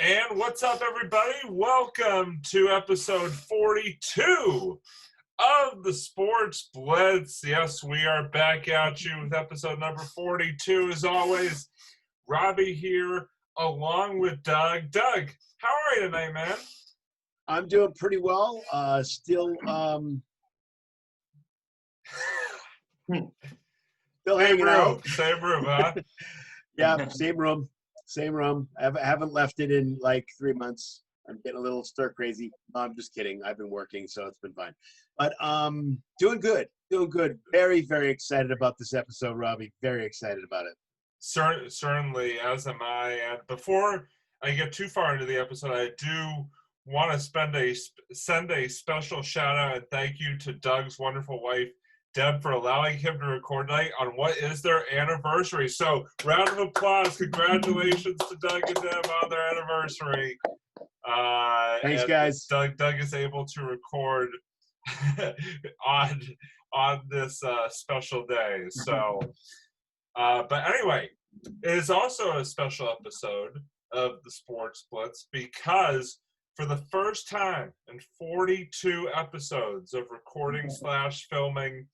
And what's up, everybody? Welcome to episode 42 of the Sports Blitz. Yes, we are back at you with episode number 42. As always, Robbie here along with Doug. Doug, how are you tonight, man? I'm doing pretty well. Still hanging out. Same room, huh? Yeah, same room. I haven't left it in like 3 months. I'm getting a little stir crazy. No, I'm just kidding. I've been working, so it's been fine. But doing good. Very, very excited about this episode, Robbie. Very excited about it. Certainly, as am I. And before I get too far into the episode, I do want to send a special shout out and thank you to Doug's wonderful wife, Deb, for allowing him to record tonight on what is their anniversary. So, round of applause. Congratulations to Doug and Deb on their anniversary. Thanks, guys. Doug is able to record on this special day. So, but anyway, it is also a special episode of the Sports Blitz because for the first time in 42 episodes of recording / filming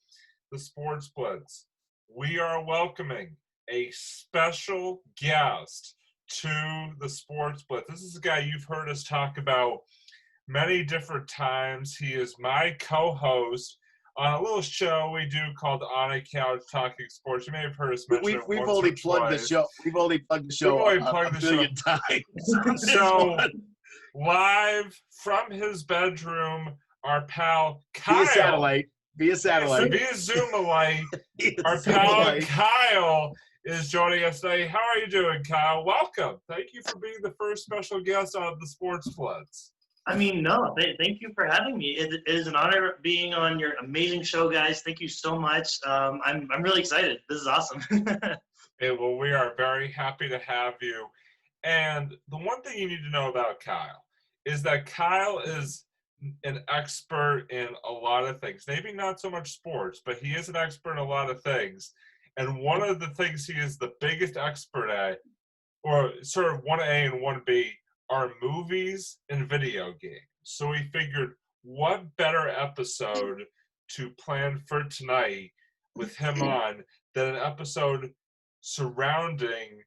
the Sports Blitz, we are welcoming a special guest to the Sports Blitz. This is a guy you've heard us talk about many different times. He is my co-host on a little show we do called On a Couch Talking Sports. You may have heard us mention it We've once only or plugged twice. the show. We've only plugged the show a billion times. So, live from his bedroom, our pal Kyle. Via satellite. Via Zoom-alite. Our pal Kyle is joining us today. How are you doing, Kyle? Welcome. Thank you for being the first special guest on the Sports Blitz. Thank you for having me. It is an honor being on your amazing show, guys. Thank you so much. I'm really excited. This is awesome. Well, we are very happy to have you. And the one thing you need to know about Kyle is that Kyle is an expert in a lot of things. Maybe not so much sports, but he is an expert in a lot of things. And one of the things he is the biggest expert at, or sort of 1A and 1B, are movies and video games. So we figured, what better episode to plan for tonight with him on than an episode surrounding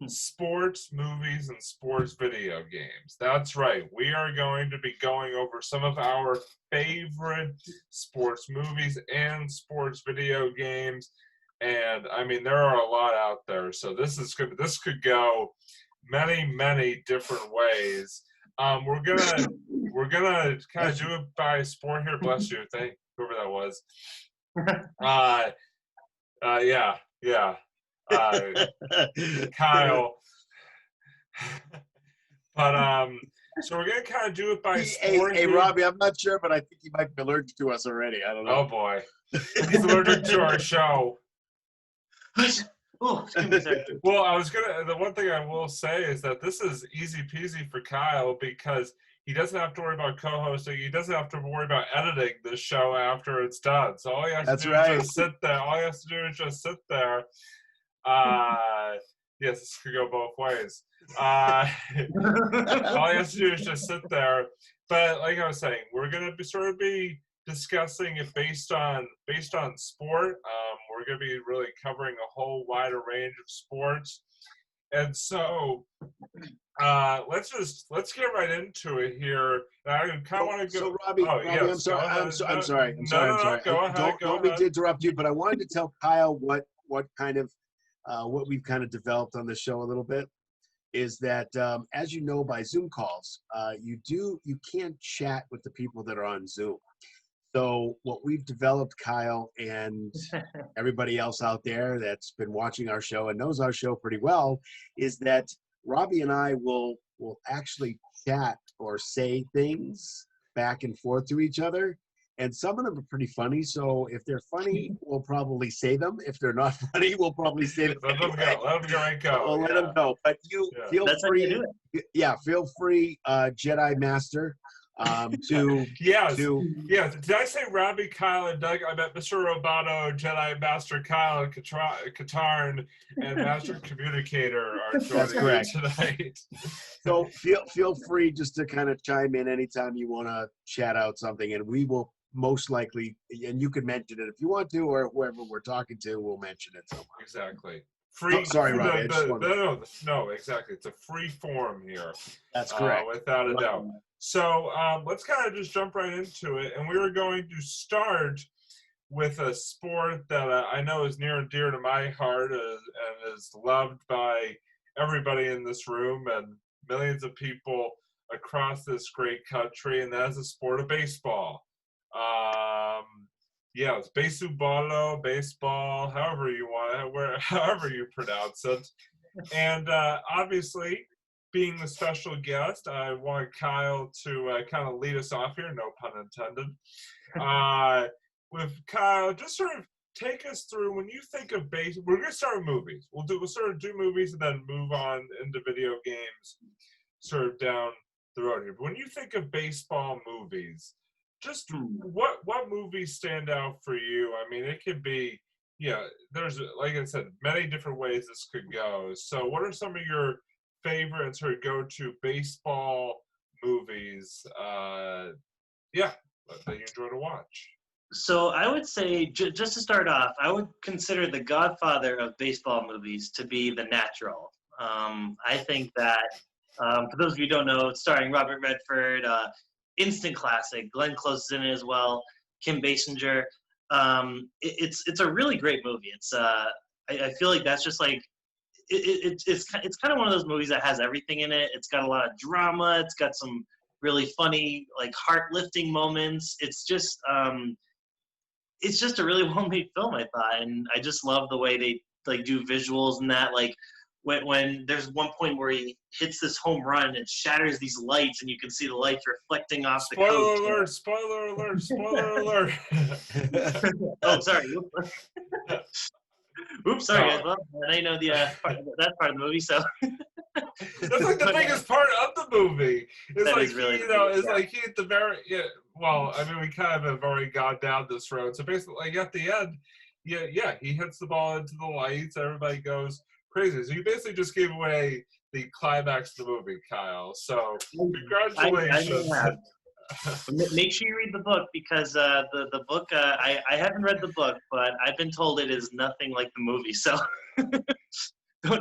sports movies and sports video games. That's right. We are going to be going over some of our favorite sports movies and sports video games. And I mean, there are a lot out there. So this could go many different ways. We're gonna kind of do it by sport here. Bless you. Thank whoever that was. Yeah. Kyle. But so we're gonna kind of do it by sport. Hey, Robbie, I'm not sure, but I think he might be allergic to us already. I don't know. Oh boy, he's allergic to our show. Oh, well, the one thing I will say is that this is easy peasy for Kyle because he doesn't have to worry about co-hosting. He doesn't have to worry about editing this show after it's done. So all he has to do is just sit there. All he has to do is just sit there. Yes, this could go both ways. All he has to do is just sit there. But like I was saying, we're going to be discussing it based on sport. We're going to be really covering a whole wider range of sports, and so let's get right into it here. I kind of want to go. So Robbie, yes, I'm sorry. Go ahead. Don't mean to interrupt you, but I wanted to tell Kyle what we've kind of developed on the show a little bit is that as you know by Zoom calls, you can't chat with the people that are on Zoom. So what we've developed, Kyle, and everybody else out there that's been watching our show and knows our show pretty well, is that Robbie and I will actually chat or say things back and forth to each other. And some of them are pretty funny. So if they're funny, we'll probably say them. If they're not funny, we'll probably say them. Let them go. We'll let them go. But feel free. Yeah, feel free, Jedi Master. Yes. Did I say Robbie, Kyle, and Doug? I meant Mr. Roboto, Jedi Master Kyle, Katarn, and Master Communicator are joining me tonight. So feel free just to kind of chime in anytime you want to chat out something, and we will most likely, and you can mention it if you want to, or whoever we're talking to will mention it somewhere. Exactly. Oh, sorry, Robbie. I just wanted No, exactly. It's a free form here. That's correct. Without a doubt. So let's kind of just jump right into it. And we were going to start with a sport that I know is near and dear to my heart and is loved by everybody in this room and millions of people across this great country, and that is the sport of baseball. Yeah, it's baseball, baseball, however you want it, however you pronounce it. And obviously, being the special guest, I want Kyle to kind of lead us off here, no pun intended. With Kyle, just sort of take us through when you think of base. We're going to start with movies. We'll sort of do movies and then move on into video games, sort of down the road here. But when you think of baseball movies, just what movies stand out for you? I mean, it could be, there's, like I said, many different ways this could go. So what are some of your favorite and sort of go-to baseball movies, that you enjoy to watch? So I would say, just to start off, I would consider the godfather of baseball movies to be The Natural. I think that, for those of you who don't know, it's starring Robert Redford, instant classic. Glenn Close is in it as well. Kim Basinger. It's a really great movie. It's I feel like that's just like it's kind of one of those movies that has everything in it. It's got a lot of drama. It's got some really funny, like heart-lifting moments. It's just a really well-made film, I thought, and I just love the way they like do visuals and that. Like when there's one point where he hits this home run and shatters these lights, and you can see the lights reflecting off the coach. Spoiler alert! Spoiler alert! Oh, sorry. Oops, sorry, guys. Well, I know that part of the movie, so. That's like the biggest part of the movie. It's That like is really it's like he at the very well, I mean, we kind of have already gone down this road. So basically, like at the end, he hits the ball into the lights. Everybody goes crazy. So you basically just gave away the climax of the movie, Kyle. So congratulations. Make sure you read the book, because the book, I haven't read the book, but I've been told it is nothing like the movie. So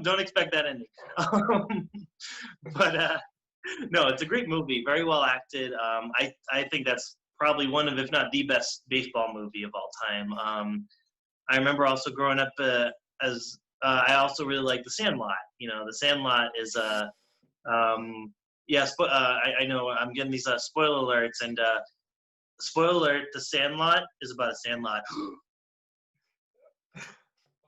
don't expect that ending. But no, it's a great movie, very well acted. I think that's probably one of, if not the best baseball movie of all time. I remember also growing up as I also really like The Sandlot. The Sandlot is I know I'm getting these spoiler alerts, and spoiler alert: The Sandlot is about a sandlot.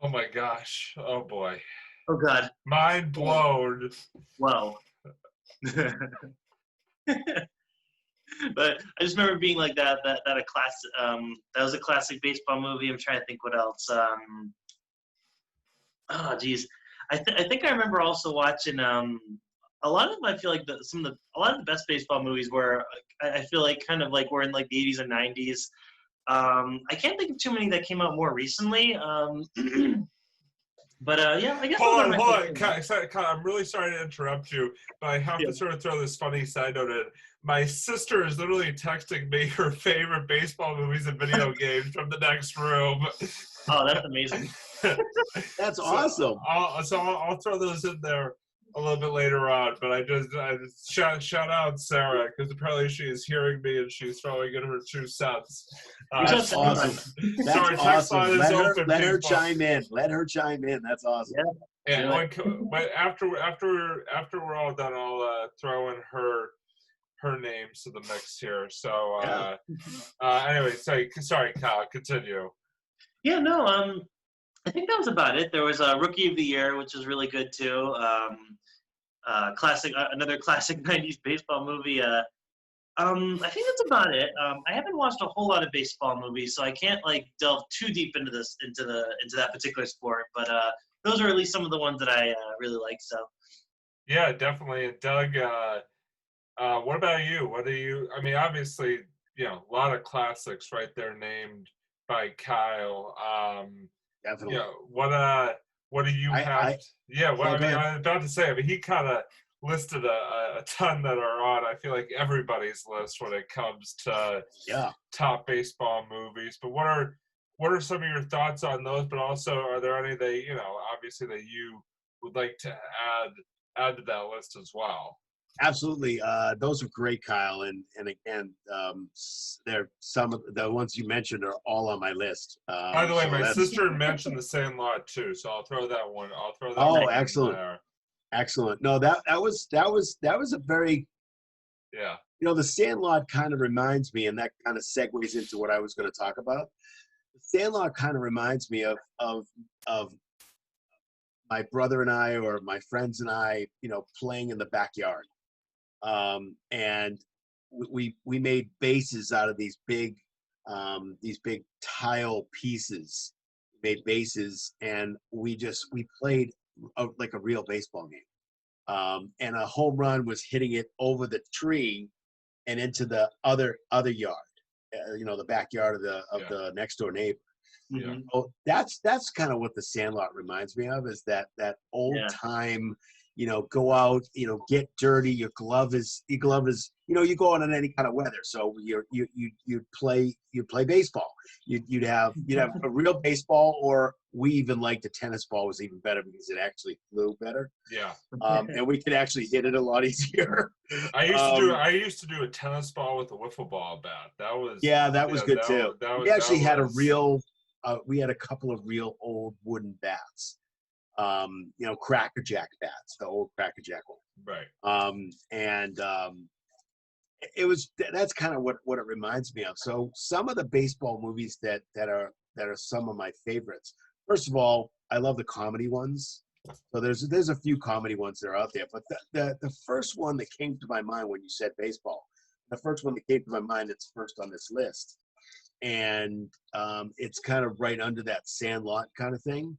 Oh my gosh! Oh boy! Oh God! Mind blown! Wow. But I just remember being like that a class. That was a classic baseball movie. I'm trying to think what else. Oh geez, I think I remember also watching a lot of them. I feel like a lot of the best baseball movies were, I feel like, kind of like were in like the 80s and 90s. I can't think of too many that came out more recently. But I guess. Hold on. Kyle, I'm really sorry to interrupt you, but I have to sort of throw this funny side note in. My sister is literally texting me her favorite baseball movies and video games from the next room. Oh, that's amazing. That's awesome. I'll throw those in there a little bit later on, but I just shout out Sarah, because apparently she is hearing me and she's throwing in her 2 cents. That's awesome. That's awesome. Let her chime in. Let her chime in. That's awesome. Yeah. And after we're all done, I'll throw in her names to the mix here. So anyway, sorry, Kyle, continue. Yeah, no, I think that was about it. There was a Rookie of the Year, which was really good too. Another classic 90s baseball movie. I think that's about it. I haven't watched a whole lot of baseball movies, so I can't like delve too deep into that particular sport. But those are at least some of the ones that I really like. So. Yeah, definitely. Doug, what about you? What do you? I mean, obviously, a lot of classics right there named by Kyle. Definitely. What do you have? I was about to say. I mean, he kind of listed a ton that are on, I feel like, everybody's list when it comes to Yeah. top baseball movies. But what are some of your thoughts on those? But also, are there any that, obviously, that you would like to add to that list as well? Absolutely. Those are great, Kyle. And again, they're some of the ones you mentioned are all on my list. By the way, So my that's sister mentioned The Sandlot too, so I'll throw that one. oh, One in excellent, there. excellent. No, that was a very, Yeah. The Sandlot kind of reminds me, and that kind of segues into what I was going to talk about. The Sandlot kind of reminds me of my brother and I, or my friends and I, playing in the backyard. And we made bases out of these big tile pieces. We made bases, and we played like a real baseball game. And a home run was hitting it over the tree and into the other yard, the backyard of the next door neighbor. Yeah. So that's kind of what the Sandlot reminds me of, is that old time, go out, get dirty. Your glove is, you go out in any kind of weather. So you'd play baseball. You'd have a real baseball, or we even liked the tennis ball was even better because it actually flew better. Yeah. And we could actually hit it a lot easier. I used to do a tennis ball with a wiffle ball bat. That was good too. We actually had we had a couple of real old wooden bats. Cracker Jack bats, the old Cracker Jack one. Right. That's kind of what it reminds me of. So some of the baseball movies that are some of my favorites. First of all, I love the comedy ones. So there's a few comedy ones that are out there, but the first one that came to my mind when you said baseball, the first one that came to my mind that's first on this list, and it's kind of right under that Sandlot kind of thing,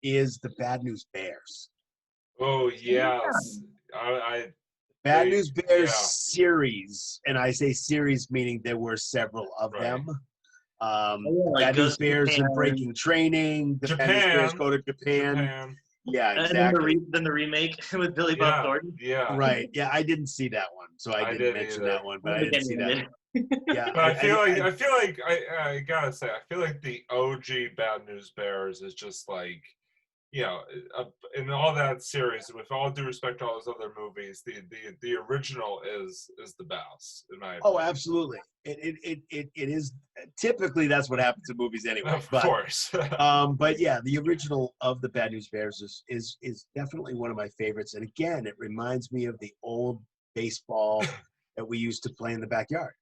is the Bad News Bears. Oh yes, I Bad News Bears series, and I say series meaning there were several of them. Bad News Bears in Breaking Training. The Bad News Bears go to Japan. Yeah, exactly. And then the remake with Billy Bob Thornton. Yeah. Right. Yeah, I didn't see that one, so I didn't mention that one. But I didn't see that one. Yeah. But I feel like I gotta say, I feel like the OG Bad News Bears is just like, in all that series, with all due respect to all those other movies, the original is the best, in my opinion. Oh, absolutely. It is, typically that's what happens in movies anyway. Of course. But yeah, the original of the Bad News Bears is definitely one of my favorites. And again, it reminds me of the old baseball that we used to play in the backyard.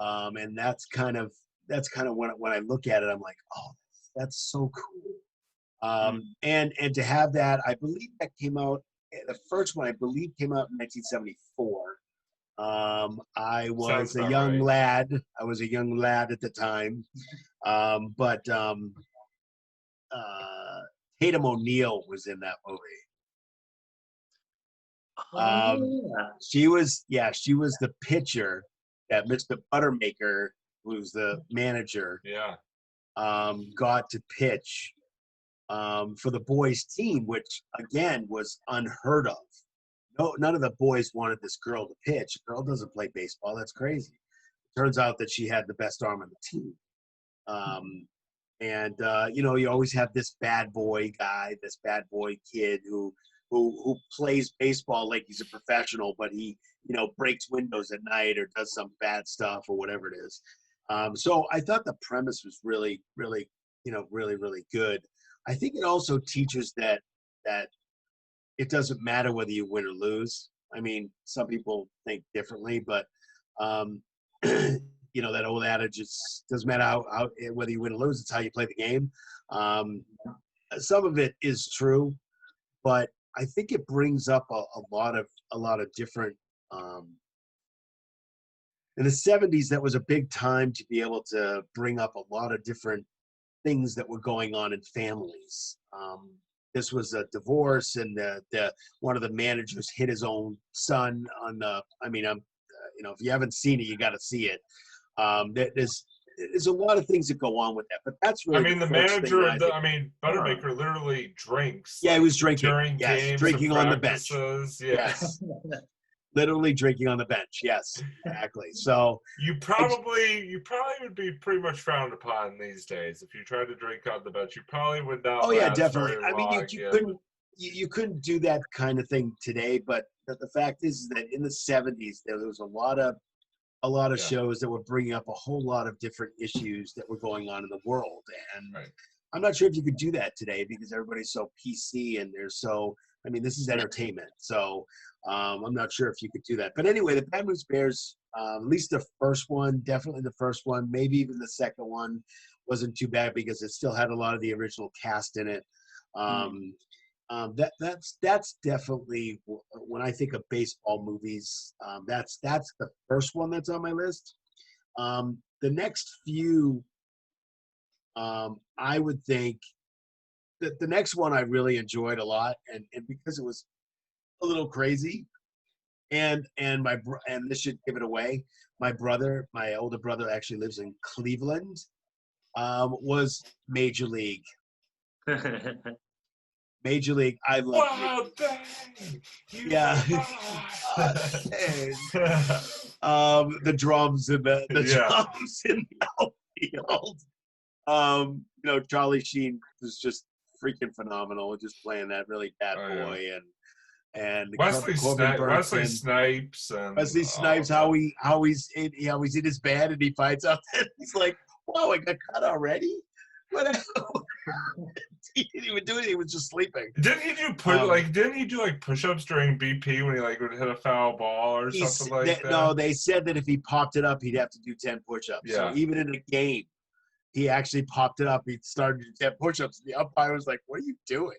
And that's kind of when I look at it, I'm like, oh, that's so cool. And to have that, I believe that came out, the first one I believe came out in 1974. I was a young lad. I was a young lad at the time. But Tatum O'Neal was in that movie. She was the pitcher that Mr. Buttermaker, who's the manager, got to pitch for the boys' team, which again was unheard of. No, none of the boys wanted this girl to pitch. A girl doesn't play baseball. That's crazy. Turns out that she had the best arm on the team. You always have this bad boy guy, this bad boy kid who plays baseball like he's a professional, but he, breaks windows at night or does some bad stuff or whatever it is. So I thought the premise was really, really, really, really good. I think it also teaches that it doesn't matter whether you win or lose. I mean, some people think differently, but that old adage, it doesn't matter how whether you win or lose, it's how you play the game. Some of it is true, but I think it brings up a lot of different. In the 70s, that was a big time to be able to bring up a lot of different things that were going on in families. This was a divorce, and the one of the managers hit his own son on the. I mean, if you haven't seen it, you got to see it. there's a lot of things that go on with that, but that's really I mean, the crux thing manager, that I think. Buttermaker literally drinks. Yeah, he was drinking. During Yes, games drinking and on the bench. practices. Yes, literally drinking on the bench. Yes, exactly. So You probably would be pretty much frowned upon these days if you tried to drink on the bench. You probably would not. oh yeah, last definitely. very I mean, long, you couldn't do that kind of thing today, but the fact is that in the 70s there was a lot of Yeah. shows that were bringing up a whole lot of different issues that were going on in the world, and Right. I'm not sure if you could do that today because everybody's so PC and they're so. I mean, this is entertainment, so I'm not sure if you could do that. But anyway, the Bad News Bears, at least the first one, definitely the first one, maybe even the second one, wasn't too bad because it still had a lot of the original cast in it. That's definitely when I think of baseball movies. That's the first one that's on my list. The next few, I would think that the next one I really enjoyed a lot, and because it was a little crazy, and this should give it away. My older brother actually lives in Cleveland. Was Major League. Major League. I love. Wow, dang! Yeah. The drums and the drums in the outfield. Charlie Sheen was just freaking phenomenal, just playing that really bad boy, and Wesley Snipes how he's in his bed and he finds out that he's like, wow, I got cut already. What? He didn't even do it. He was just sleeping. Didn't he do push-ups during BP when he would hit a foul ball or something like that? No, they said that if he popped it up, he'd have to do 10 push-ups. Yeah. So even in a game, he actually popped it up. He started to do 10 push-ups. The umpire was like, "What are you doing?"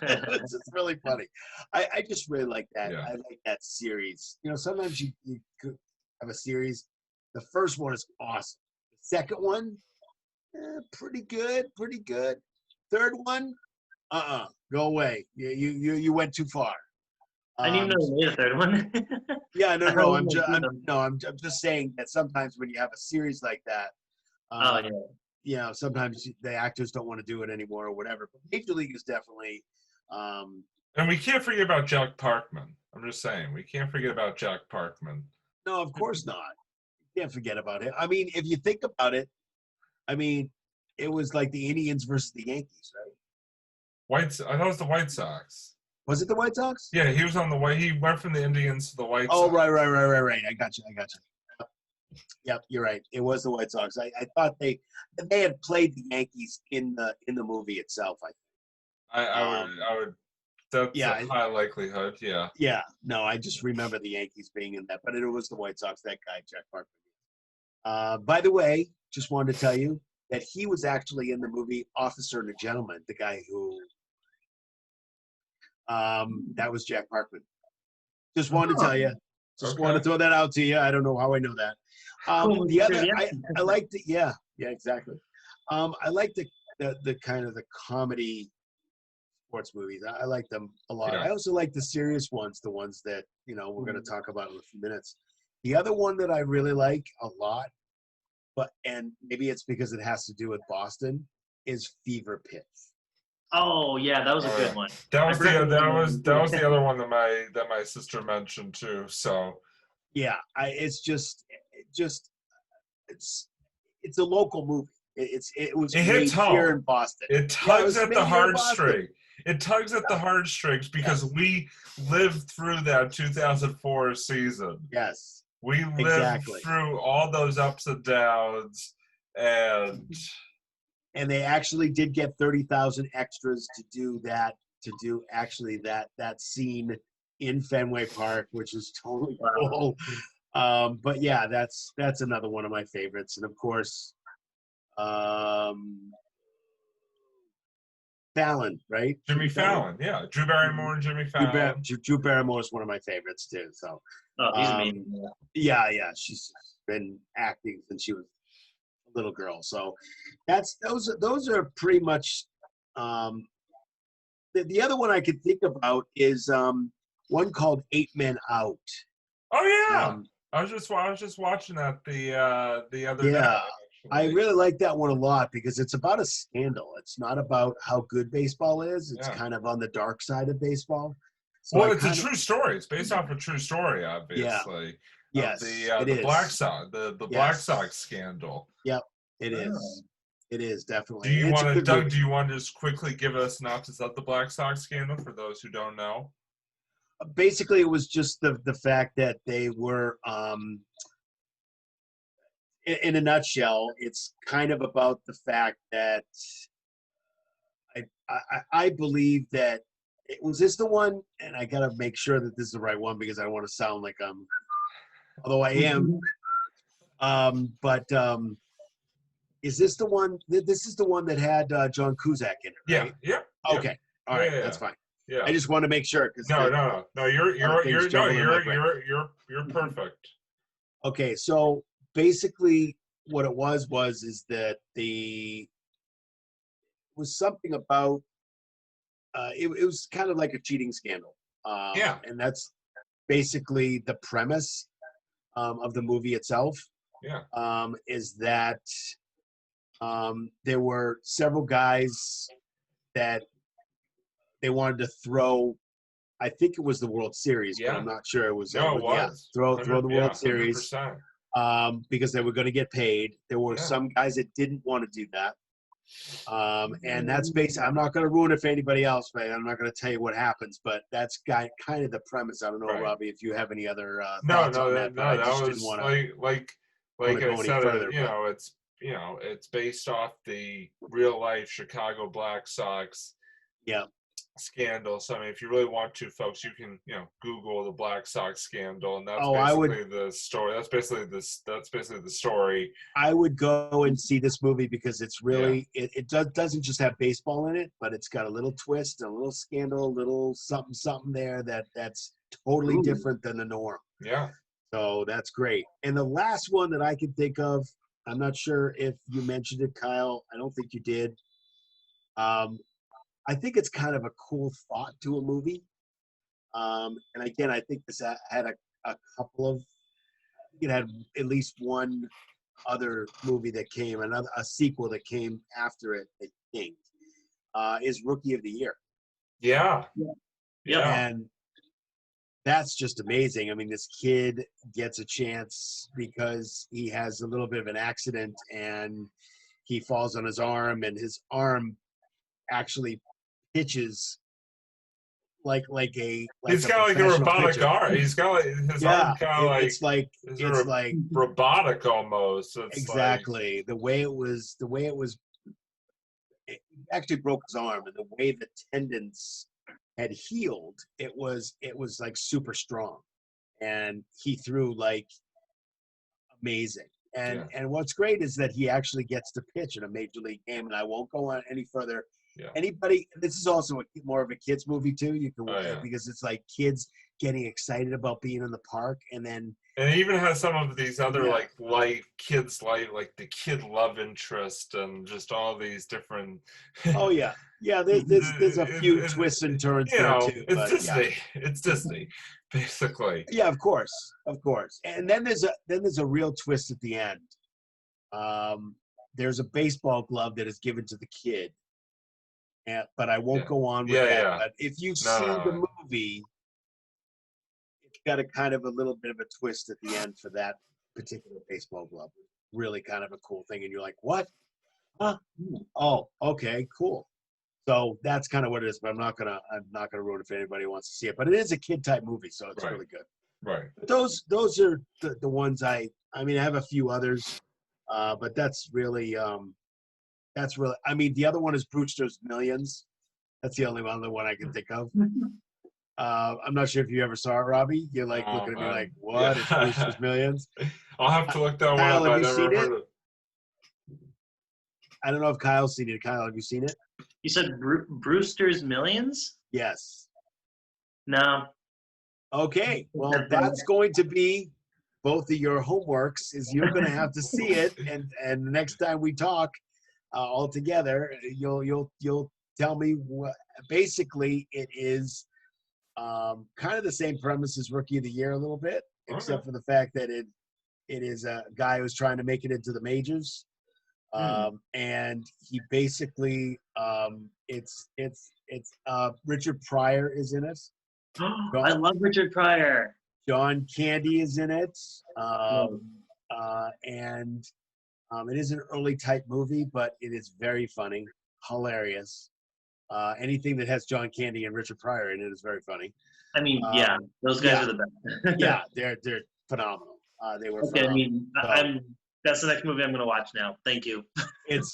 It's just really funny. I just really like that. Yeah. I like that series. Sometimes you could have a series. The first one is awesome. The second one, pretty good. Third one, go away. You went too far. I didn't even know you made a third one. Yeah, no. I'm just saying that sometimes when you have a series like that, sometimes the actors don't want to do it anymore or whatever. But Major League is definitely. And we can't forget about Jack Parkman. I'm just saying, we can't forget about Jack Parkman. No, of course not. You can't forget about it. I mean, if you think about it, it was like the Indians versus the Yankees, right? I thought it was the White Sox. Was it the White Sox? Yeah, he was on the White. He went from the Indians to the White Sox. Oh, right. I got you. Yep, you're right. It was the White Sox. I thought they had played the Yankees in the movie itself. I would. That's a high likelihood. Yeah. Yeah. No, I just remember the Yankees being in that, but it was the White Sox. That guy, Jack Parkman. By the way, just wanted to tell you that he was actually in the movie Officer and a Gentleman. The guy who. That was Jack Parkman. Just wanted to tell you. Just wanted to throw that out to you. I don't know how I know that. The other, I liked it. Yeah, exactly. I like the kind of the comedy sports movies. I like them a lot. Yeah. I also like the serious ones, the ones that we're going to talk about in a few minutes. The other one that I really like a lot, and maybe it's because it has to do with Boston, is Fever Pitch. Oh yeah, that was a good one. That was the other one that my sister mentioned too. So yeah, it's a local movie. It was made here in Boston. It tugs at the heartstring. It tugs at the heartstrings because we lived through that 2004 season. Yes, we lived through all those ups and downs, and they actually did get 30,000 extras to do that. To do actually that scene in Fenway Park, which is totally cool. But yeah, that's another one of my favorites, and of course, Fallon, right? Jimmy Fallon, yeah. Drew Barrymore and Jimmy Fallon. Drew Barrymore is one of my favorites too. So, he's amazing. Yeah, she's been acting since she was a little girl. So, those are pretty much. The other one I could think about is one called 8 Men Out. Oh yeah, I was just watching that the other day. I really like that one a lot because it's about a scandal. It's not about how good baseball is. It's Yeah. kind of on the dark side of baseball. So Well, I it's a kind of, true story. It's based off a true story, yeah, obviously, of yes, it the Black is. Sox, the Black Yes. Sox scandal. Yep, it Oh. is. It is Do definitely. you And it's a want to, good Doug? movie. Do you want to just quickly give a synopsis of the Black Sox scandal for those who don't know? Basically, it was just the fact that they were, in a nutshell, it's kind of about the fact that I believe that was this the one, and I gotta make sure that this is the right one because I don't want to sound like although I am. But is this the one? This is the one that had John Cusack in it, right? Yeah. Okay, all right, that's Yeah. fine. Yeah. I just want to make sure because No. You're perfect. Okay, so basically, what it was is that it was something about it was kind of like a cheating scandal, Yeah. and that's basically the premise of the movie itself. Yeah. Is that there were several guys that they wanted to throw. I think it was the World Series, but I'm not sure it was. No, it was. Throw the World Series 100%. because they were going to get paid. There were some guys that didn't want to do that. And that's basically, I'm not going to ruin it for anybody else, but I'm not going to tell you what happens, but that's kind of the premise. I don't know, Robbie, if you have any other thoughts on that, but I just didn't want to like go any further. It's based off the real life Chicago Black Sox scandal. So I mean, if you really want to, folks, you can Google the Black Sox scandal, and that's basically the story. That's basically the story. I would go and see this movie because it's really it doesn't just have baseball in it, but it's got a little twist, a little scandal, a little something there that's totally different than the norm. Yeah. So that's great. And the last one that I can think of, I'm not sure if you mentioned it, Kyle. I don't think you did. I think it's kind of a cool thought to a movie. And again, I think this had a couple of, I think it had at least one other movie that came, a sequel that came after it, I think, is Rookie of the Year. Yeah. And that's just amazing. I mean, this kid gets a chance because he has a little bit of an accident and he falls on his arm, and his arm actually pitches like he's got like a robotic arm. He's got like his arm kind of like it's like robotic almost. It's exactly the way it was. It actually broke his arm, and the way the tendons had healed, it was like super strong, and he threw like amazing. And what's great is that he actually gets to pitch in a major league game. And I won't go on any further. Yeah. Anybody, this is also more of a kids movie too. You can because it's like kids getting excited about being in the park, and it even has some of these other like kids like the kid love interest and just all these different. There's a few twists and turns there too. It's Disney. It's Disney, basically. Yeah, of course. And then there's a real twist at the end. There's a baseball glove that is given to the kid. But I won't go on with that. Yeah. But if you've seen the movie, it's got a kind of a little bit of a twist at the end for that particular baseball glove. Really kind of a cool thing. And you're like, what? Huh? Oh, okay, cool. So that's kind of what it is. But I'm not gonna ruin it if anybody wants to see it. But it is a kid type movie, so it's really good. Right. But those are the ones I mean, I have a few others, but that's really. I mean, the other one is Brewster's Millions. That's the only other one I can think of. I'm not sure if you ever saw it, Robbie. You're like looking at me like, what? It's Brewster's Millions? I'll have to look that one up. I never heard it. I don't know if Kyle's seen it. Kyle, have you seen it? You said Brewster's Millions? Yes. No. Okay. Well, that's going to be both of your homeworks. Is you're going to have to see it, and the next time we talk, all together, you'll tell me what. Basically, it is kind of the same premise as Rookie of the Year a little bit, except for the fact that it is a guy who's trying to make it into the majors, And he basically Richard Pryor is in it. I love Richard Pryor. John Candy is in it. Love And it is an early type movie, but it is very funny, hilarious. Anything that has John Candy and Richard Pryor in it is very funny. I mean, yeah, those guys are the best. Yeah, they're phenomenal. They were Okay, I phenomenal. mean, So, that's the next movie I'm going to watch now. Thank you. it's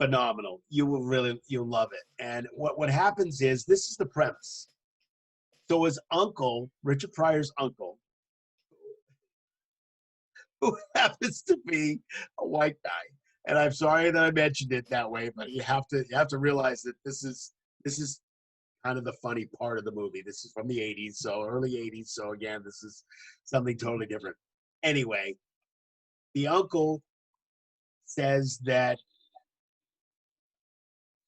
phenomenal. You'll love it. And what happens is, this is the premise. So his uncle, Richard Pryor's uncle, who happens to be a white guy, and I'm sorry that I mentioned it that way, but you have to realize that this is kind of the funny part of the movie. This is from the 80s, so early 80s. So again, this is something totally different. Anyway, the uncle says that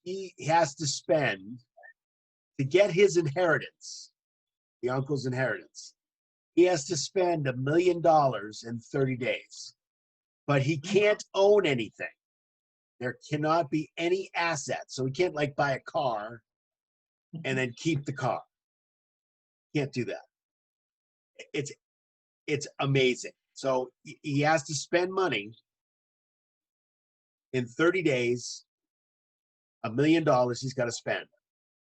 he has to spend, to get his inheritance, the uncle's inheritance, he has to spend $1 million in 30 days. But he can't own anything. There cannot be any assets. So he can't like buy a car and then keep the car. Can't do that. It's amazing. So he has to spend money in 30 days, $1 million he's got to spend.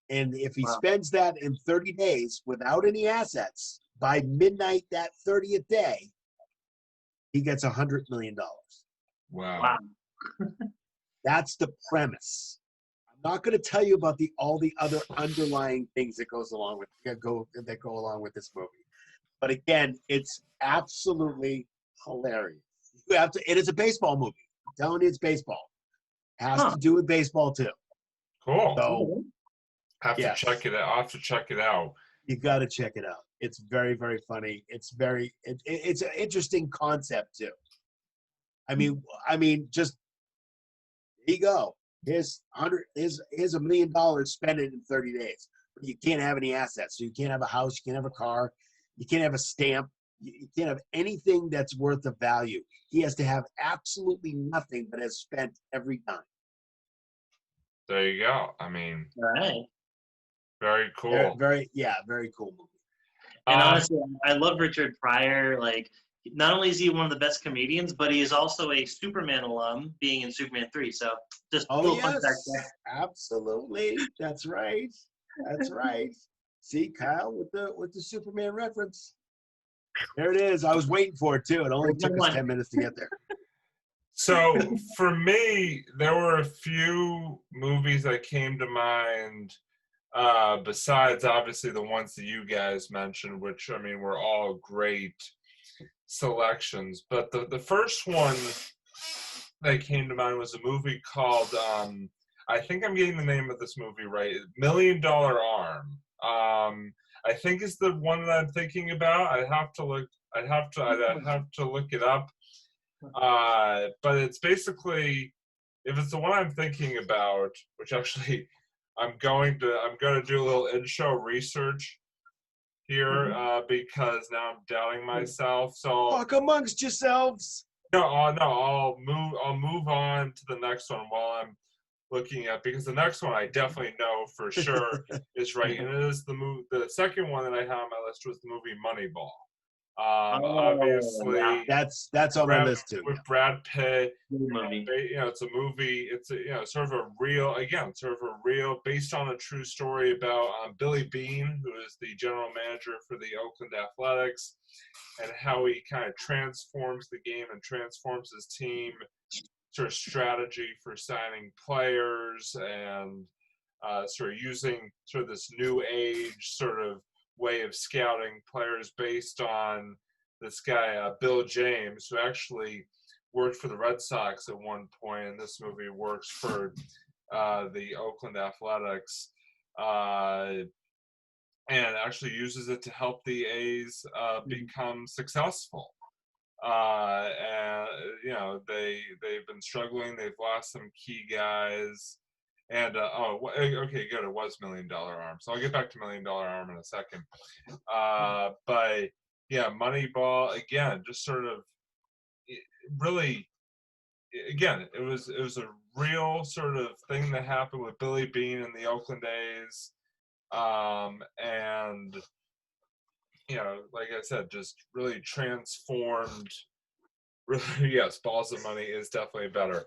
And if he spends that in 30 days without any assets, by midnight that 30th day, he gets $100 million. Wow. That's the premise. I'm not going to tell you about all the other underlying things that go along with this movie. But again, it's absolutely hilarious. It is a baseball movie. I'm telling you, it's baseball. It has to do with baseball too. Cool. So, have to check it out. I'll have to check it out. You got to check it out. It's very, very funny. It's an interesting concept too. I mean, just here you go. Here's $1 million, spend it in 30 days. But you can't have any assets. So you can't have a house, you can't have a car, you can't have a stamp, you can't have anything that's worth of value. He has to have absolutely nothing, but has spent every dime. There you go. I mean, all right. Very cool. Very cool movie. And honestly, I love Richard Pryor. Like, not only is he one of the best comedians, but he is also a Superman alum, being in Superman 3. So just a little fun fact there. Absolutely. That's right. That's right. See, Kyle with the Superman reference. There it is. I was waiting for it too. It only took us 10 minutes to get there. So for me, there were a few movies that came to mind, besides obviously the ones that you guys mentioned, which I mean were all great selections. But the first one that came to mind was a movie called, I think I'm getting the name of this movie right, $1 Million Arm. I think is the one that I'm thinking about. I'd have to look it up. But it's basically, if it's the one I'm thinking about, which actually I'm going to do a little in-show research here, because now I'm doubting myself. So talk amongst yourselves. No, I'll move on to the next one while I'm looking at, because the next one I definitely know for sure is right, and it is the second one that I had on my list was the movie Moneyball. Obviously, that's on my list too. With Brad Pitt, movie. It's a movie. It's sort of a real, based on a true story about Billy Beane, who is the general manager for the Oakland Athletics, and how he kind of transforms the game and transforms his team, sort of strategy for signing players, and sort of using sort of this new age sort of way of scouting players based on this guy, Bill James, who actually worked for the Red Sox at one point, and this movie works for the Oakland Athletics, and actually uses it to help the A's become successful. And they've been struggling. They've lost some key guys. And okay, good. It was $1 Million Arm. So I'll get back to $1 Million Arm in a second. But yeah, Moneyball again, just sort of really again, it was a real sort of thing that happened with Billy Bean in the Oakland A's, and like I said, just really transformed. Really, yes, Balls of Money is definitely better.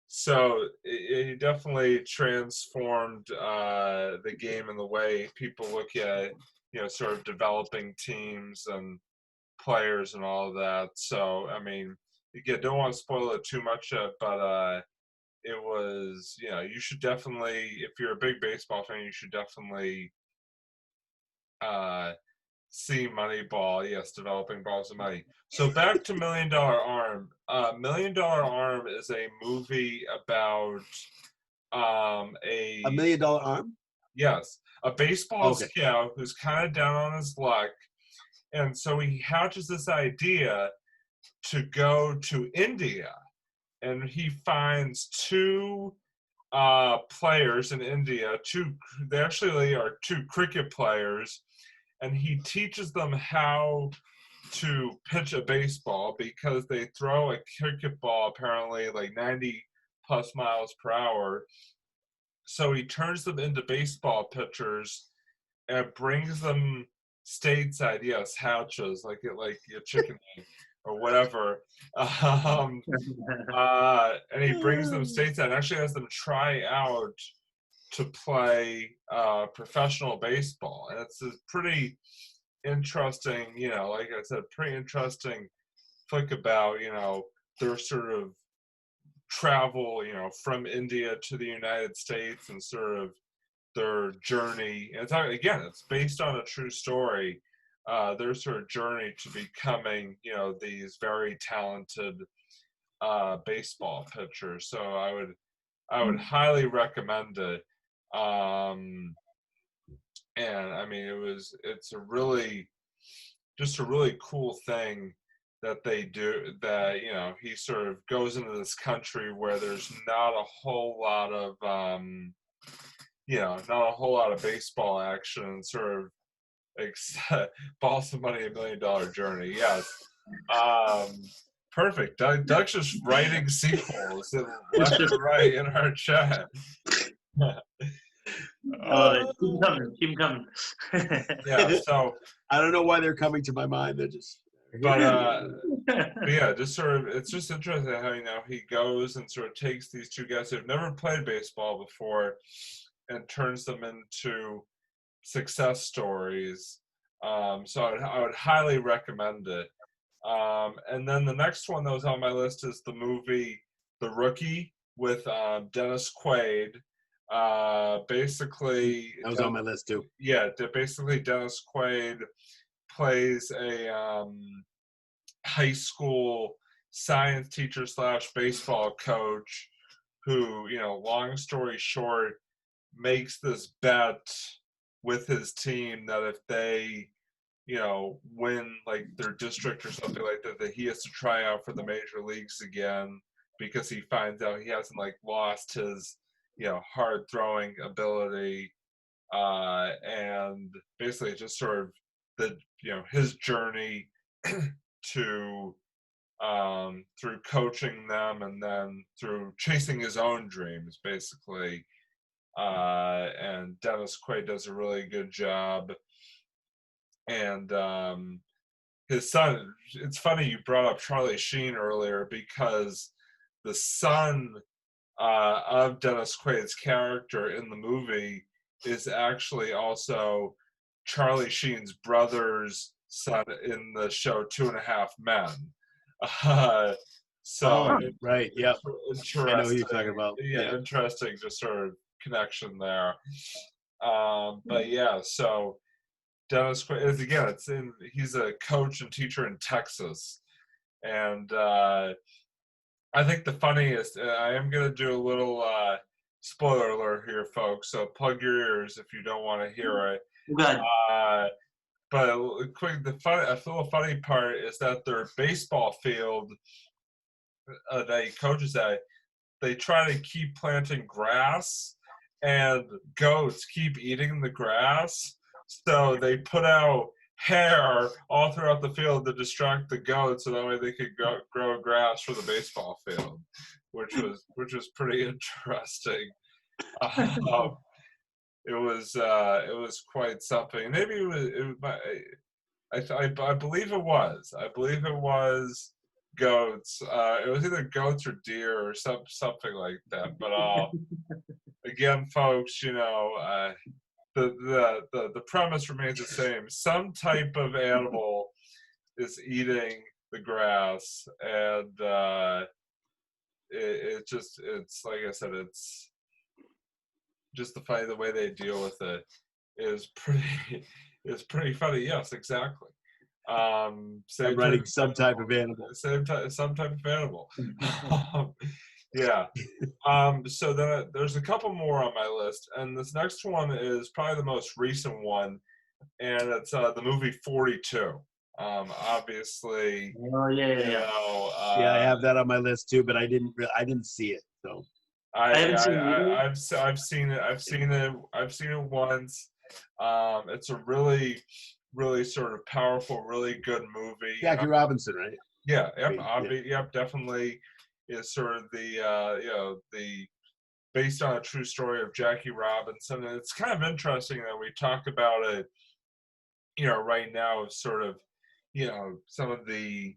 So he definitely transformed the game in the way people look at, sort of developing teams and players and all of that. So, I mean, again, don't want to spoil it too much, but it was, you should definitely, if you're a big baseball fan, you should definitely see Moneyball. Yes, developing Balls of Money. So back to $1 Million Arm. $1 Million Arm is a movie about $1 Million Arm. Yes, a baseball Okay. scout who's kind of down on his luck, and so he hatches this idea to go to India, and he finds two players in India. They actually are two cricket players, and he teaches them how to pitch a baseball because they throw a cricket ball apparently like 90 plus miles per hour. So he turns them into baseball pitchers and brings them stateside. Yes, hatches like a chicken egg or whatever. And he brings them stateside and actually has them try out to play professional baseball. And it's a pretty interesting, like I said, pretty interesting flick about, their sort of travel, from India to the United States and sort of their journey. And it's based on a true story. Their sort of journey to becoming, these very talented baseball pitchers. So I would highly recommend it. And I mean, it's just a really cool thing that they do, that he sort of goes into this country where there's not a whole lot of not a whole lot of baseball action, and sort of Balls of Money, $1 Million Journey. Yes. Perfect. Doug's just writing sequels left and right in our chat. Keep them coming. Yeah, so I don't know why they're coming to my mind. They're just. But yeah, just sort of, it's just interesting how he goes and sort of takes these two guys who've never played baseball before and turns them into success stories. So I would highly recommend it. And then the next one that was on my list is the movie The Rookie with Dennis Quaid. Basically, that was on my list too. Yeah, basically Dennis Quaid plays a high school science teacher / baseball coach who, long story short, makes this bet with his team that if they, win like their district or something like that he has to try out for the major leagues again, because he finds out he hasn't like lost his, hard throwing ability, and basically just sort of the, his journey to through coaching them and then through chasing his own dreams, basically. And Dennis Quaid does a really good job. And his son, it's funny you brought up Charlie Sheen earlier, because the son of Dennis Quaid's character in the movie is actually also Charlie Sheen's brother's son in the show 2.5 Men. Right, yeah. Interesting. I know who you're talking about. Yeah, interesting, just sort of connection there. But yeah, so Dennis Quaid is, again, he's a coach and teacher in Texas, and I think the funniest, I am going to do a little spoiler alert here, folks, so plug your ears if you don't want to hear it. Good. But quick, I feel the funny part is that their baseball field that he coaches at, they try to keep planting grass, and goats keep eating the grass. So they put out hair all throughout the field to distract the goats, so that way they could grow grass for the baseball field, which was pretty interesting. Um, it was quite something. Maybe I believe it was. I believe it was goats. It was either goats or deer or something like that. But again, folks, the premise remains the same. Some type of animal is eating the grass, and it's like I said, it's just the way they deal with it is pretty funny. Yes, exactly. I'm Same writing type some type of animal. some type of animal. Yeah. So then there's a couple more on my list, and this next one is probably the most recent one, and it's the movie 42. Obviously, Oh yeah, yeah, yeah. Yeah, I have that on my list too, but I didn't see it. So I haven't seen it either. I've seen it. I've seen it once. It's a really, really sort of powerful, really good movie. Jackie Robinson, right? Yeah, yep, Yeah. yep, definitely is sort of the based on a true story of Jackie Robinson, and it's kind of interesting that we talk about it, right now, sort of, some of the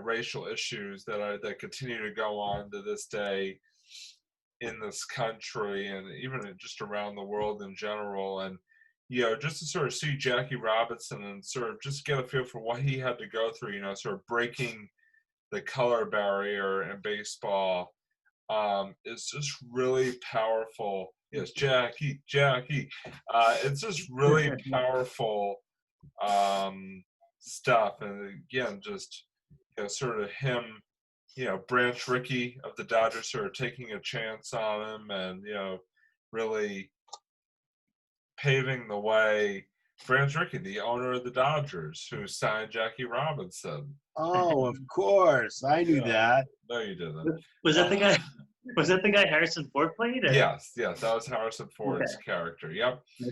racial issues that continue to go on to this day in this country and even just around the world in general. And just to sort of see Jackie Robinson and sort of just get a feel for what he had to go through, sort of breaking the color barrier in baseball, is just really powerful. Yes, Jackie. It's just really powerful stuff. And again, just sort of him, Branch Rickey of the Dodgers sort of taking a chance on him, and really paving the way. Branch Rickey, the owner of the Dodgers, who signed Jackie Robinson. Oh, of course, I knew that. No, you didn't. Was that the guy? Was that the guy Harrison Ford played? Or? Yes, that was Harrison Ford's character. Yep. My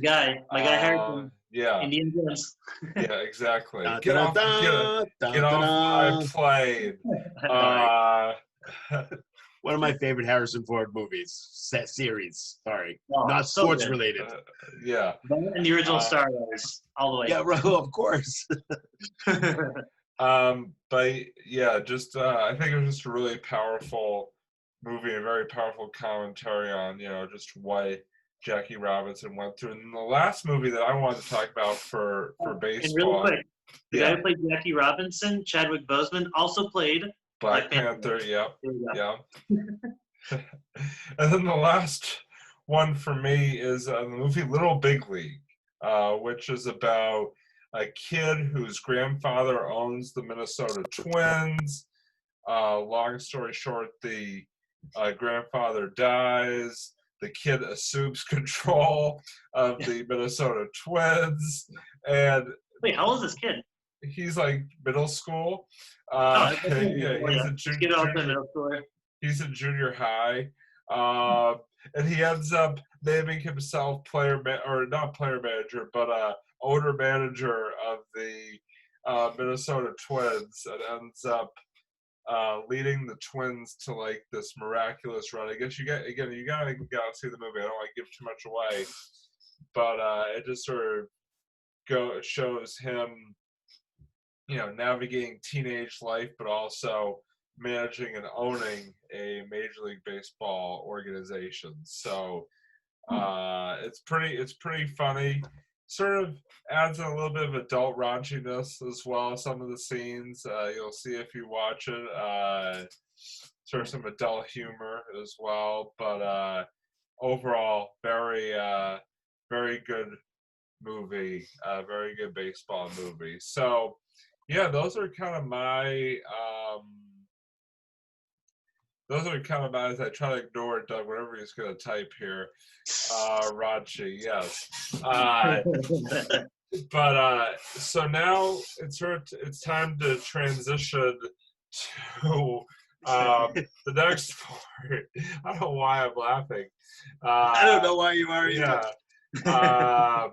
guy Harrison. Yeah. Indian Jones. Yeah, exactly. Dun, Get dun, off, dun, dun, get off dun, my plane. One of my favorite Harrison Ford movies, set series. Sorry, Oh, not so sports good. related. Yeah. And the original Star Wars, all the way. Yeah, right, of course. But yeah, just I think it was just a really powerful movie, a very powerful commentary on just what Jackie Robinson went through. And the last movie that I wanted to talk about for baseball. And really quick, the yeah. guy who played Jackie Robinson, Chadwick Boseman, also played Black Panther. Yep. Yeah. And then the last one for me is the movie Little Big League, which is about a kid whose grandfather owns the Minnesota Twins. Long story short, the grandfather dies. The kid assumes control of the Minnesota Twins, and wait, how old is this kid? He's like middle school. Yeah, He's in junior high, and he ends up naming himself not player manager, but owner manager of the Minnesota Twins, and ends up leading the Twins to like this miraculous run. I guess you gotta see the movie. I don't want to give too much away, but it just sort of shows him, navigating teenage life, but also managing and owning a Major League Baseball organization. So it's pretty funny. Sort of adds in a little bit of adult raunchiness as well. Some of the scenes you'll see if you watch it. Sort of some adult humor as well, but overall, very good movie. Very good baseball movie. So yeah, those are kind of my. As I try to ignore Doug, whatever he's going to type here. Rachi, yes. But so now it's time to transition to the next part. I don't know why I'm laughing. I don't know why you are either. Yeah.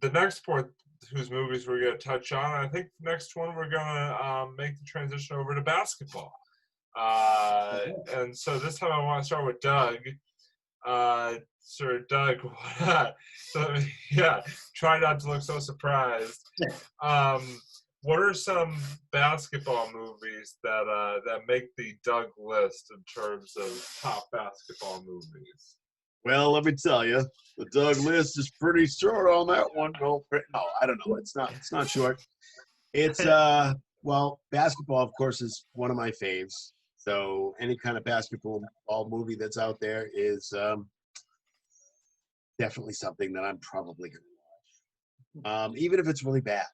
the next sport whose movies we're going to touch on, I think the next one we're going to make the transition over to basketball. And so this time I want to start with Doug. Sir Doug, so, yeah, try not to look so surprised. What are some basketball movies that make the Doug list in terms of top basketball movies? Well, let me tell you, the Doug list is pretty short on that one. No, I don't know. It's not short. It's well, basketball, of course, is one of my faves. So any kind of basketball movie that's out there is definitely something that I'm probably going to watch, even if it's really bad.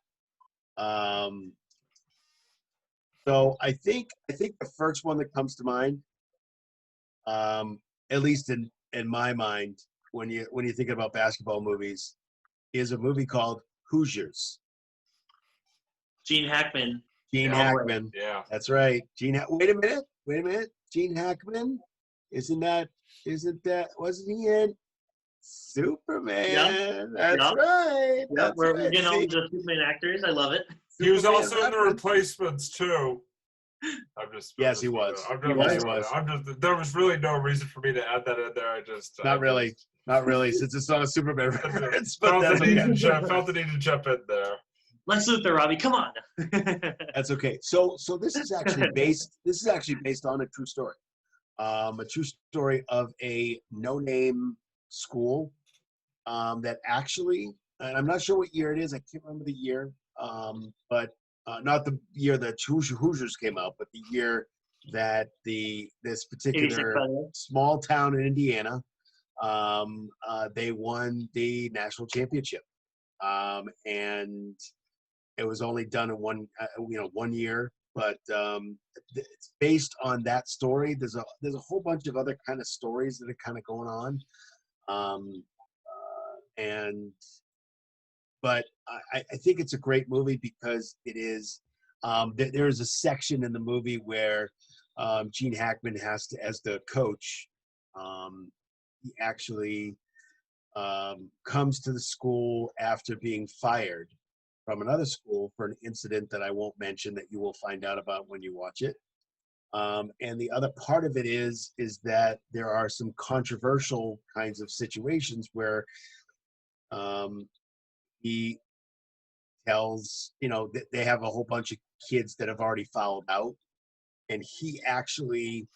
So I think the first one that comes to mind, at least in my mind, when you think about basketball movies, is a movie called Hoosiers. Gene Hackman. Gene Hackman. Yeah. That's right. Wait a minute. Gene Hackman? Wasn't he in Superman? Yep. That's right. Yeah, we're getting all the Superman actors. I love it. He was also in The Replacements too. Yes, he was. There was really no reason for me to add that in there. Not really, since it's not a Superman reference. Felt the need to jump in there. Lex Luthor, Robbie, come on. That's okay. So this is actually based on a true story. A true story of a no-name school that actually, and I'm not sure what year it is. I can't remember the year, but not the year that Hoosiers came out, but the year that this particular small town in Indiana, they won the national championship, and it was only done in one year. But it's based on that story. There's a whole bunch of other kind of stories that are kind of going on, but I think it's a great movie because it is. There is a section in the movie where Gene Hackman has to, as the coach, he actually comes to the school after being fired from another school for an incident that I won't mention, that you will find out about when you watch it. And the other part of it is that there are some controversial kinds of situations where he tells, they have a whole bunch of kids that have already fouled out, and he actually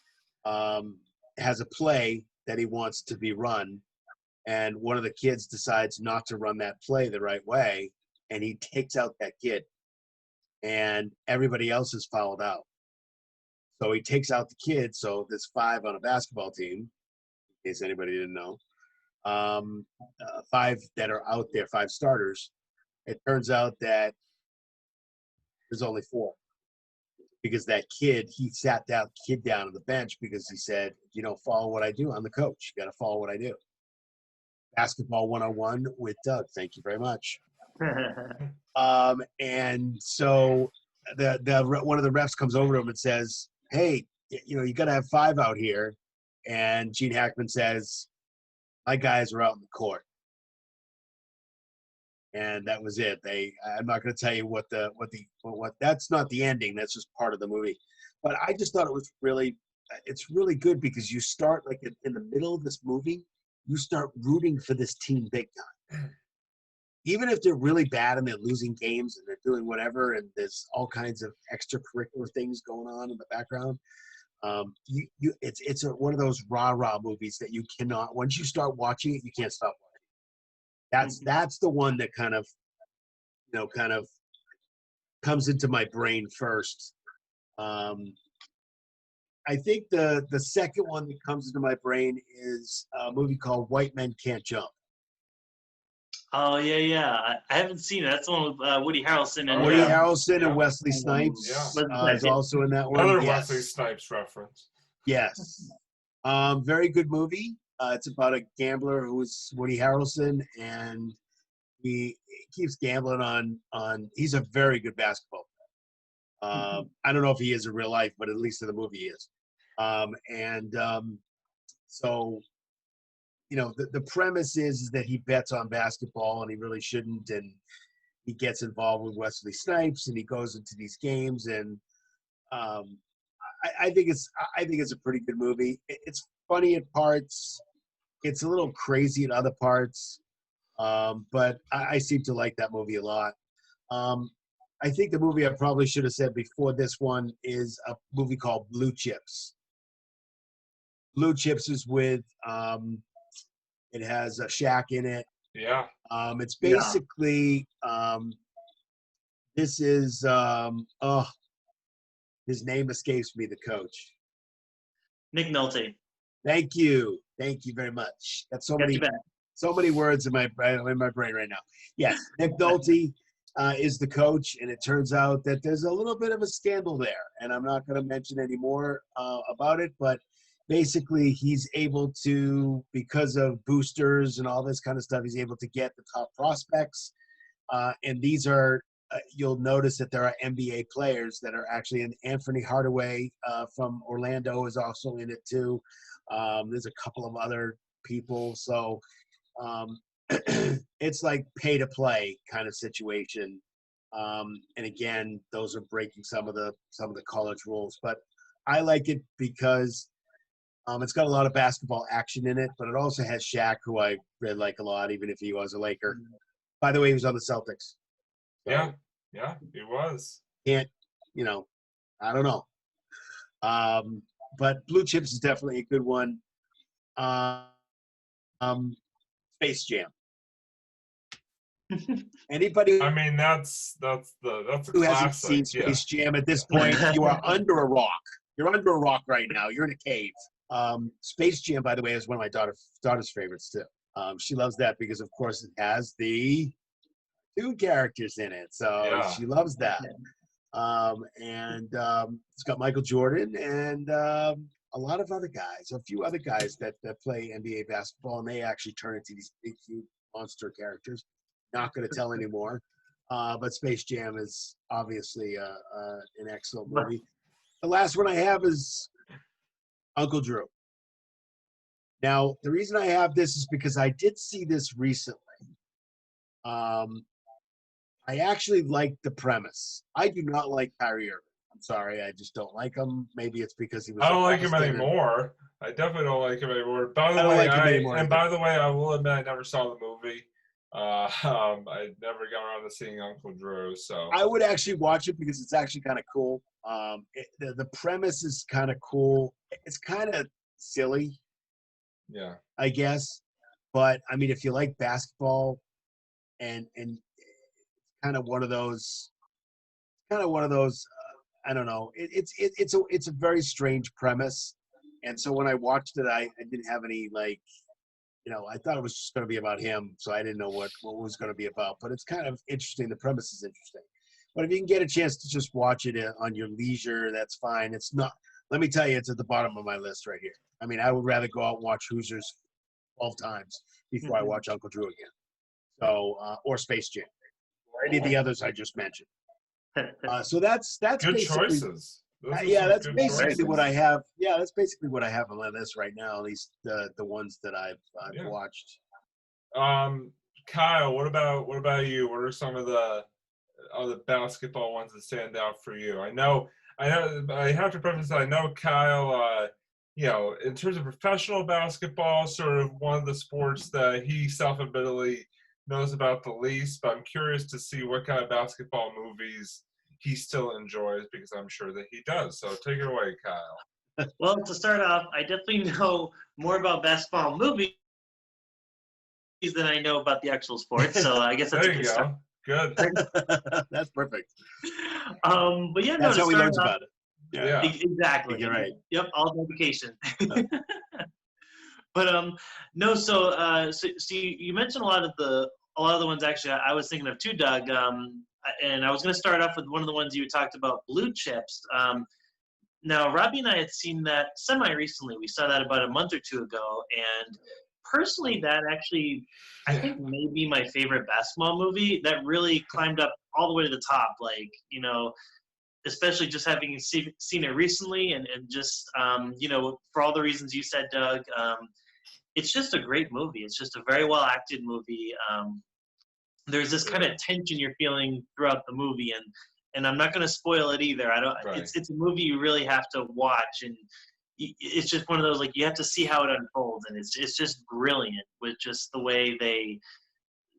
has a play that he wants to be run, and one of the kids decides not to run that play the right way, and he takes out that kid, and everybody else is fouled out. So he takes out the kid. So there's 5 on a basketball team, in case anybody didn't know. 5 that are out there, 5 starters. It turns out that there's only 4, because that kid, he sat that kid down on the bench because he said, follow what I do. I'm the coach. You got to follow what I do. Basketball 101 with Doug. Thank you very much. And so the one of the refs comes over to him and says, hey, you got to have 5 out here. And Gene Hackman says, my guys are out in the court. And that was it. I'm not going to tell you what that's not the ending. That's just part of the movie. But I just thought it's really good because you start like in the middle of this movie, you start rooting for this team big time. Even if they're really bad and they're losing games and they're doing whatever, and there's all kinds of extracurricular things going on in the background, it's one of those rah-rah movies that you cannot, once you start watching it, you can't stop watching. That's the one that kind of comes into my brain first. I think the second one that comes into my brain is a movie called White Men Can't Jump. Oh yeah. I haven't seen it. That's the one with Woody Harrelson and Harrelson and Wesley Snipes is also in that one. Another Wesley Snipes reference. Yes, very good movie. It's about a gambler who's Woody Harrelson, and he keeps gambling on. He's a very good basketball player. I don't know if he is in real life, but at least in the movie he is. So the premise is that he bets on basketball and he really shouldn't, and he gets involved with Wesley Snipes and he goes into these games, and I think it's a pretty good movie. It's funny at parts, it's a little crazy at other parts, but I seem to like that movie a lot. I think the movie I probably should have said before this one is a movie called Blue Chips. Blue Chips is with it has Shaq in it. Yeah. It's basically this is his name escapes me, the coach. Nick Nolte. Thank you very much. That's so many words in my brain right now. Yes, Nick Nolte is the coach, and it turns out that there's a little bit of a scandal there, and I'm not going to mention any more about it, but basically he's able to, because of boosters and all this kind of stuff, he's able to get the top prospects, and these are you'll notice that there are NBA players that are actually in. Anthony Hardaway from Orlando is also in it too. There's a couple of other people, so it's like pay to play kind of situation. And again, those are breaking some of the college rules, but I like it because it's got a lot of basketball action in it, but it also has Shaq, who I really like a lot, even if he was a Laker. By the way, he was on the Celtics. So, yeah, he was. Can't, I don't know. But Blue Chips is definitely a good one. Space Jam. Anybody I mean, that's a who classic. hasn't seen Space Jam at this point, you are under a rock. You're under a rock right now. You're in a cave. Space Jam, by the way, is one of my daughter's favorites too. She loves that because, of course, it has the two characters in it, so she loves that. And it's got Michael Jordan and a lot of other guys, a few other guys that play NBA basketball, and they actually turn into these big, huge monster characters. Not going to tell anymore, but Space Jam is obviously an excellent movie. The last one I have is Uncle Drew. Now, the reason I have this is because I did see this recently. I actually like the premise. I do not like Kyrie Irving. I'm sorry, I just don't like him. Maybe it's because he was. I don't like him anymore. I definitely don't like him anymore. By the way, I will admit I never saw the movie. I never got around to seeing Uncle Drew, so I would actually watch it because it's actually kind of cool. The premise is kind of cool. It's kind of silly, I guess. But I mean, if you like basketball, and kind of one of those. I don't know. It's a very strange premise, and so when I watched it, I didn't have any I thought it was just going to be about him, so I didn't know what it was going to be about. But it's kind of interesting. The premise is interesting. But if you can get a chance to just watch it on your leisure, that's fine. It's not. Let me tell you, it's at the bottom of my list right here. I mean, I would rather go out and watch Hoosiers 12 times before I watch Uncle Drew again. So, or Space Jam, or any of the others I just mentioned. So that's good basically, choices. That's basically what I have. Yeah, that's basically what I have on my list right now. At least the ones that I've watched. Kyle, what about you? What are some of the basketball ones that stand out for you? I know. I have to preface that I know Kyle. In terms of professional basketball, sort of one of the sports that he self-admittedly knows about the least. But I'm curious to see what kind of basketball movies he still enjoys, because I'm sure that he does. So take it away, Kyle. Well, to start off, I definitely know more about basketball movies than I know about the actual sports. So I guess that's a good start. Good. That's perfect. But yeah, that's how he learns about it. Yeah. Exactly. You're right. Yep, all dedication. But no, so you mentioned a lot of the ones actually I was thinking of too, Doug. And I was going to start off with one of the ones you talked about, Blue Chips. Now, Robbie and I had seen that semi-recently. We saw that about a month or two ago. And personally, that actually, I think, may be my favorite basketball movie. That really climbed up all the way to the top. Especially just having seen it recently and just, for all the reasons you said, Doug, it's just a great movie. It's just a very well acted movie. There's this kind of tension you're feeling throughout the movie, and I'm not going to spoil it either. I don't. Right. It's a movie you really have to watch, and it's just one of those, like, you have to see how it unfolds, and it's just brilliant with just the way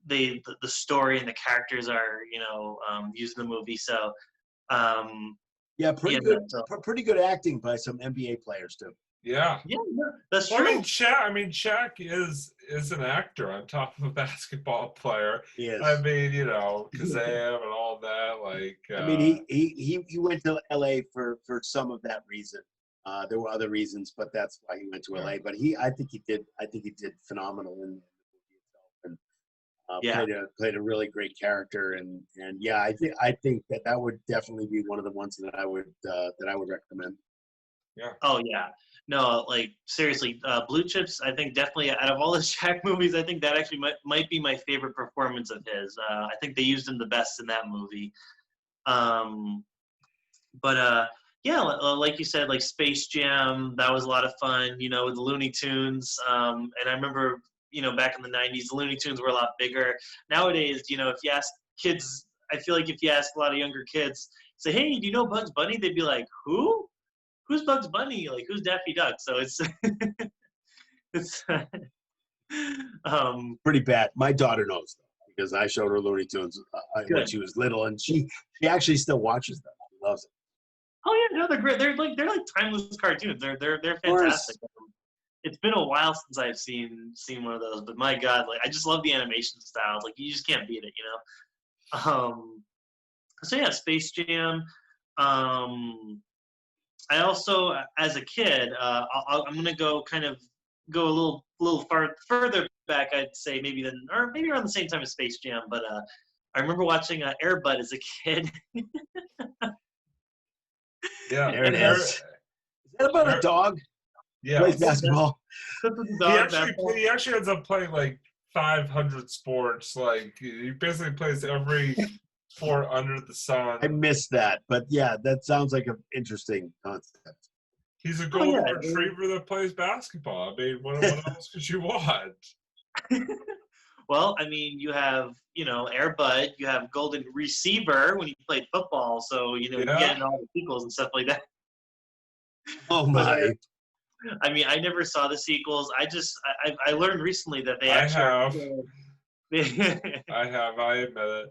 the story and the characters are, used in the movie. So Yeah, pretty yeah, good. so, Pretty good acting by some NBA players too. Yeah. yeah, that's Well, true. Shaq is an actor on top of a basketball player. He is. I mean, Kazam and all that. Like, I mean, he went to LA for some of that reason. There were other reasons, but that's why he went to LA. But I think he did phenomenal in the movie itself, and Yeah. played a really great character. And yeah, I think that would definitely be one of the ones that I would recommend. Yeah. Oh yeah. No, like, seriously, Blue Chips, I think definitely out of all the Shaq movies, I think that actually might be my favorite performance of his. I think they used him the best in that movie. But yeah, like you said, like Space Jam, that was a lot of fun, with the Looney Tunes. And I remember, back in the 90s, the Looney Tunes were a lot bigger. Nowadays, if you ask kids, I feel like if you ask a lot of younger kids, say, hey, do you know Bugs Bunny? They'd be like, who? Who's Bugs Bunny? Like, who's Daffy Duck? So it's it's Pretty bad. My daughter knows though, because I showed her Looney Tunes when she was little, and she actually still watches them. She loves it. oh yeah, no, they're great. They're like timeless cartoons. They're fantastic. It's been a while since I've seen one of those, but my God, like, I just love the animation styles. Like, you just can't beat it, So yeah, Space Jam. I also, as a kid, I'm gonna go a little further back. I'd say maybe around the same time as Space Jam. But I remember watching Air Bud as a kid. Yeah. There it is. Is that about a dog? Yeah. Plays basketball. He actually ends up playing like 500 sports. Like, he basically plays every sport under the sun. I missed that, but yeah, that sounds like an interesting concept. He's a golden retriever that plays basketball. I mean, what else could you want? Well, I mean, you have, Air Bud, you have Golden Receiver when he played football, so, you get all the sequels and stuff like that. Oh, my. I mean, I never saw the sequels. I learned recently that they actually... I admit it.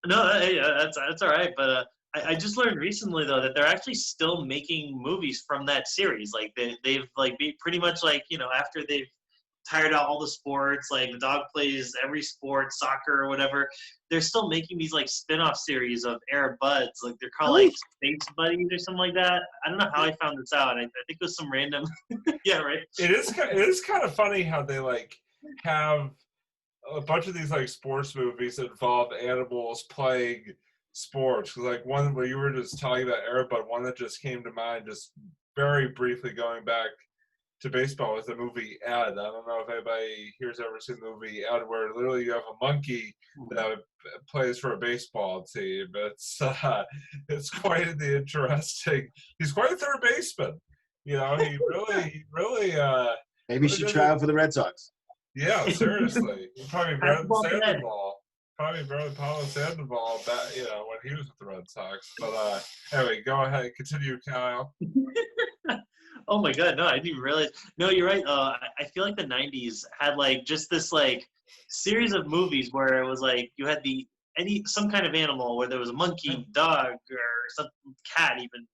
No, that's all right, but I just learned recently, though, that they're actually still making movies from that series. Like, they've like, pretty much, like, after they've tired out all the sports, like the dog plays every sport, soccer or whatever, they're still making these like spin-off series of Air Buds. Like, they're called like Space Buddies or something like that. I don't know how I found this out. I think it was some random yeah, right. It is kind of funny how they like have a bunch of these like sports movies that involve animals playing sports. Like, one where you were just talking about Air Bud, one that just came to mind just very briefly going back to baseball was the movie Ed. I don't know if anybody here's ever seen the movie Ed, where literally you have a monkey that plays for a baseball team. It's quite the interesting. He's quite a third baseman. He really. Maybe he should try out for the Red Sox. Yeah, seriously. He'd probably better than Sandoval. Probably better than Paulo Sandoval back, when he was with the Red Sox. But anyway, go ahead, continue, Kyle. Oh my God, no, I didn't even realize. No, you're right. I feel like the 90s had like just this like series of movies where it was like you had some kind of animal, where there was a monkey, dog, or some cat even,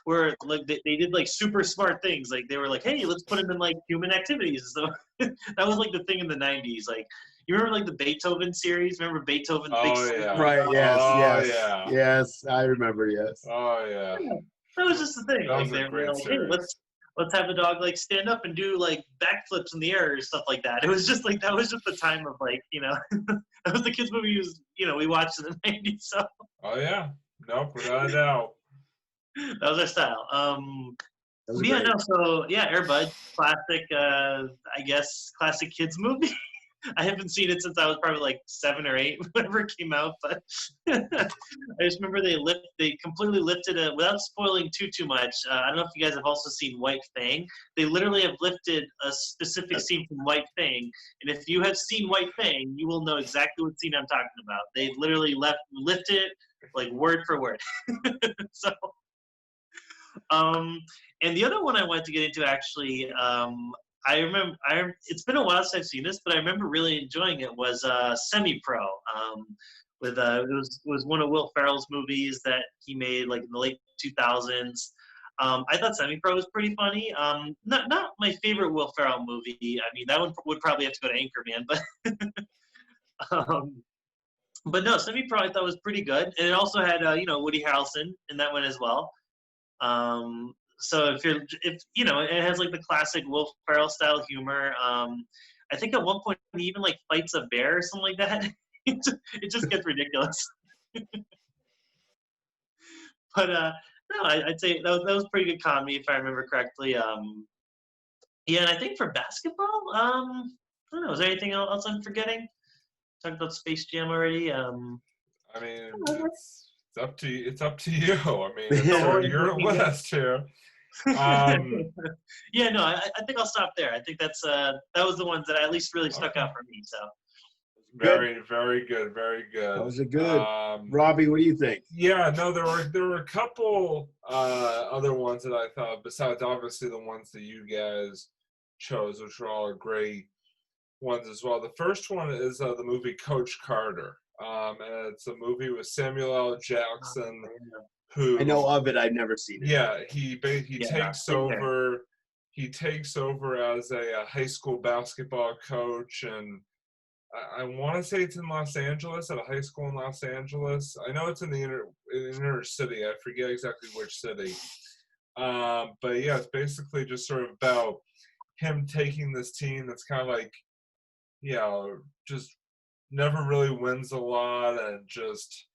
where like they did like super smart things. Like, they were like, hey, let's put them in like human activities. So that was like the thing in the 90s. Like, you remember like the Beethoven series? Remember Beethoven's Big Yeah. Right, yes, yes. Yeah. Yes, I remember, yes. Oh, yeah. That was just the thing. That like, was a great like, hey, series. let's have the dog like stand up and do like backflips in the air or stuff like that. It was just like, that was just the time of like, that was the kids' movies, we watched in the 90s. So. Oh, yeah. Nope, without a doubt. That was our style. So yeah, Air Bud, classic, I guess, classic kids movie. I haven't seen it since I was probably like 7 or 8, whenever it came out. But I just remember they completely lifted it without spoiling too much. I don't know if you guys have also seen White Fang. They literally have lifted a specific scene from White Fang, and if you have seen White Fang, you will know exactly what scene I'm talking about. They literally lifted it like word for word. So, and the other one I wanted to get into actually. I remember. It's been a while since I've seen this, but I remember really enjoying it. Was Semi Pro. With it was one of Will Ferrell's movies that he made like in the late 2000s. I thought Semi Pro was pretty funny. Not my favorite Will Ferrell movie. I mean, that one would probably have to go to Anchorman, but no, Semi Pro I thought was pretty good, and it also had Woody Harrelson in that one as well. So if it has like the classic Will Ferrell style humor. I think at one point he even like fights a bear or something like that. It just gets ridiculous. But no, I'd say that was pretty good comedy if I remember correctly. Yeah, and I think for basketball, I don't know. Is there anything else I'm forgetting? Talked about Space Jam already. I mean, it's up to you. It's up to you. I mean, it's your list here. Yeah, no, I think I'll stop there. I think that was the ones that at least really stuck out for me. So very, very good, very good. That was a good. Robbie, what do you think? Yeah, no, there were a couple other ones that I thought, besides obviously the ones that you guys chose, which were all great ones as well. The first one is the movie Coach Carter, and it's a movie with Samuel L. Jackson. Who, I know of it. I've never seen it. Yeah, he takes over. He takes over as a high school basketball coach, and I want to say it's in Los Angeles, at a high school in Los Angeles. I know it's in the inner city. I forget exactly which city. But yeah, it's basically just sort of about him taking this team that's kind of like, just never really wins a lot, and just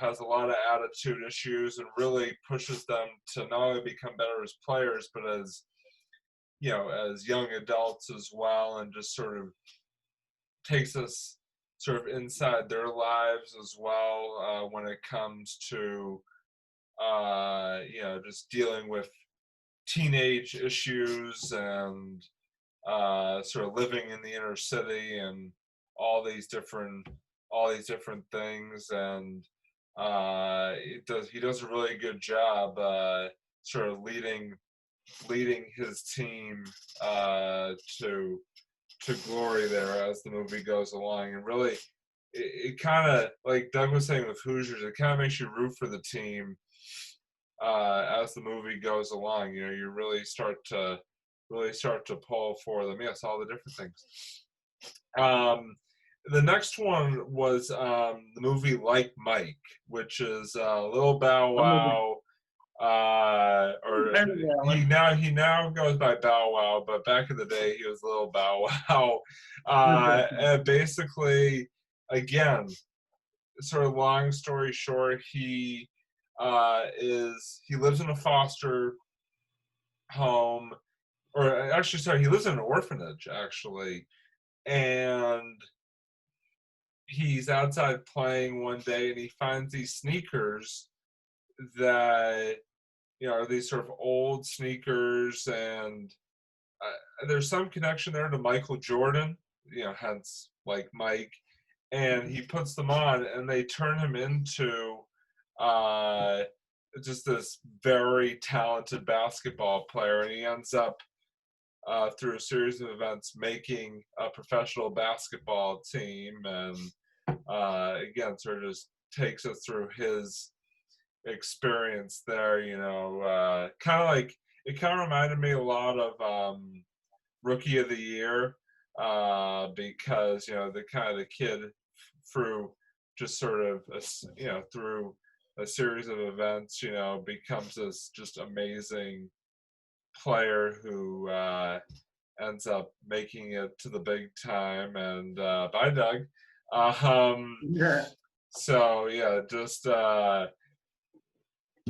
has a lot of attitude issues, and really pushes them to not only become better as players, but as as young adults as well, and just sort of takes us sort of inside their lives as well, when it comes to just dealing with teenage issues, and sort of living in the inner city, and all these different things. And he does a really good job sort of leading his team to glory there as the movie goes along. And really, it kind of, like Doug was saying with Hoosiers, it kind of makes you root for the team as the movie goes along. You really start to pull for them. Yes, all the different things. The next one was the movie Like Mike, which is Lil Bow Wow. He now goes by Bow Wow, but back in the day he was Lil Bow Wow. And basically, again, sort of long story short, he lives in a foster home, or actually, sorry, he lives in an orphanage actually, and he's outside playing one day, and he finds these sneakers that are these sort of old sneakers, and there's some connection there to Michael Jordan, hence Like Mike, and he puts them on, and they turn him into just this very talented basketball player, and he ends up through a series of events making a professional basketball team. And again, sort of just takes us through his experience there. Kind of like, it kind of reminded me a lot of Rookie of the Year, because the kind of the kid through just sort of through a series of events becomes this just amazing player who ends up making it to the big time. And bye, Doug. So yeah, just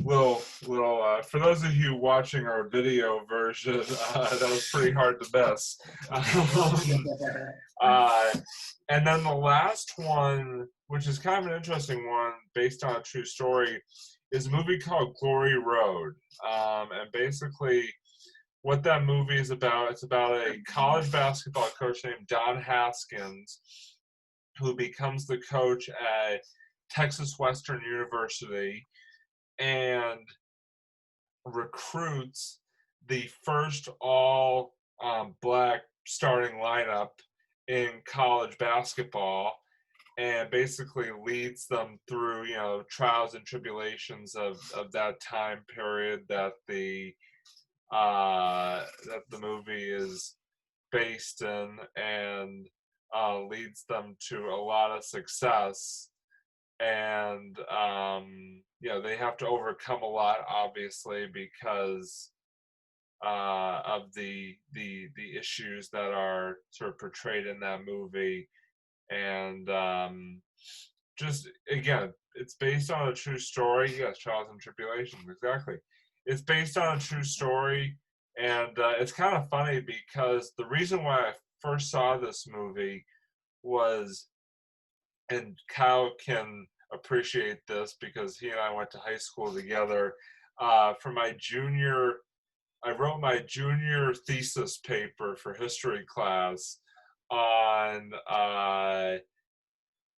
for those of you watching our video version, that was pretty hard to miss. And then the last one, which is kind of an interesting one, based on a true story, is a movie called Glory Road. And basically, what that movie is about, it's about a college basketball coach named Don Haskins, who becomes the coach at Texas Western University and recruits the first all black starting lineup in college basketball, and basically leads them through, trials and tribulations of that time period that the movie is based in, and leads them to a lot of success. And they have to overcome a lot, obviously, because of the issues that are sort of portrayed in that movie. And just again, it's based on a true story. Yes, trials and tribulations, exactly. It's based on a true story, and it's kind of funny because the reason why I first saw this movie was, and Kyle can appreciate this because he and I went to high school together. For my I wrote my junior thesis paper for history class on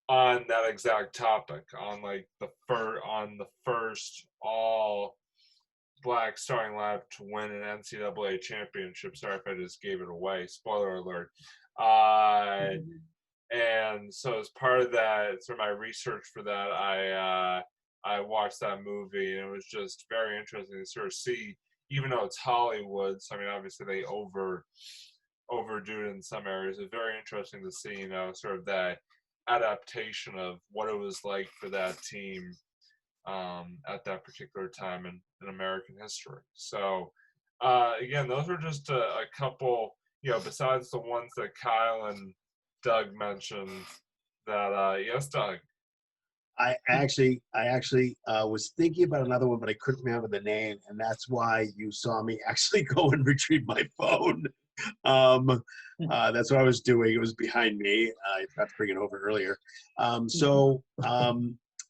that exact topic, on like the first all black starting lineup to win an NCAA championship. Sorry if I just gave it away. Spoiler alert. And so as part of that, sort of my research for that, I watched that movie, and it was just very interesting to sort of see, even though it's Hollywood, so I mean obviously they overdo it in some areas. It's very interesting to see, sort of that adaptation of what it was like for that team at that particular time in American history. So again, those were just a couple, besides the ones that Kyle and Doug mentioned. That yes, Doug. I actually was thinking about another one, but I couldn't remember the name, and that's why you saw me actually go and retrieve my phone. That's what I was doing. It was behind me. I forgot to bring it over earlier.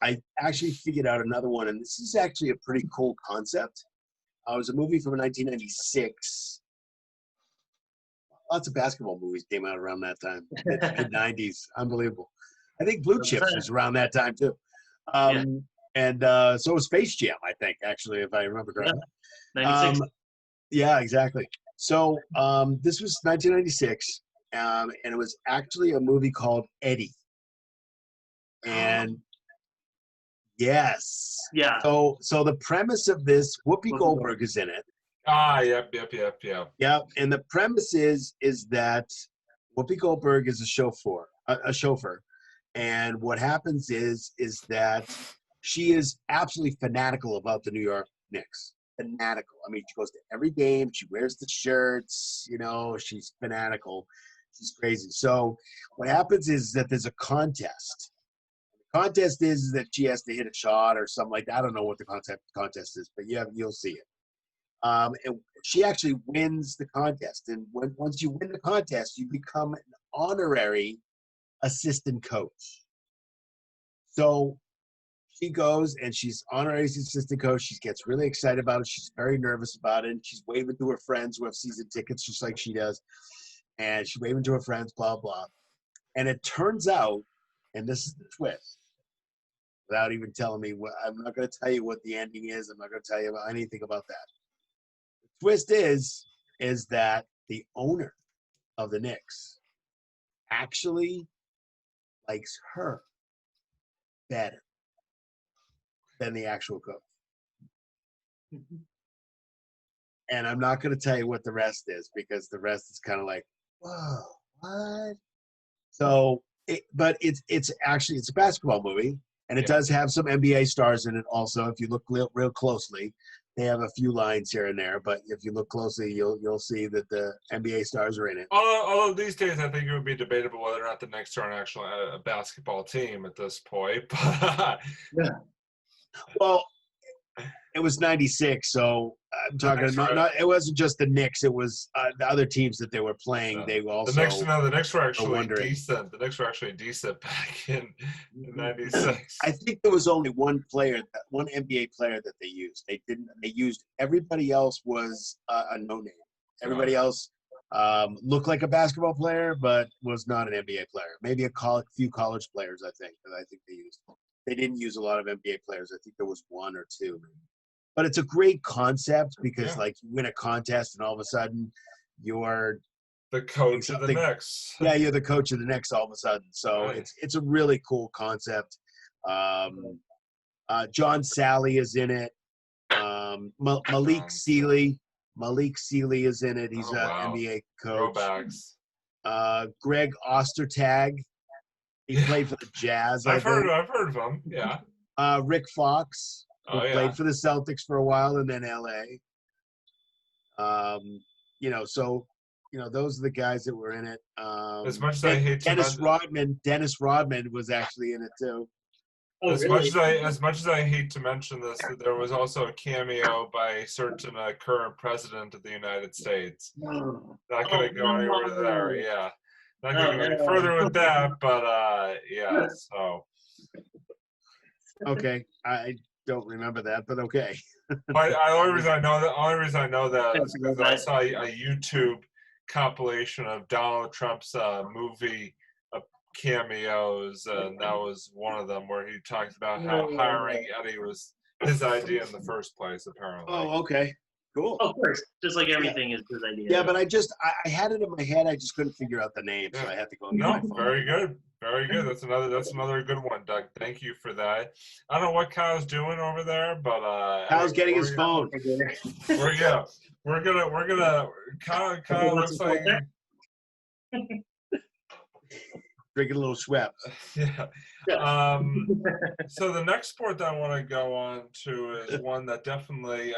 I actually figured out another one, and this is actually a pretty cool concept. It was a movie from 1996. Lots of basketball movies came out around that time, mid-90s. Unbelievable. I think Blue Chips was around that time too. And so was Space Jam, I think, actually, if I remember correctly. Yeah, yeah, exactly. So this was 1996, and it was actually a movie called Eddie. And yes. Yeah. So the premise of this, Whoopi Goldberg is in it. Yep. Yeah, and the premise is that Whoopi Goldberg is a chauffeur, and what happens is that she is absolutely fanatical about the New York Knicks. Fanatical. I mean, she goes to every game. She wears the shirts. She's fanatical. She's crazy. So what happens is that there's a contest. The contest is that she has to hit a shot or something like that. I don't know what the contest is, but you'll see it. And she actually wins the contest. And once you win the contest, you become an honorary assistant coach. So she goes and she's honorary assistant coach. She gets really excited about it. She's very nervous about it. And she's waving to her friends who have season tickets, just like she does. And she's waving to her friends, blah, blah. And it turns out, and this is the twist, without even telling me I'm not going to tell you what the ending is. I'm not going to tell you about anything about that. Twist is that the owner of the Knicks actually likes her better than the actual coach. And I'm not going to tell you what the rest is, because the rest is kind of like, whoa, what? So, but it's a basketball movie, and it does have some NBA stars in it also. If you look real closely, they have a few lines here and there, but if you look closely, you'll see that the NBA stars are in it. Although these days, I think it would be debatable whether or not the Knicks are actually a basketball team at this point. Yeah. Well, It was 96, so I'm talking Knicks not, were- not. It wasn't just the Knicks. It was the other teams that they were playing. They also the Knicks were actually wondering. decent. The Knicks were actually decent back in '96. I think there was only one NBA player that they used. They didn't. They used everybody else was a no name. Everybody else looked like a basketball player, but was not an NBA player. Maybe few college players. I think they used. They didn't use a lot of NBA players. I think there was one or two. But it's a great concept because, like, you win a contest and all of a sudden you're the coach of the Knicks. Yeah, you're the coach of the Knicks all of a sudden. So Right. it's a really cool concept. John Sally is in it. Malik Sealy is in it. He's an NBA coach. Throwbacks. Greg Ostertag. He played for the Jazz. I've heard of him. Yeah. Rick Fox, who played for the Celtics for a while and then LA. Those are the guys that were in it. As much as I hate Dennis Rodman was actually in it too. As much as I hate to mention this, there was also a cameo by a certain current president of the United States. Not going to go anywhere there. Yeah. Not going to go any further with that, but yeah. So. Okay, I don't remember that, but okay. But the only reason I know that is because I saw a YouTube compilation of Donald Trump's movie cameos, and that was one of them where he talks about how hiring Eddie was his idea in the first place, apparently. Oh, okay. Cool. Of course, just like everything is his idea. Yeah, but I had it in my head. I just couldn't figure out the name, so I had to go. No, very good. Very good. That's another good one, Doug. Thank you for that. I don't know what Kyle's doing over there, but Kyle's getting his phone. We're gonna Kyle looks like drinking a little Schweppes. Yeah. So the next sport that I want to go on to is one that definitely,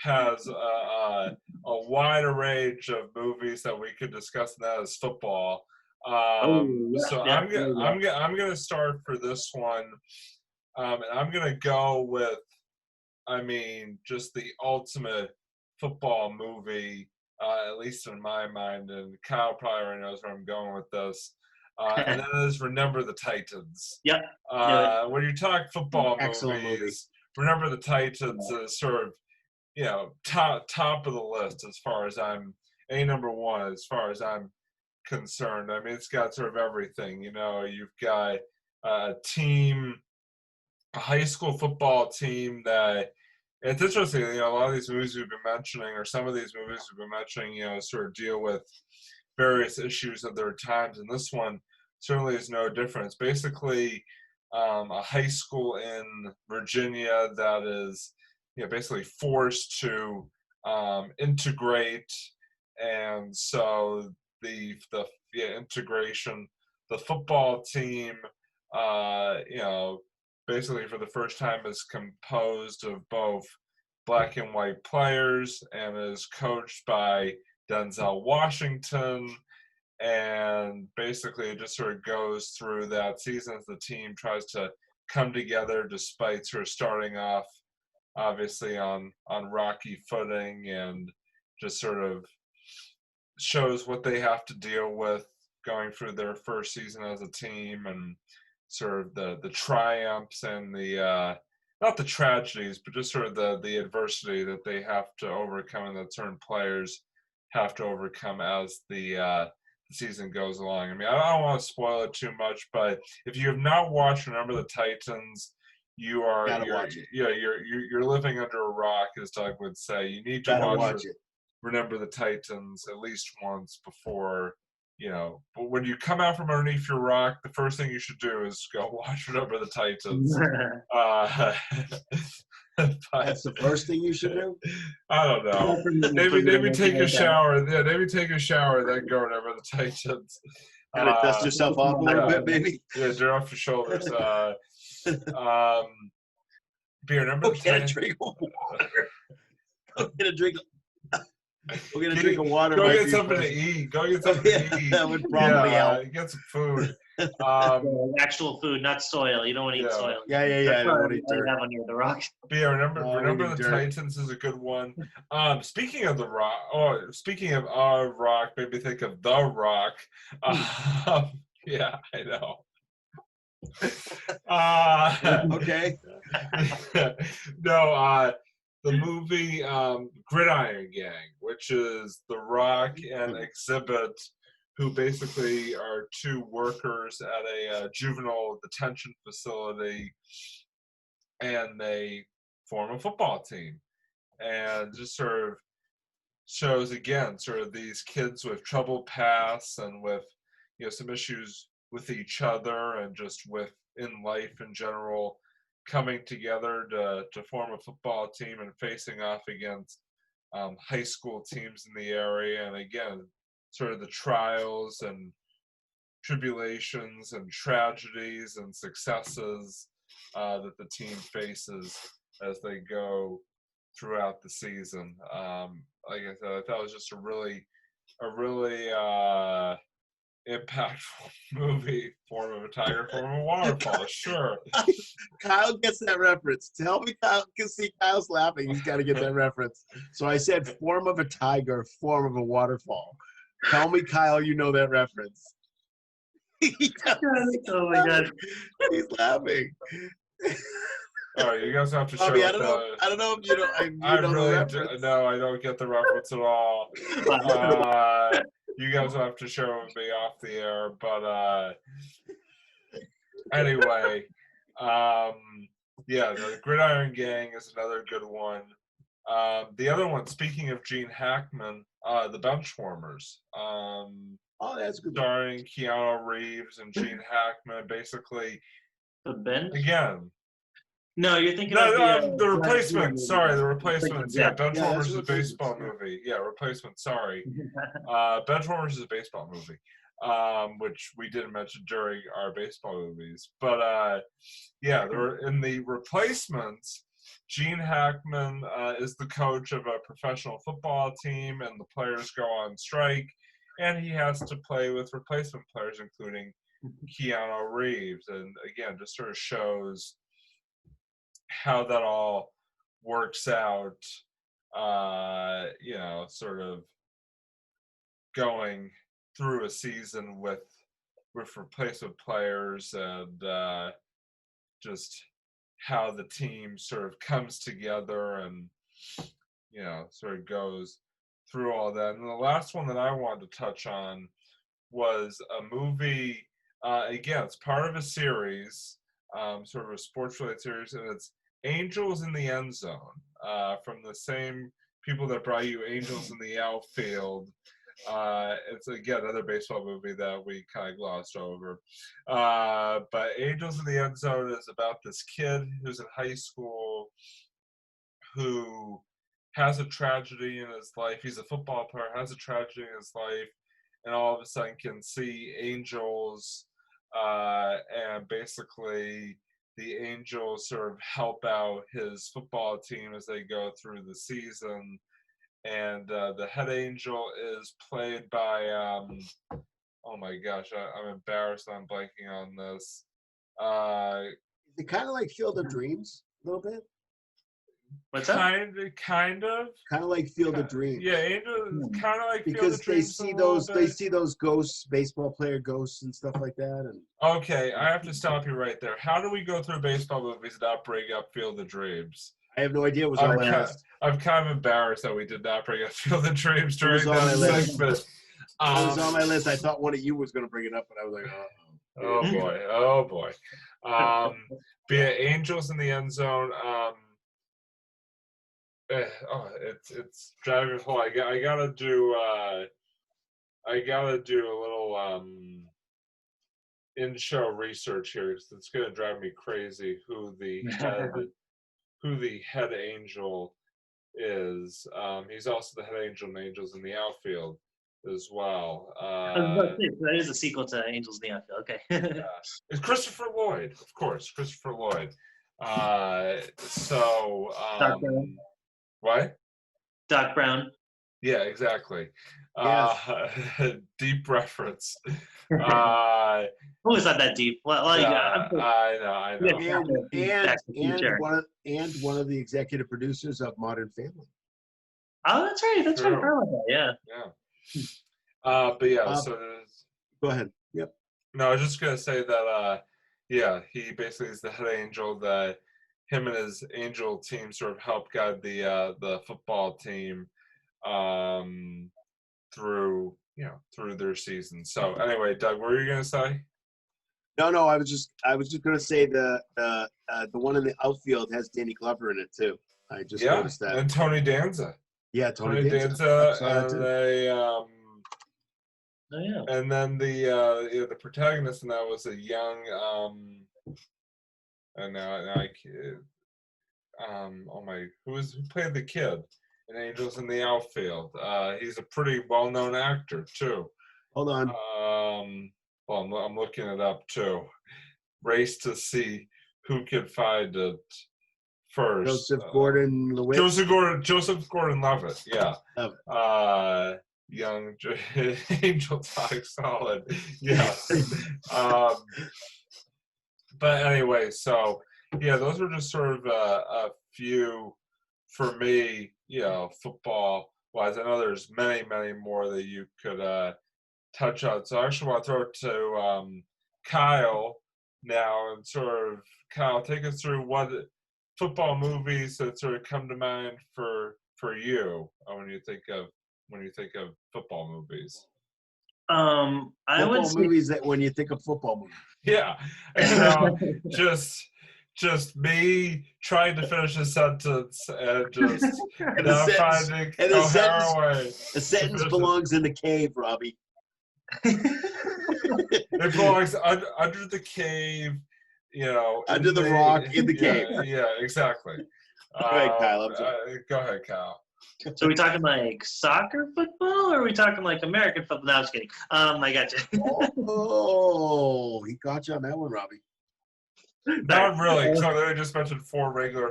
has a wider range of movies that we could discuss, and that is football. So I'm gonna start for this one, and I'm gonna go with, just the ultimate football movie, at least in my mind, and Kyle probably already knows where I'm going with this. And that is Remember the Titans. Yep. When you talk football Excellent movies, Remember the Titans is sort of, top of the list as far as number one as far as I'm concerned. It's got sort of everything. You've got a high school football team that, it's interesting, a lot of these movies we've been mentioning, or some of these movies we've been mentioning, sort of deal with various issues of their times, and this one certainly is no different. It's basically a high school in Virginia that is, basically forced to integrate, and so the integration, the football team, basically for the first time is composed of both black and white players and is coached by Denzel Washington, and basically it just sort of goes through that season as the team tries to come together despite sort of starting off obviously on rocky footing, and just sort of shows what they have to deal with going through their first season as a team, and sort of the triumphs and the not the tragedies, but just sort of the adversity that they have to overcome and that certain players have to overcome as the season goes along. I don't want to spoil it too much, but if you have not watched Remember the Titans, you're living under a rock, as Doug would say. You need to watch it. Remember the Titans at least once before, but when you come out from underneath your rock, the first thing you should do is go watch Remember the Titans. That's the first thing you should do? I don't know. Maybe take a shower. Yeah, maybe take a shower, then go Remember the Titans. Kind of dust yourself off a little bit, maybe? Yeah, dirt off your shoulders. Remember the Titans. Drink of water. I'm gonna drink. We're gonna drink a water. Go get something to eat. Go get something to eat. That would probably help. Get some food. Actual food, not soil. You don't want to eat Yeah. soil. Yeah. I That's don't what want to eat I dirt. have under the rock. But yeah, remember eating the dirt. Titans is a good one. Speaking of the Rock, or speaking of our Rock, made me think of the Rock. Yeah, I know. Okay. No, the movie Gridiron Gang, which is The Rock and Exhibit, who basically are two workers at a juvenile detention facility, and they form a football team, and just sort of shows again sort of these kids with troubled pasts and with some issues with each other and just with in life in general, coming together to form a football team and facing off against high school teams in the area, and again sort of the trials and tribulations and tragedies and successes that the team faces as they go throughout the season. Like I said, I thought it was just a really impactful movie. Form of a tiger, form of a waterfall. Sure. Kyle gets that reference. Tell me Kyle can see Kyle's laughing. He's got to get that reference. So I said form of a tiger, form of a waterfall. Tell me, Kyle, you know that reference. Oh my god. He's laughing. All right, you guys have to show Bobby, I it. don't know if you know. I know really the reference. no, I don't get the reference at all. You guys will have to show me off the air, but anyway, yeah, the Gridiron Gang is another good one. The other one, speaking of Gene Hackman, the Benchwarmers. Oh, that's good. Starring Keanu Reeves and Gene Hackman, basically. The bench? Again. No, you're thinking of the Replacements. Sorry, the Replacements. Yeah, Benchwarmers is a Replacements, baseball yeah. movie. Yeah, Replacements. Sorry. Benchwarmers is a baseball movie, which we didn't mention during our baseball movies. But yeah, in the Replacements, Gene Hackman is the coach of a professional football team, and the players go on strike, and he has to play with replacement players, including Keanu Reeves. And again, just sort of shows how that all works out, sort of going through a season with replacement players, and just how the team sort of comes together and sort of goes through all that. And the last one that I wanted to touch on was a movie. Again, it's part of a series, sort of a sports-related series, and it's Angels in the End Zone, from the same people that brought you Angels in the Outfield. It's again another baseball movie that we kind of glossed over. But Angels in the End Zone is about this kid who's in high school who has a tragedy in his life. He's a football player, has a tragedy in his life, and all of a sudden can see angels, and basically the angels sort of help out his football team as they go through the season. And the head angel is played by oh my gosh, I'm embarrassed I'm blanking on this. Is it kind of like Field of Dreams a little bit? What's that? Kind of like Field of Dreams. Yeah, Angel, kind of like Field because of Dreams. they see those ghosts, baseball player ghosts and stuff like that. And okay, I have to stop you right there. How do we go through baseball movies without bringing up Field of Dreams? I have no idea. It was on my list. I'm kind of embarrassed that we did not bring up Field of Dreams during that segment. It was on my list. I thought one of you was going to bring it up, but I was like, oh boy. Be it Angels in the End Zone. It's driving me whole. I gotta do a little in-show research here, because it's gonna drive me crazy who the head angel is. He's also the head angel in Angels in the Outfield as well. That is a sequel to Angels in the Outfield. Okay. It's Christopher Lloyd, of course. Christopher Lloyd. Doc Brown. What? Doc Brown. Yeah, exactly. Yes. Deep reference. Uh, Oh, it's not that deep. Well, like, I yeah, know. And Back to the Future. one of the executive producers of Modern Family. Oh, that's right. That's right. I True. forgot about that. Yeah. Yeah. But yeah, Uh, so there's, Go ahead. Yep. no, I was just gonna say that yeah, he basically is the head angel that him and his angel team sort of help guide the football team um through their season. So anyway, Doug, what were you gonna say? No. I was just gonna say the one in the outfield has Danny Glover in it too. I just Yeah, noticed that. and Tony Danza. Yeah, Tony Tony Danza. I Danza saw that too. Oh, yeah. and then the protagonist in that was a young and now I oh my who played the kid in Angels in the Outfield. He's a pretty well-known actor too. Hold on. Well, I'm looking it up too. Race to see who can find it first. Joseph Gordon-Levitt. Joseph Gordon-Levitt. Yeah. Young Angel Talk Solid. Yeah. But anyway, so yeah, those were just sort of a few for me, football wise. I know there's many, many more that you could touch on. So I actually want to throw it to Kyle now and sort of Kyle, take us through what football movies that sort of come to mind for you when you think of football movies. I would Football say movies that when you think of football movies. Yeah, just me trying to finish a sentence and just And not finding a way. A sentence belongs in the cave, Robbie. It belongs under the cave, under the rock in the cave. Yeah, exactly. Go ahead, Kyle. I'm sorry. Go ahead, Kyle. So are we talking like soccer football, or are we talking like American football? No, I'm just kidding. I got you. Oh, he got you on that one, Robbie. Not really, because I literally just mentioned 4 regular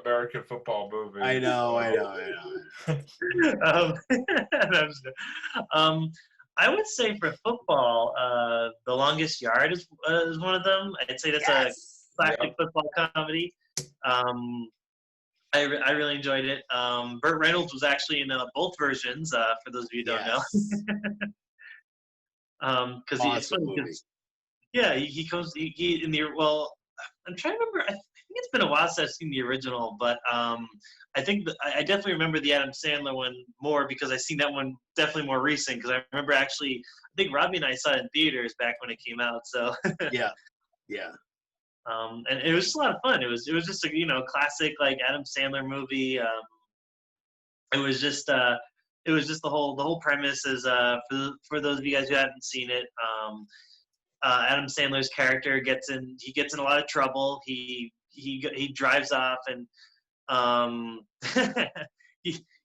American football movies. I know. I would say for football, The Longest Yard is one of them. I'd say that's a classic football comedy. I really enjoyed it. Burt Reynolds was actually in both versions. For those of you who don't know, because he comes he in the I'm trying to remember. I think it's been a while since I've seen the original, but I think I definitely remember the Adam Sandler one more because I've seen that one definitely more recent. Because I remember actually, I think Robbie and I saw it in theaters back when it came out. So yeah. And it was just a lot of fun. It was just a classic like Adam Sandler movie. It was just the whole premise is for those of you guys who haven't seen it. Adam Sandler's character gets in a lot of trouble. He drives off and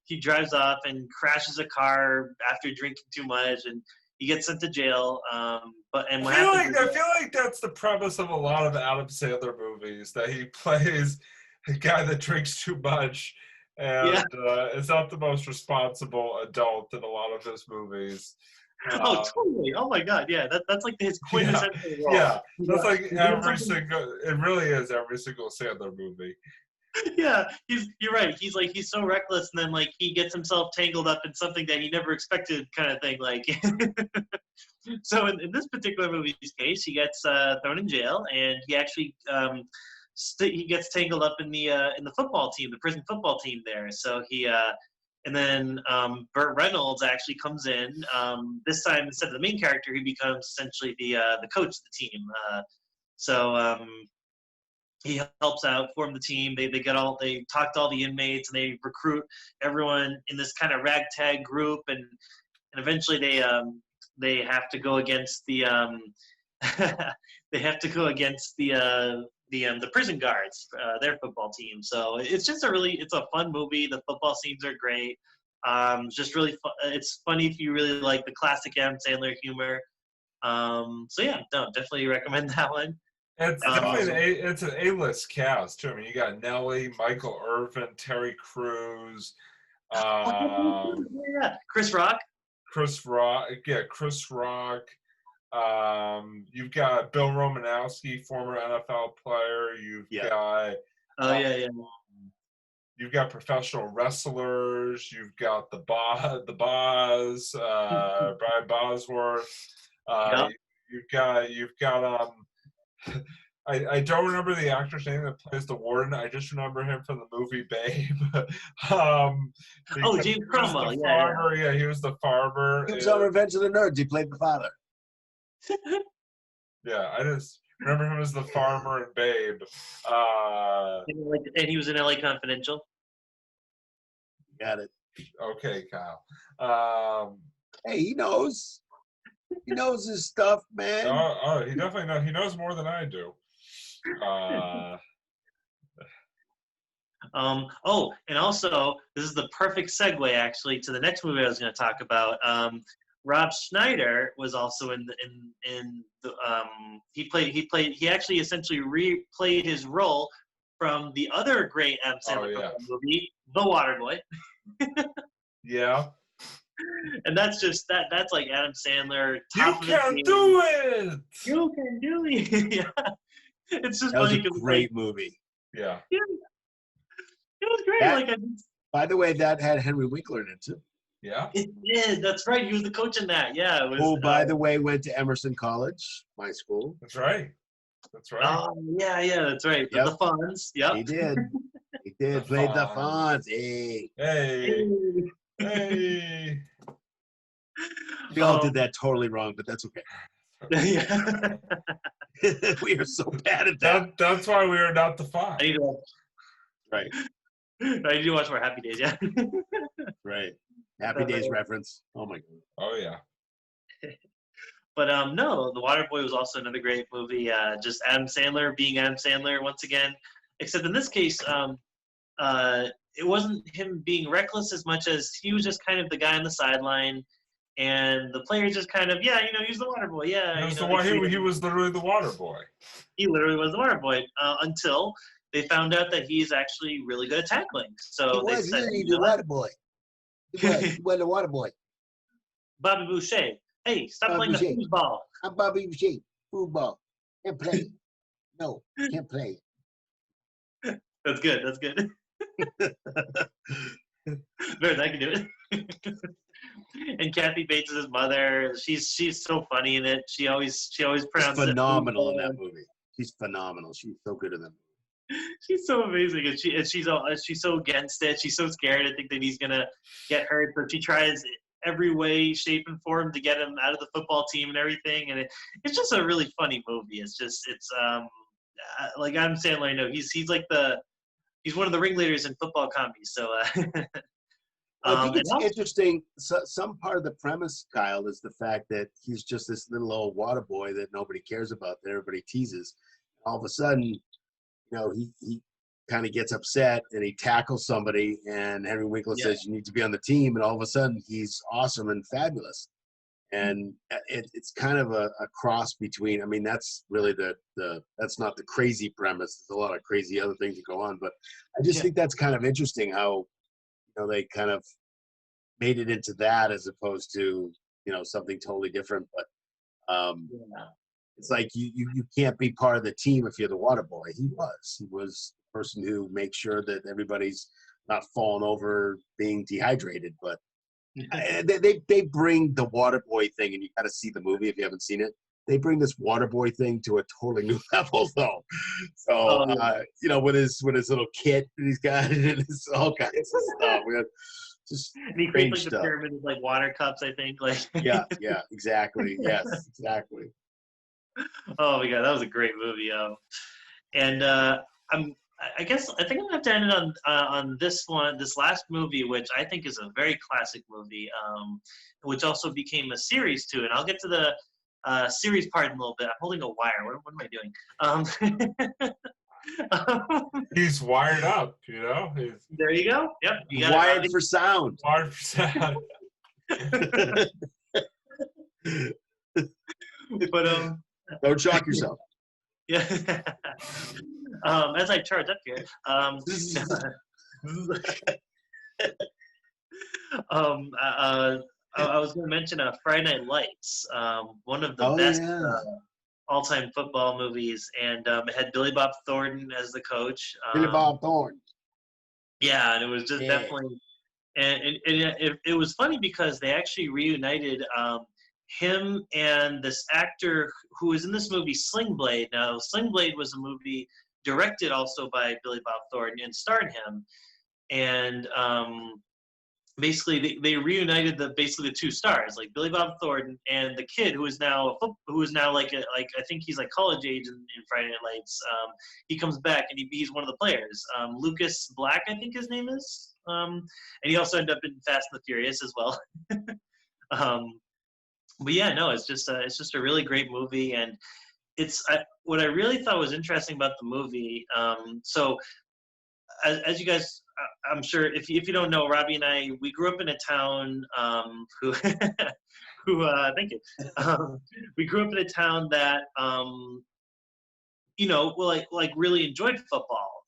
he drives off and crashes a car after drinking too much, and he gets sent to jail. I feel like that's the premise of a lot of Adam Sandler movies, that he plays a guy that drinks too much and is not the most responsible adult in a lot of his movies. Oh, totally. Oh my God. Yeah. That's like his quintessential role. Yeah. That's like it really is every single Sandler movie. Yeah. You're right. He's so reckless, and then like he gets himself tangled up in something that he never expected, kind of thing. Like, so in this particular movie's case, he gets thrown in jail, and he actually he gets tangled up in the football team, the prison football team there. So and then Burt Reynolds actually comes in. This time, instead of the main character, he becomes essentially the coach of the team. He helps out, form the team. They talk to all the inmates, and they recruit everyone in this kind of ragtag group, and eventually they have to go against the the prison guards, their football team. So it's a fun movie. The football scenes are great. Just really fun. It's funny if you really like the classic Adam Sandler humor. So yeah, definitely recommend that one. It's definitely it's an A-list cast too. I mean, you got Nelly, Michael Irvin, Terry Crews, Yeah, Chris Rock. Chris Rock. Yeah, Chris Rock. You've got Bill Romanowski, former NFL player. You've got. Oh yeah. You've got professional wrestlers. You've got the Boz, Brian Bosworth. Yep. You've got I don't remember the actor's name that plays the warden. I just remember him from the movie Babe. James Cromwell. Yeah, he was the farmer. He was on Revenge of the Nerds. He played the father. Yeah, I just remember him as the farmer in Babe. And he was in LA Confidential. Got it. Okay, Kyle. Hey, he knows. He knows his stuff, man. Oh, he definitely knows. He knows more than I do. And also, this is the perfect segue actually to the next movie I was going to talk about. Rob Schneider was also in the he actually essentially replayed his role from the other great Adam Sandler movie, The Waterboy. Yeah. And that's that's like Adam Sandler. You can do it. You can do it. Yeah. It's just that funny. Was a great movie. Yeah. It was great. By the way, that had Henry Winkler in it too. Yeah. It did. That's right. He was the coach in that. Yeah. It was, who, by the way, went to Emerson College, my school. That's right. That's right. Oh, yeah, that's right. Yep. The Fonz. Yep. He did. He did. Played the Fonz. Hey. We all did that totally wrong, but that's okay. Yeah. We are so bad at that. That's why we are not the Fonz. I need to watch. Right. I need to watch more Happy Days. Yeah. Right. Happy Days reference. Oh my god. Oh yeah. But no, The Waterboy was also another great movie. Just Adam Sandler being Adam Sandler once again, except in this case, it wasn't him being reckless as much as he was just kind of the guy on the sideline, and the players just kind of, he's the water boy. Yeah, he was literally the water boy. He literally was the water boy until they found out that he's actually really good at tackling. So he was the water boy. He was the water boy. Bobby Boucher. Hey, stop playing the foosball. I'm Bobby Boucher. Football. Can't play. No, can't play. That's good. That's good. Better than I can do it. And Kathy Bates is his mother. She's so funny in it. She always pronounces it phenomenal in that movie. She's phenomenal. She's so good in that movie. She's so amazing, and she's so against it. She's so scared. I think that he's gonna get hurt, but she tries every way, shape, and form to get him out of the football team and everything. And it's just a really funny movie. It's like Adam Sandler. I know he's one of the ringleaders in football comedies. So. I think it's interesting. Some part of the premise, Kyle, is the fact that he's just this little old water boy that nobody cares about, that everybody teases. All of a sudden, he kind of gets upset and he tackles somebody, and Henry Winkler says, "You need to be on the team," and all of a sudden, he's awesome and fabulous. And it's kind of a cross between. I mean, that's really that's not the crazy premise. There's a lot of crazy other things that go on, but I just think that's kind of interesting how. They kind of made it into that as opposed to, something totally different. But it's like you can't be part of the team if you're the water boy. He was the person who makes sure that everybody's not falling over, being dehydrated. But they bring the water boy thing, and you got to see the movie if you haven't seen it. They bring this water boy thing to a totally new level, though. So, with his little kit that he's got, and all kinds of stuff. We had just and he creates like the pyramid of like water cups, I think. Like yeah, exactly. Yes, exactly. Oh my god, that was a great movie. And I think I'm gonna have to end it on this last movie, which I think is a very classic movie, which also became a series too. And I'll get to the series part in a little bit. I'm holding a wire. What am I doing? He's wired up, There you go. Yep. You wired for sound. Wired for sound. But don't shock yourself. Yeah. As I charge up here. I was going to mention Friday Night Lights, one of the Oh best yeah, all-time football movies, and it had Billy Bob Thornton as the coach. Billy Bob Thornton. Yeah, and it was just Yeah. definitely, it was funny because they actually reunited him and this actor who was in this movie Sling Blade. Now, Sling Blade was a movie directed also by Billy Bob Thornton and starred him, and basically they reunited basically the two stars, like Billy Bob Thornton and the kid who is now like I think he's like college age in Friday Night Lights. He comes back and he's one of the players. Lucas Black, I think his name is. And he also ended up in Fast and the Furious as well. But yeah, no, it's just a really great movie, and what I really thought was interesting about the movie. So as you guys, I'm sure if you don't know, Robbie and I, we grew up in a town who thank you. We grew up in a town that like really enjoyed football,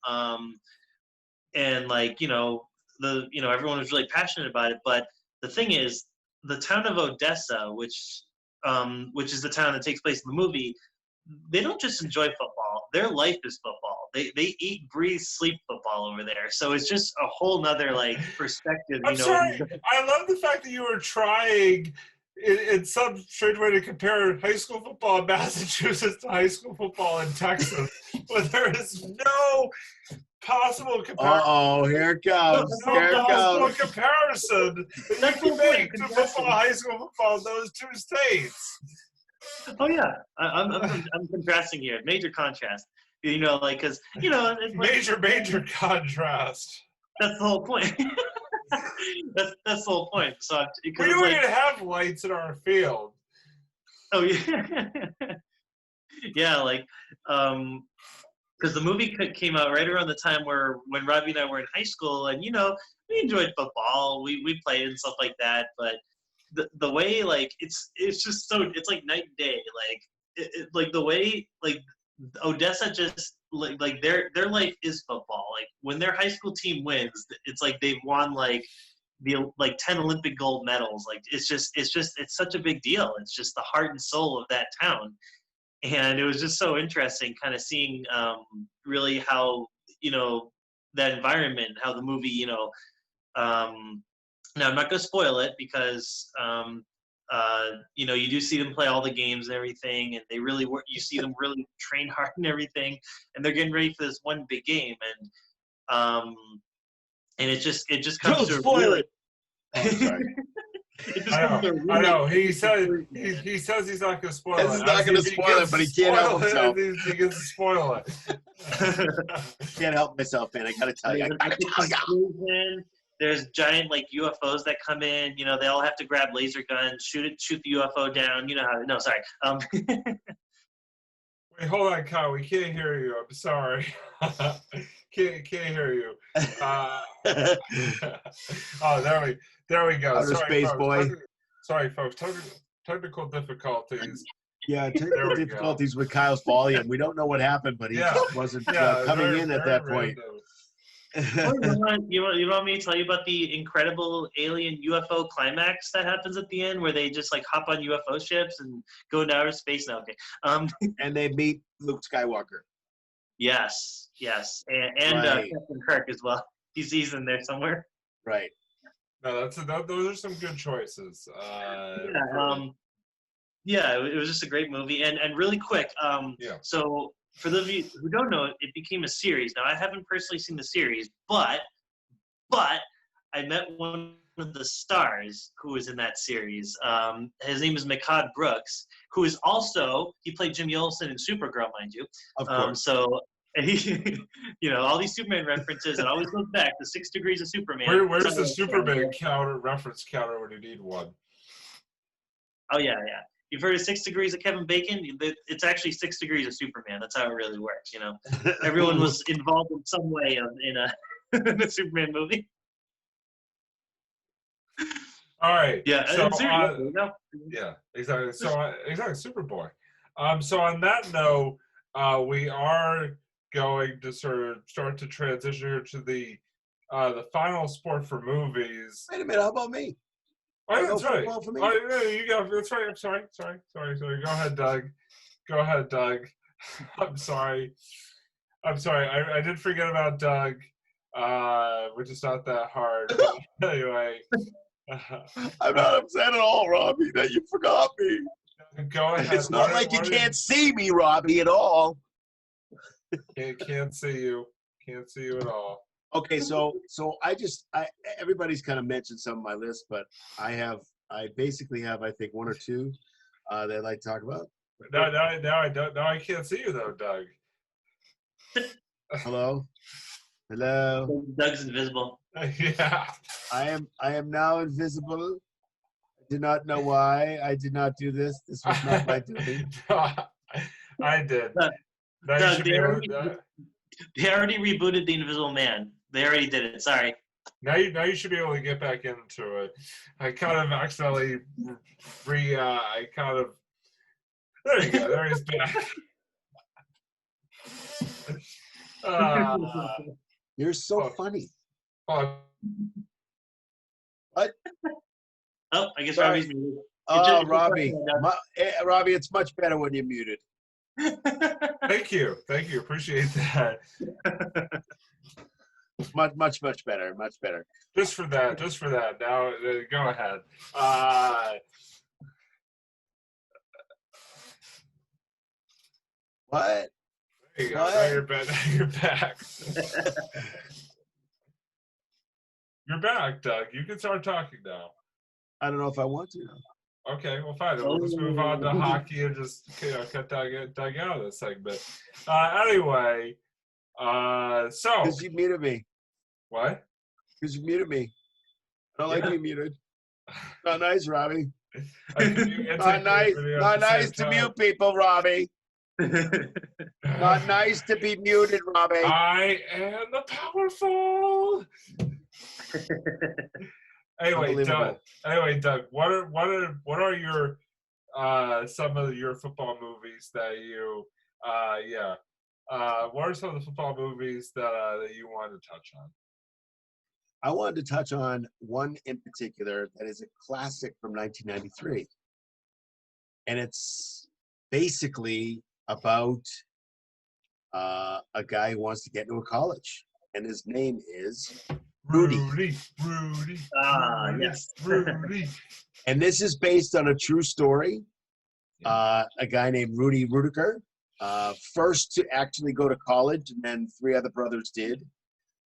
and everyone was really passionate about it. But the thing is, the town of Odessa, which is the town that takes place in the movie, they don't just enjoy football. Their life is football. They eat, breathe, sleep football over there. So it's just a whole nother like perspective. I'm sorry. I love the fact that you were trying in some strange way to compare high school football in Massachusetts to high school football in Texas, but there is no possible comparison. Oh, here it comes. No Here it possible comes. comparison that you can make to football, high school football in those two states. Oh yeah, I'm contrasting here. Major contrast. Because it's like, Major contrast. That's the whole point. that's the whole point. So we don't even have lights in our field. Oh yeah, yeah. Because the movie came out right around the time when Robbie and I were in high school, and we enjoyed football. We played and stuff like that, but the way it's just it's like night and day. Like the way Odessa just like their life is football. Like when their high school team wins, it's like they've won the 10 Olympic gold medals. Like it's such a big deal. It's just the heart and soul of that town. And it was just so interesting kind of seeing really how that environment, how the movie now I'm not going to spoil it because you do see them play all the games and everything, and they really work. You see them really train hard and everything, and they're getting ready for this one big game, and it just comes Don't to spoil it. Oh, sorry. I know. He says he's not going to spoil it. He's not going to spoil it, but he can't help himself. He gets to spoil it. Can't help myself, man. I got to tell you. There's giant UFOs that come in. They all have to grab laser guns, shoot the UFO down. You know how? No, sorry. Wait, hold on, Kyle. We can't hear you. I'm sorry. can't hear you. Oh, there we go. Outer Sorry, space folks. boy. Sorry, folks. Technical difficulties. Yeah, technical difficulties with Kyle's volume. We don't know what happened, but he just wasn't coming in at that point. You want me to tell you about the incredible alien UFO climax that happens at the end, where they just hop on UFO ships and go into outer space? Now, okay. And they meet Luke Skywalker. Yes, and Right. Captain Kirk as well. He's in there somewhere. Right. No, those are some good choices. It was just a great movie, and really quick. So for those of you who don't know, it became a series. Now I haven't personally seen the series, but I met one of the stars who was in that series. His name is Mehcad Brooks, who is also he played Jimmy Olsen in Supergirl, mind you. Of course. So he, all these Superman references, and always goes back to 6 Degrees of Superman. Where's the Superman reference counter when you need one? Oh yeah. You've heard of 6 Degrees of Kevin Bacon? It's actually 6 Degrees of Superman. That's how it really works. Everyone was involved in some way in a Superman movie. All right. Yeah. So, Yeah, exactly. So exactly, Superboy. So on that note, we are going to sort of start to transition here to the the final sport for movies. Wait a minute. How about me? Oh, No that's right. football for me? Oh, yeah, you go. That's right. I'm sorry. Go ahead, Doug. Go ahead, Doug. I'm sorry. I did forget about Doug, which is not that hard. But anyway. I'm not upset at all, Robbie, that you forgot me. Go ahead. It's not like you can't see me, Robbie, at all. Can't see you. Can't see you at all. Okay, so everybody's kind of mentioned some of my list, but I basically have, I think, one or two that I'd like to talk about. No, I don't. No, I can't see you though, Doug. Hello. Doug's invisible. Yeah. I am now invisible. I do not know why I did not do this. This was not my doing. I did. Doug, they already rebooted the Invisible Man. They already did it. Sorry. Now you should be able to get back into it. I kind of accidentally there you go. There he's back. You're so funny. Oh, What? Oh, I guess Robbie's muted. Oh, Robbie. Robbie, it's much better when you're muted. thank you. Appreciate that. Much better. Much better. Just for that. Now, go ahead. What? There you go. Now you're back. You're back. You're back, Doug. You can start talking now. I don't know if I want to. Okay, well, fine. We'll just move on to hockey and just cut Doug out of this segment. Anyway, so. Because you muted me. What? Because you muted me. I don't like being muted. Not nice, Robbie. Not nice to mute people, Robbie. Not nice to be muted, Robbie. I am the powerful. Anyway, Doug. What are your some of your football movies that you what are some of the football movies that you want to touch on? I wanted to touch on one in particular that is a classic from 1993, and it's basically about a guy who wants to get into a college, and his name is Rudy. Yes. Rudy. And this is based on a true story. A guy named Rudy Rudiger, first to actually go to college, and then 3 other brothers did.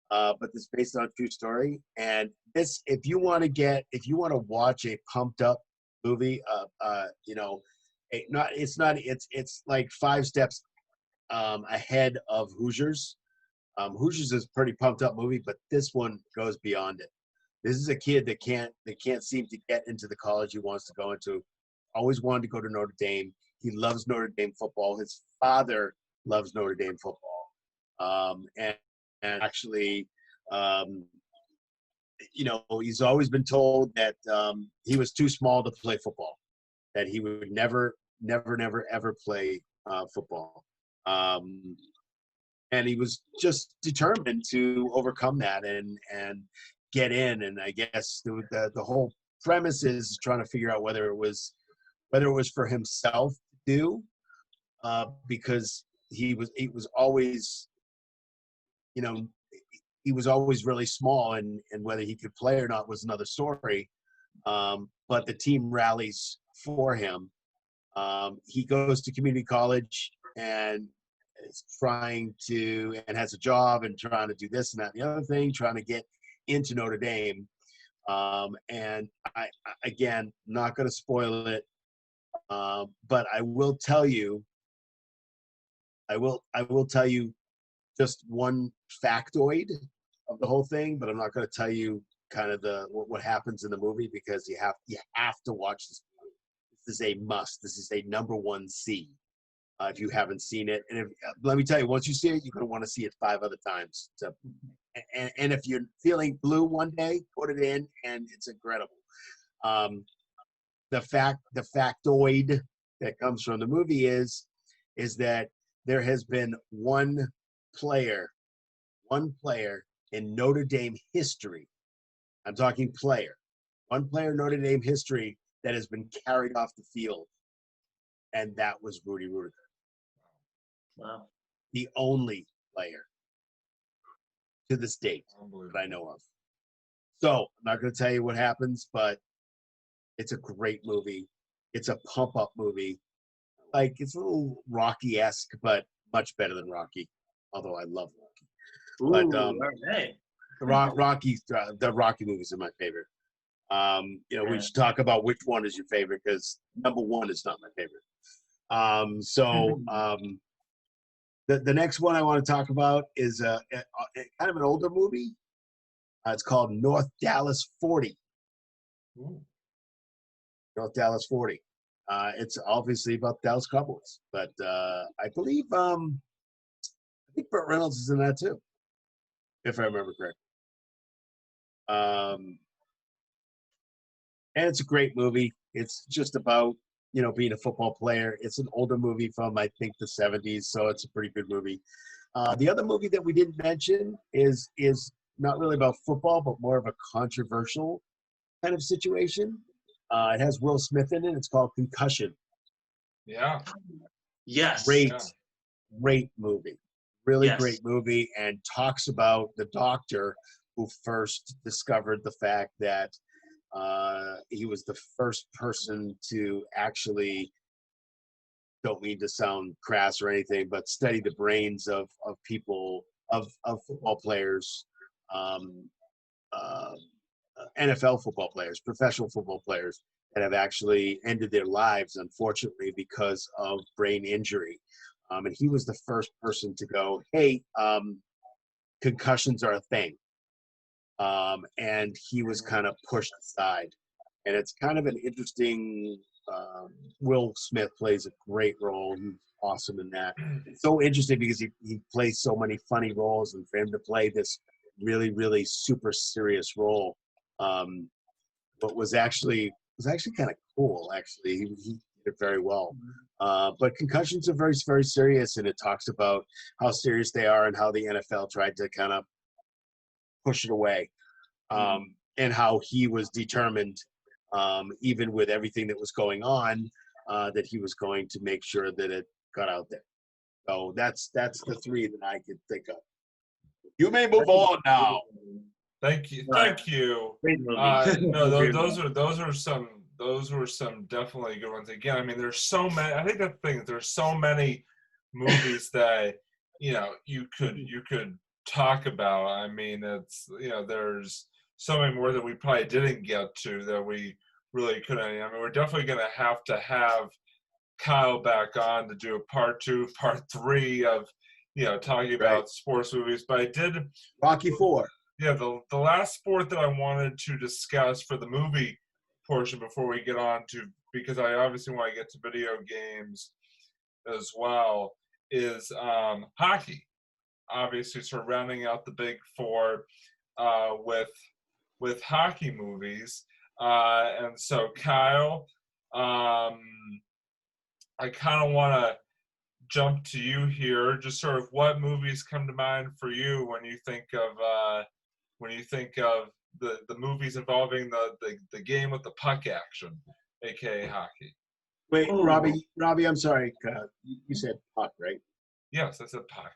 But this is based on a true story. And this, if you want to watch a pumped up movie, it's like 5 steps ahead of Hoosiers. Hoosiers is a pretty pumped up movie, but this one goes beyond it. This is a kid that can't seem to get into the college he wants to go into. Always wanted to go to Notre Dame. He loves Notre Dame football. His father loves Notre Dame football. And actually, he's always been told that he was too small to play football, that he would never ever play football. And he was just determined to overcome that and get in. And I guess the whole premise is trying to figure out whether it was for himself to do, because he was always, he was always really small, and whether he could play or not was another story. But the team rallies for him. He goes to community college and is and has a job and trying to do this and that and the other thing, trying to get into Notre Dame. And I again, not going to spoil it, but I will tell you just one factoid of the whole thing, but I'm not going to tell you kind of what happens in the movie, because you have to watch this movie. This is a must. This is a #1 see if you haven't seen it. And let me tell you, once you see it, you're going to want to see it 5 other times. So, and if you're feeling blue one day, put it in, and it's incredible. The factoid that comes from the movie is that there has been one player in Notre Dame history. I'm talking player. One player in Notre Dame history that has been carried off the field, and that was Rudy Rudiger. Wow. The only player to this date that Unbelievable. I know of. So I'm not going to tell you what happens, but it's a great movie. It's a pump-up movie. Like, it's a little Rocky-esque, but much better than Rocky. Although I love Rocky. Ooh, But all right. the Rocky movies are my favorite. You know, we should talk about which one is your favorite, because number one is not my favorite. The next one I want to talk about is a kind of an older movie. It's called North Dallas 40. Ooh. North Dallas 40. It's obviously about the Dallas Cowboys, but I think Burt Reynolds is in that too, if I remember correctly. And it's a great movie. It's just about, you know, being a football player. It's an older movie from, I think, the 70s, so it's a pretty good movie. The other movie that we didn't mention is not really about football, but more of a controversial kind of situation. It has Will Smith in it. It's called Concussion. Yeah. Yes. Great movie. Really Yes. great movie, and talks about the doctor who first discovered the fact that he was the first person to actually, don't mean to sound crass or anything, but study the brains of people, of football players, NFL football players, professional football players that have actually ended their lives, unfortunately, because of brain injury. And he was the first person to go, hey, concussions are a thing. And he was kind of pushed aside. And it's kind of an interesting, Will Smith plays a great role. He's awesome in that. It's so interesting because he plays so many funny roles, and for him to play this really, really super serious role, but was actually kind of cool. Actually, he did it very well. But concussions are very, very serious, and it talks about how serious they are and how the NFL tried to kind of push it away, and how he was determined, even with everything that was going on, that he was going to make sure that it got out there. So that's the three that I could think of. You may move on now. Thank you. Thank you. Great movie. No, those were some definitely good ones. Again, I mean, there's so many. I think that's the thing. There's so many movies that, you know, you could talk about. I mean, it's, you know, there's so many more that we probably didn't get to that we really couldn't. I mean, we're definitely going to have Kyle back on to do a part 2, part 3 of, you know, talking about sports movies. But I did Rocky 4. Yeah, the last sport that I wanted to discuss for the movie portion before we get on to, because I obviously want to get to video games as well, is hockey. Obviously, sort of rounding out the big four with hockey movies. And so, Kyle, I kind of want to jump to you here. Just sort of what movies come to mind for you when you think of the movies involving the game with the puck action, aka hockey. Wait, Robbie, I'm sorry. You said puck, right? Yes, I said puck.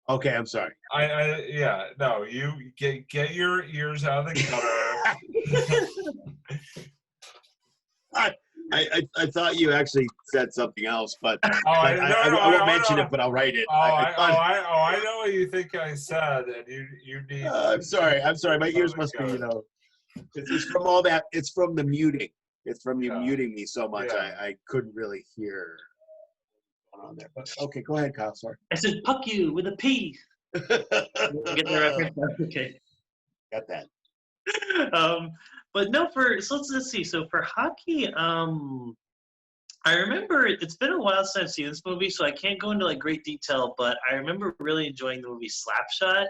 Okay, I'm sorry. No, you get your ears out of the gutter. I thought you actually said something else, but I won't mention it, but I'll write it. I know what you think I said, and you need. I'm sorry. My ears must be, you know, it's from all that. It's from the muting. It's from you muting me so much. Yeah. I couldn't really hear on there. But okay, go ahead, Kyle. Sorry. I said puck you with a P. Get the reference? Okay. Got that. But no, let's see. So for hockey, I remember it's been a while since I've seen this movie, so I can't go into like great detail. But I remember really enjoying the movie Slapshot.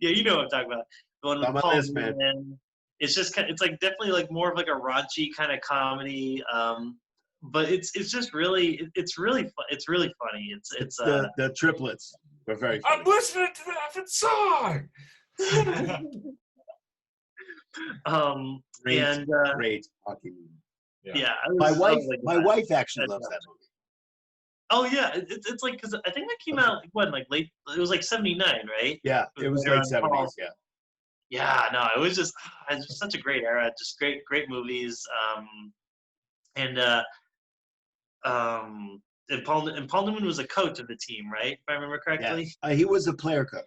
Yeah, you know what I'm talking about. The one with Paul Newman. It's just it's like definitely like more of like a raunchy kind of comedy. But it's just really it's really fun. It's really funny. It's the triplets. But very I'm funny. listening to the effing song. Great, and great hockey movie. yeah, I My was, wife, oh my God. wife actually loves that movie. Oh yeah, it's like because I think that came out like late. It was like '79, right? Yeah, it was right late around the fall. '70s. Yeah, Yeah, no, it was just such a great era. Just great movies. And Paul Newman was a coach of the team, right? If I remember yeah. correctly. He was a player coach.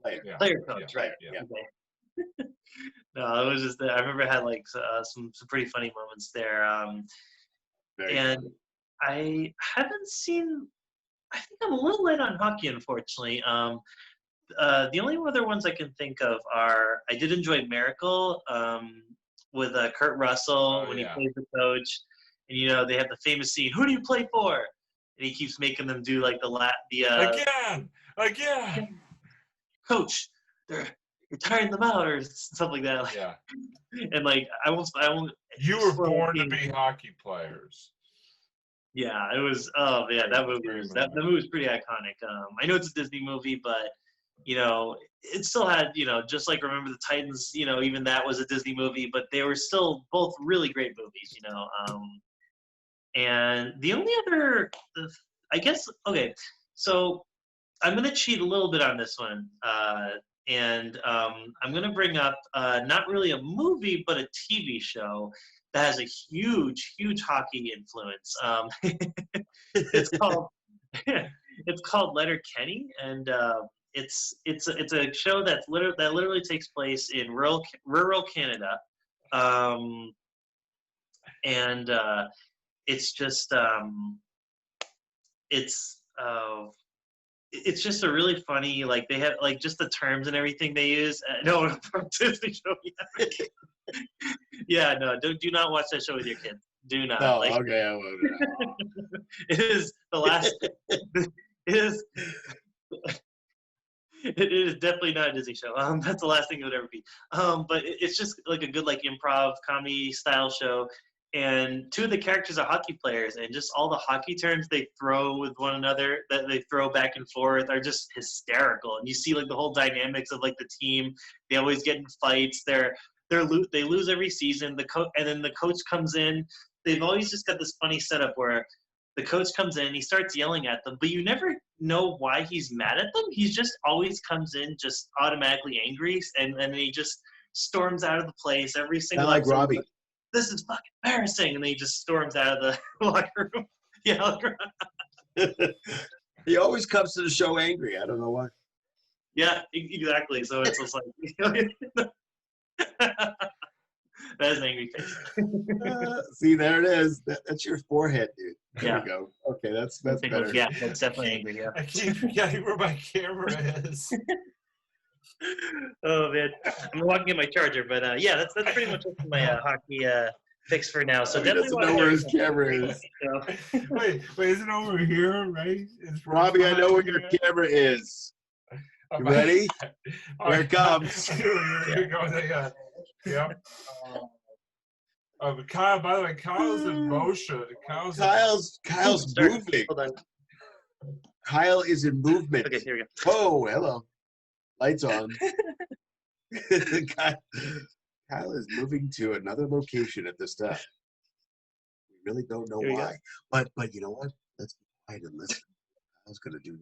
Player. Yeah. Player coach, right? Yeah. Okay. No, it was just I remember it had like some pretty funny moments there. Very And funny. I haven't seen. I think I'm a little late on hockey, unfortunately. The only other ones I can think of are I did enjoy Miracle with Kurt Russell when he plays the coach, and you know they have the famous scene. Who do you play for? And he keeps making them do like Again. Coach, you're tiring them out or stuff like that. Yeah. And like I won't. You were born to be hockey players. Yeah, it was. Oh yeah, that movie was pretty iconic. I know it's a Disney movie, but you know, it still had just like Remember the Titans. You know, even that was a Disney movie, but they were still both really great movies. And the only other, I guess, okay, so I'm gonna cheat a little bit on this one, and I'm gonna bring up not really a movie, but a TV show that has a huge hockey influence. It's called it's called Letterkenny, and it's a show that literally takes place in rural Canada, and it's just it's just a really funny, like they have like just the terms and everything they use. No, from Disney show. Yeah, no, do not watch that show with your kids. Do not. No, like, okay, I won't. It is the last. It is. It is definitely not a Disney show. That's the last thing it would ever be. But it's just like a good like improv comedy style show. And two of the characters are hockey players, and just all the hockey terms they throw with one another that they throw back and forth are just hysterical. And you see like the whole dynamics of like the team. They always get in fights. They lose every season. And then the coach comes in. They've always just got this funny setup where the coach comes in, he starts yelling at them, but you never know why he's mad at them. He just always comes in just automatically angry, and then he just storms out of the place every single Not like episode. Robbie. This is fucking embarrassing, and then he just storms out of the locker room. Yeah, He always comes to the show angry. I don't know why. yeah, exactly. So it's just like that is an angry face. See, there it is. That's your forehead, dude. There Yeah. we go. Okay, that's better. Yeah, that's definitely angry. Yeah. I keep forgetting where my camera is. Oh man, I'm gonna walk and get my charger, but yeah, that's pretty much it for my hockey fix for now. So He definitely doesn't know where his camera is. So, wait, isn't it over here, right? It's Robbie, I know where your camera is. You ready? Here it comes. Here goes. Yeah. But Kyle, by the way, Kyle's in motion. Kyle's moving. Hold on. Kyle is in movement. Okay, here we go. Oh, hello. Lights on. Kyle is moving to another location at this time. We really don't know why. But you know what? Let's be quiet and listen. Kyle's gonna do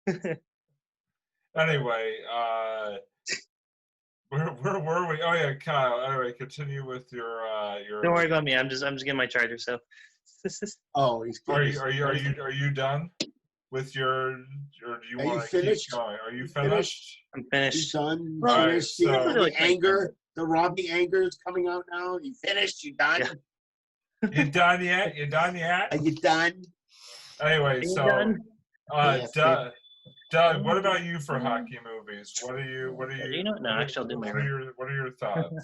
that. Anyway, where were we? Oh yeah, Kyle. Anyway, continue with your. Don't worry about me. I'm just getting my charger. So. Oh, he's. Are you done with your? Or do you want to keep going? Are you finished? I'm finished. He's done. Right, Finished. so- The anger, the Robbie anger is coming out now. You finished? You done? Yeah. You done yet? Are you done? Anyway, Are you so done? Doug, what about you for hockey movies? What are you? You know what? No, actually, I'll do my. What are your thoughts?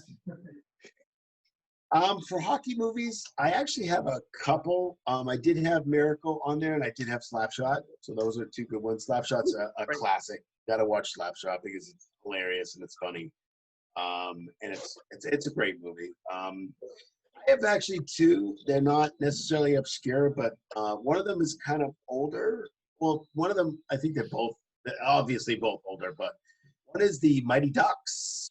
For hockey movies, I actually have a couple. I did have Miracle on there, and I did have Slapshot. So those are two good ones. Slapshot's a classic. Gotta watch Slapshot because it's hilarious and it's funny. And it's a great movie. I have actually two. They're not necessarily obscure, but one of them is kind of older well, one of them, I think they're obviously both older, but one is the Mighty Ducks.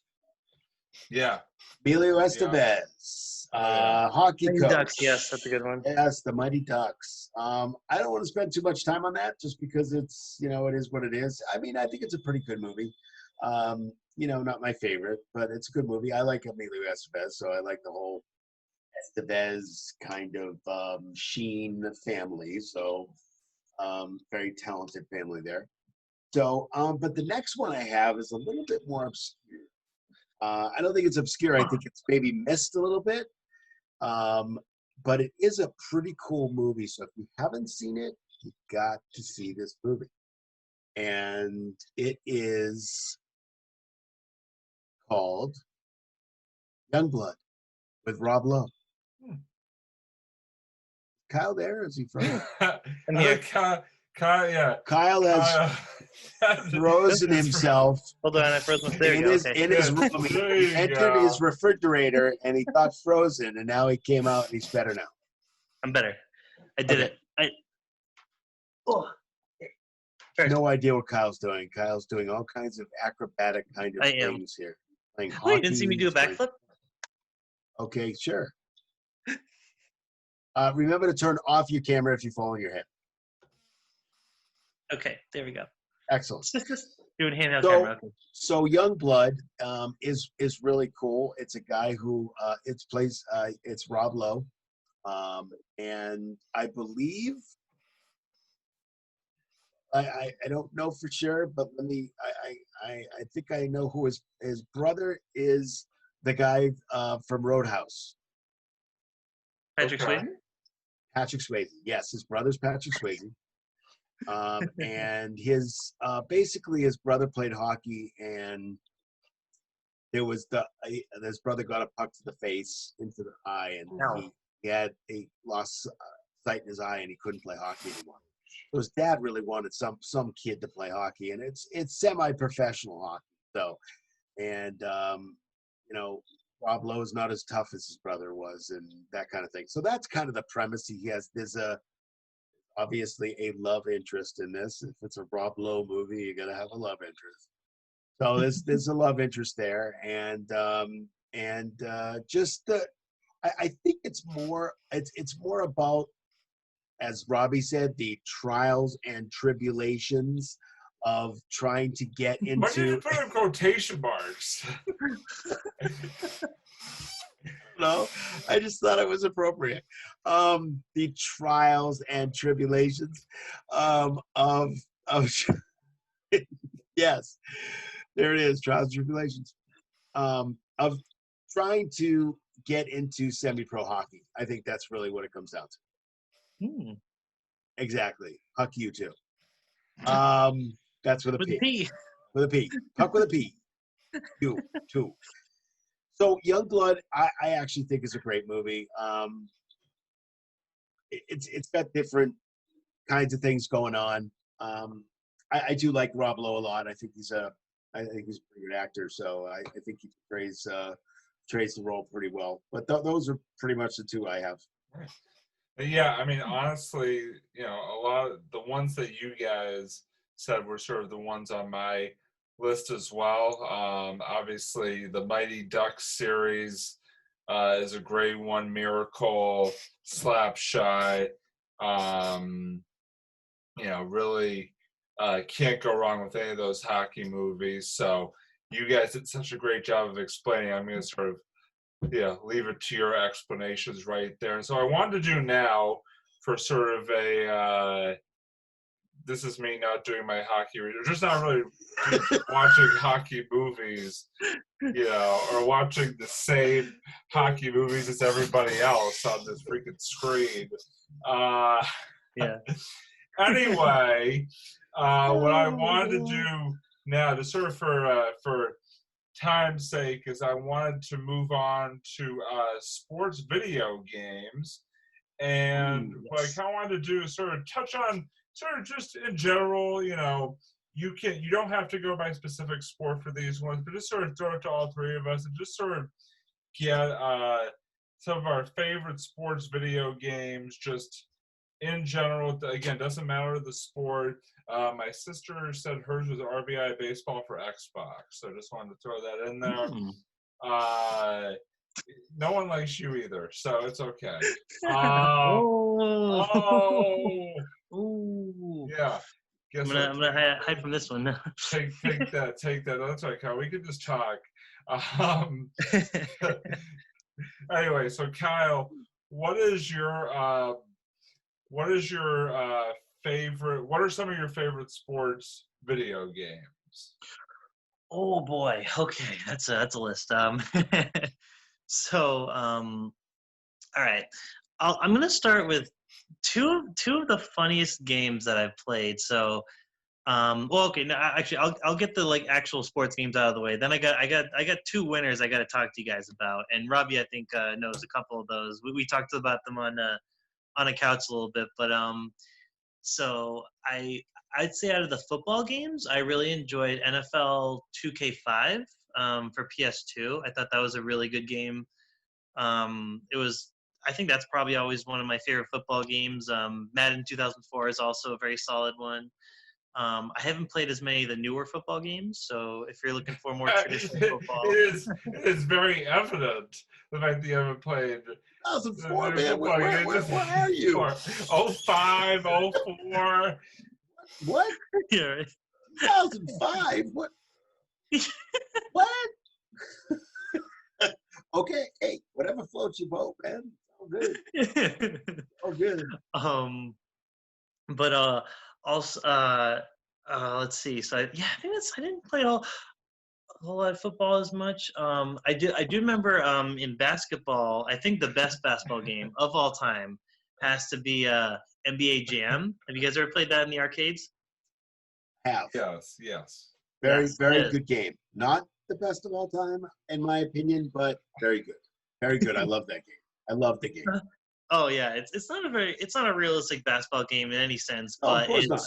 Yeah. Emilio Estevez, hockey Mighty coach. Ducks, yes, that's a good one. Yes, the Mighty Ducks. I don't want to spend too much time on that just because it's, it is what it is. I mean, I think it's a pretty good movie. Not my favorite, but it's a good movie. I like Emilio Estevez, so I like the whole Estevez kind of Sheen family. So very talented family there. So, but the next one I have is a little bit more obscure. I don't think it's obscure. I think it's maybe missed a little bit. But it is a pretty cool movie. So if you haven't seen it, you've got to see this movie. And it is called Youngblood with Rob Lowe. Kyle there? Is he frozen? I'm here. Kyle, yeah. Kyle has frozen himself Hold on, I froze my there. in You his, go. Okay. in his room. There He you entered go. his refrigerator and he thought frozen, and now he came out and he's better now. I'm better. I did Okay. it. Oh. First, No idea what Kyle's doing. Kyle's doing all kinds of acrobatic kind of I am. things here. Playing Wait, you didn't see me hockey, do a backflip? Okay, sure. Remember to turn off your camera if you fall on your head. Okay, there we go. Excellent. Doing handheld So- camera. Okay. So Youngblood is really cool. It's a guy who it's Rob Lowe, and I believe I don't know for sure, but I think I know who his brother is. The guy from Roadhouse. Patrick Okay. Swayze? Patrick Swayze. Yes, his brother's Patrick Swayze. And his basically his brother played hockey, and there was his brother got a puck to the face into the eye, and No. he lost sight in his eye, and he couldn't play hockey anymore. So his dad really wanted some kid to play hockey, and it's semi-professional hockey. So, and Rob Lowe's not as tough as his brother was, and that kind of thing. So that's kind of the premise he has. There's obviously a love interest in this. If it's a Rob Lowe movie, you're gonna have a love interest. So there's a love interest there, and just I think it's more about, as Robbie said, the trials and tribulations of trying to get Why did you into. put in quotation marks? No, I just thought it was appropriate. The trials and tribulations of yes, there it is, trials and tribulations of trying to get into semi-pro hockey. I think that's really what it comes down to. Hmm. Exactly. Huck you too. That's with a With P. a P. With a P. Huck with a P. You too. So Youngblood, I actually think is a great movie. It's got different kinds of things going on. I do like Rob Lowe a lot. I think he's a pretty good actor. So I think he portrays the role pretty well. But those are pretty much the two I have. Yeah, I mean, honestly, a lot of the ones that you guys said were sort of the ones on my list as well. Obviously, the Mighty Ducks series is a great one. Miracle, Slapshot, really can't go wrong with any of those hockey movies. So you guys did such a great job of explaining. I'm going to sort of leave it to your explanations right there. So I wanted to do now for sort of a this is me not doing my hockey research, just not really watching hockey movies, or watching the same hockey movies as everybody else on this freaking screen. Yeah. Anyway, what I wanted to do now, to sort of for time's sake, is I wanted to move on to sports video games, and what I kind of wanted to do is sort of touch on sort of just in general, you don't have to go by specific sport for these ones, but just sort of throw it to all three of us and just sort of get some of our favorite sports video games, just in general, again, doesn't matter the sport. My sister said hers was RBI baseball for Xbox, so just wanted to throw that in there. No one likes you either, so it's okay. Yeah. I'm Guess gonna hide from this one. take that. That's right, Kyle. We can just talk. Anyway, so Kyle, what is your favorite? What are some of your favorite sports video games? Oh boy. Okay, that's a list. So all right, I'm gonna start with two of the funniest games that I've played. So well, okay, no, actually, I'll get the like actual sports games out of the way. Then I got two winners I got to talk to you guys about, and Robbie I think knows a couple of those. We talked about them on a couch a little bit, but so I'd say out of the football games, I really enjoyed NFL 2K5 for PS2. I thought that was a really good game. It was. I think that's probably always one of my favorite football games. Madden 2004 is also a very solid one. I haven't played as many of the newer football games, so if you're looking for more traditional football, it is very evident the fact that you haven't played. 2004, man. Where are you? 05, 04. What? yeah, right. 2005? What? What? Okay, hey, whatever floats your boat, man. All good. All good. But also, let's see. So I think I didn't play a whole lot of football as much. I do remember in basketball. I think the best basketball game of all time has to be NBA Jam. Have you guys ever played that in the arcades? Have. Yes. Very Yes, very it is. good game. Not the best of all time, in my opinion, but very good. Very good. I love that game. I love the game. Oh yeah, it's not a realistic basketball game in any sense, Oh, of but course not. But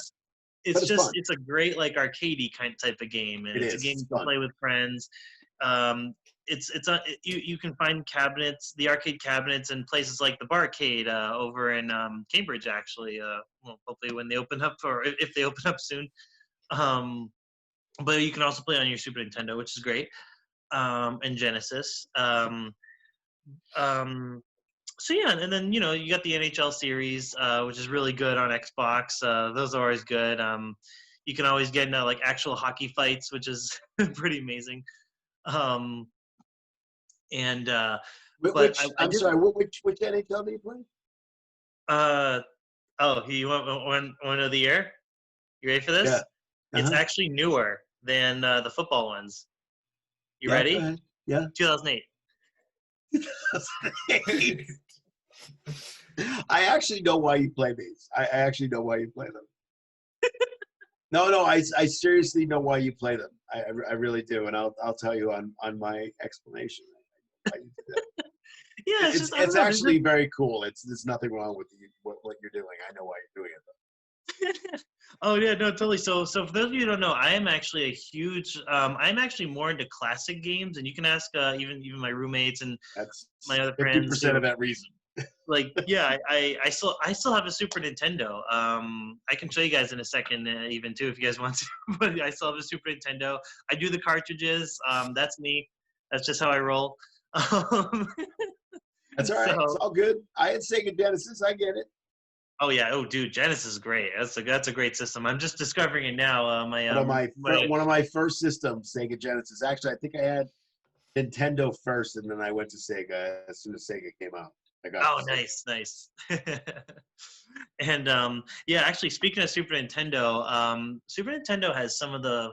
it's just fun. it's a great like arcadey kind of type of game, and It it's a is. game It's you can fun. play with friends. You can find cabinets, the arcade cabinets, in places like the Barcade over in Cambridge actually. Well, hopefully when they open up, or if they open up soon. But you can also play on your Super Nintendo, which is great, and Genesis. So yeah, and then you got the NHL series, which is really good on Xbox. Those are always good. You can always get into like actual hockey fights, which is pretty amazing. And but I I'm did. sorry. Which NHL do you play? You want of the year? You ready for this? Yeah. It's Uh-huh. actually newer than the football ones. You Yeah, ready? go ahead. Yeah. 2008. I actually know why you play these. I actually know why you play them. No, I seriously know why you play them. I really do, and I'll tell you on my explanation. Why you do that. Yeah, It's just I don't know, actually very cool. There's nothing wrong with what you're doing. I know why you're doing it though. Oh yeah, no, totally. So for those of you who don't know, I am actually a huge. I'm actually more into classic games, and you can ask even my roommates and That's my other friends. 50% of that reason. Like, yeah, I still have a Super Nintendo. I can show you guys in a second, even too, if you guys want to. But I still have a Super Nintendo. I do the cartridges. That's me. That's just how I roll. That's all right. So, It's all good. I had Sega Genesis. I get it. oh yeah, oh dude, Genesis is great. That's a great system. I'm just discovering it now. One of my first systems, Sega Genesis. Actually, I think I had Nintendo first, and then I went to Sega as soon as Sega came out. I got Oh, nice. And yeah, actually, speaking of Super Nintendo, Super Nintendo has some of the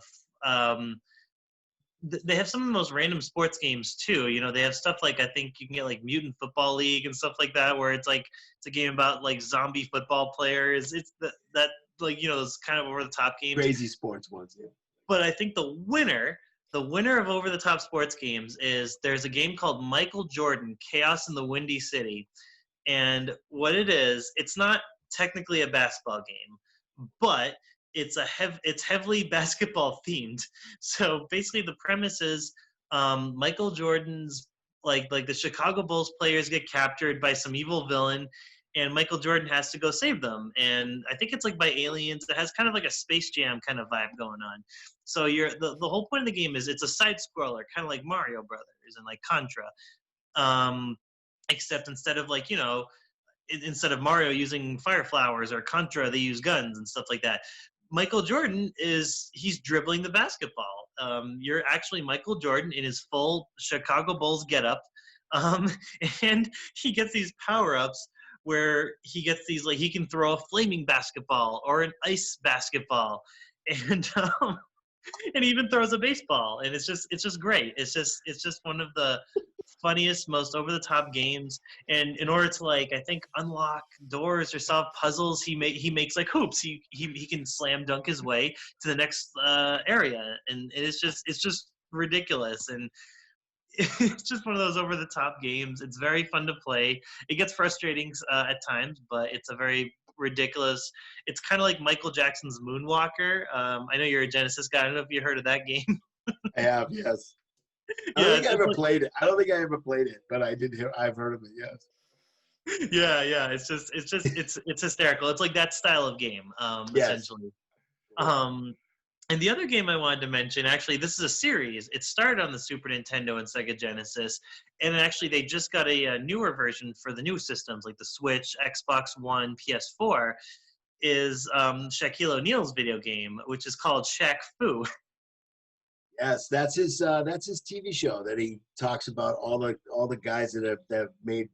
they have some of the most random sports games too. They have stuff like I think you can get like Mutant Football League and stuff like that, where it's a game about like zombie football players. It's that like those kind of over the top games. Crazy sports ones, yeah. But I think the winner of over the top sports games is there's a game called Michael Jordan Chaos in the Windy City. And what it is, it's not technically a basketball game, but it's heavily basketball themed. So basically the premise is Michael Jordan's like the Chicago Bulls players get captured by some evil villain, and Michael Jordan has to go save them. And I think it's like by aliens. It has kind of like a Space Jam kind of vibe going on. So the whole point of the game is it's a side scroller, kind of like Mario Brothers and like Contra. Except instead of like, instead of Mario using fire flowers or Contra, they use guns and stuff like that. Michael Jordan he's dribbling the basketball. You're actually Michael Jordan in his full Chicago Bulls getup. And he gets these power-ups where he gets these, like, he can throw a flaming basketball or an ice basketball. And and he even throws a baseball, and it's just great. It's just one of the funniest, most over the top games. And in order to, like, I think unlock doors or solve puzzles, he makes like hoops. He can slam dunk his way to the next area, and it's just ridiculous. And it's just one of those over the top games. It's very fun to play. It gets frustrating at times, but it's a very ridiculous. It's kind of like Michael Jackson's Moonwalker. I know you're a Genesis guy. I don't know if you heard of that game. I have, yes. I Yeah, don't think I it's ever like- played it. I don't think I ever played it, but I've heard of it, yes. yeah. It's hysterical. It's like that style of game, Yes. essentially. And the other game I wanted to mention, actually, this is a series. It started on the Super Nintendo and Sega Genesis, and actually they just got a newer version for the new systems, like the Switch, Xbox One, PS4, is Shaquille O'Neal's video game, which is called Shaq Fu. Yes, that's his TV show that he talks about all the guys that have made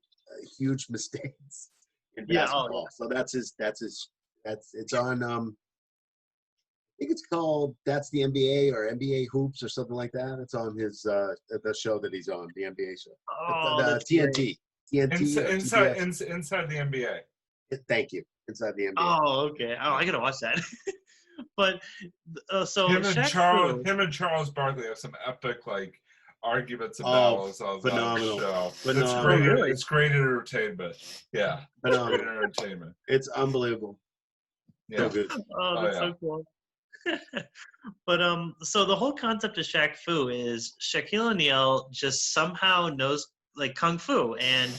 huge mistakes in basketball. So it's on I think it's called That's the NBA or NBA Hoops or something like that. It's on his the show that he's on, the NBA show. Oh, the that's TNT. great. TNT. Inside the NBA. Thank you. Inside the NBA. Oh, okay. Oh, I gotta watch that. But so him and Shaq Charles Barkley have some epic like arguments and Oh, battles on phenomenal. the show. Phenomenal. Really? It's great entertainment. Yeah. Great Phenomenal. entertainment. It's unbelievable. Yeah. So good. Oh, that's so cool. But so the whole concept of Shaq Fu is Shaquille O'Neal just somehow knows like kung fu, and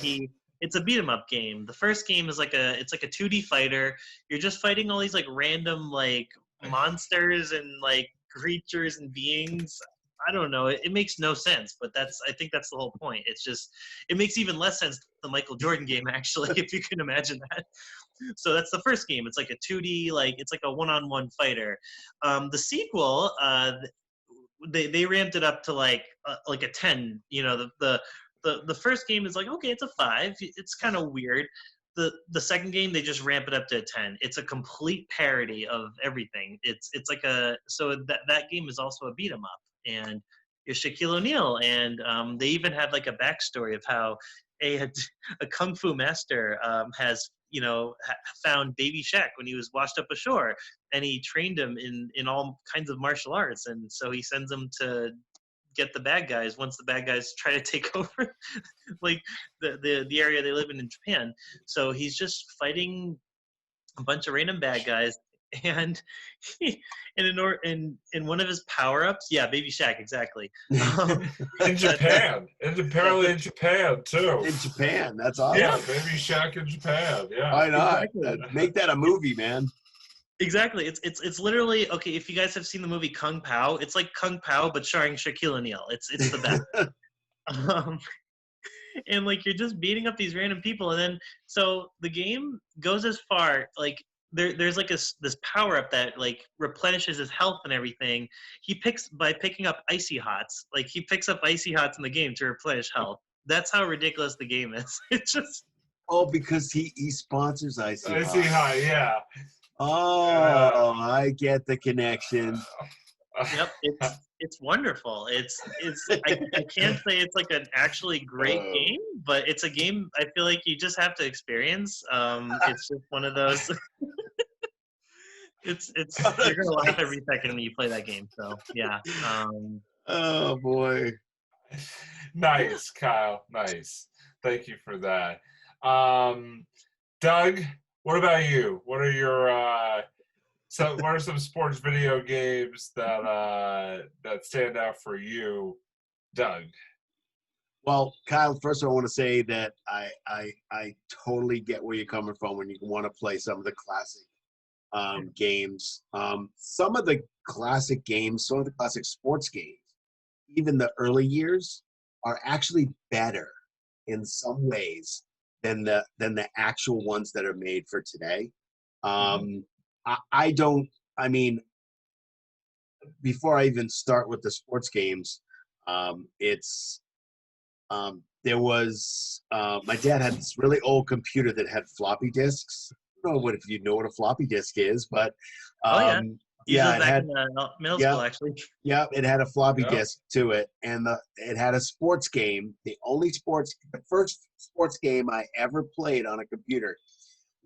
it's a beat 'em up game. The first game is like a 2D fighter. You're just fighting all these like random like monsters and like creatures and beings. I don't know. It makes no sense, but I think that's the whole point. It makes even less sense than the Michael Jordan game, actually, if you can imagine that. So that's the first game. It's like a 2D, like it's like a one-on-one fighter. The sequel, they ramped it up to like a 10. The first game is like, okay, it's a 5. It's kind of weird. The second game, they just ramp it up to a 10. It's a complete parody of everything. It's like that game is also a beat 'em up, and you're Shaquille O'Neal, and they even have like a backstory of how a kung fu master has found baby Shaq when he was washed up ashore, and he trained him in all kinds of martial arts, and so he sends him to get the bad guys once the bad guys try to take over like the area they live in Japan. So he's just fighting a bunch of random bad guys, and in one of his power-ups, yeah, baby Shaq, exactly. In Japan. Apparently in Japan too. In Japan, that's awesome. Yeah, baby Shaq in Japan. Yeah. Why not? Exactly. Make that a movie, man. Exactly. It's literally, okay, if you guys have seen the movie Kung Pao, it's like Kung Pao but starring Shaquille O'Neal. It's the best. And like you're just beating up these random people, and then so the game goes as far like there's like this power up that like replenishes his health and everything. He picking up icy hots. Like he picks up icy hots in the game to replenish health. That's how ridiculous the game is. It's just because he sponsors Icy I see Hot. how, yeah. Oh, I get the connection. Yep, it's wonderful. I can't say it's like an actually great game, but it's a game I feel like you just have to experience. It's just one of those. It's you're gonna laugh every second when you play that game. So yeah. Oh boy. Nice, Kyle. Nice. Thank you for that. Doug, what about you? What are your what are some sports video games that stand out for you, Doug? Well, Kyle, first I want to say that I totally get where you're coming from when you want to play some of the classic games. Some of the classic games, some of the classic sports games, even the early years, are actually better in some ways than the actual ones that are made for today. I don't. I mean, before I even start with the sports games, it's there was my dad had this really old computer that had floppy disks. I don't know if you know what a floppy disk is, but Oh yeah, used yeah, those it back had in middle yeah school actually. yeah it had a floppy Yeah. disk to it, and it had a sports game. The first sports game I ever played on a computer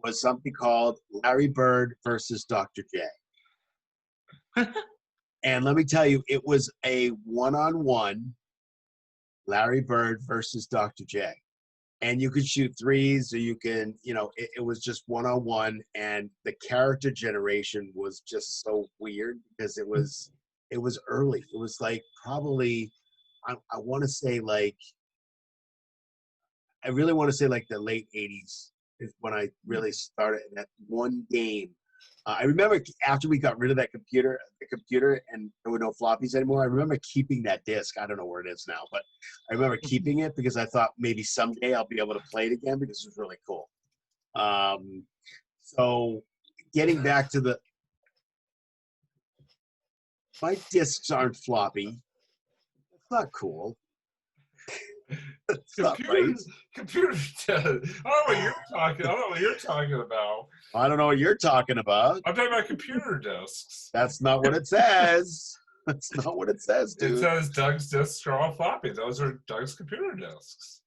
was something called Larry Bird versus Dr. J. And let me tell you, it was a one-on-one Larry Bird versus Dr. J. And you could shoot threes, or you can, it was just one-on-one, and the character generation was just so weird because it was early. It was like probably, I want to say like, I really want to say like the late 80s is when I really started that one game. I remember after we got rid of the computer, and there were no floppies anymore. I remember keeping that disc. I don't know where it is now, but I remember keeping it because I thought maybe someday I'll be able to play it again because it was really cool. So getting back to my discs aren't floppy. That's not cool. That's not right. Computers. I don't know what you're talking. I don't know what you're talking about. I don't know what you're talking about. I'm talking about computer disks. That's not what it says. That's not what it says, dude. It says Doug's disks are all floppy. Those are Doug's computer disks.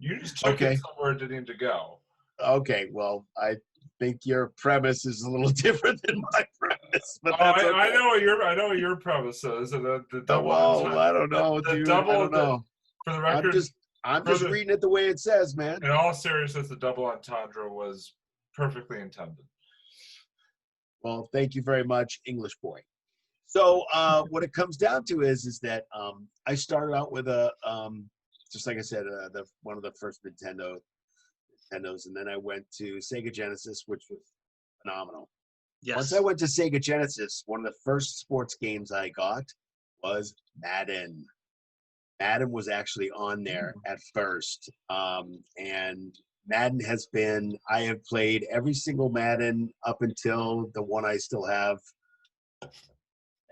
You just took Okay. it somewhere it didn't need to go. Okay, well, I think your premise is a little different than my premise, but that's okay. I know what your premise is, and the double. Well, I don't know, dude. I don't know. For the record, I'm just reading it the way it says, man. In all seriousness, the double entendre was perfectly intended. Well, thank you very much, English boy. So what it comes down to is that I started out with just like I said, one of the first Nintendos, and then I went to Sega Genesis, which was phenomenal. Yes. Once I went to Sega Genesis, one of the first sports games I got was Madden. Madden was actually on there at first, and Madden I have played every single Madden up until the one I still have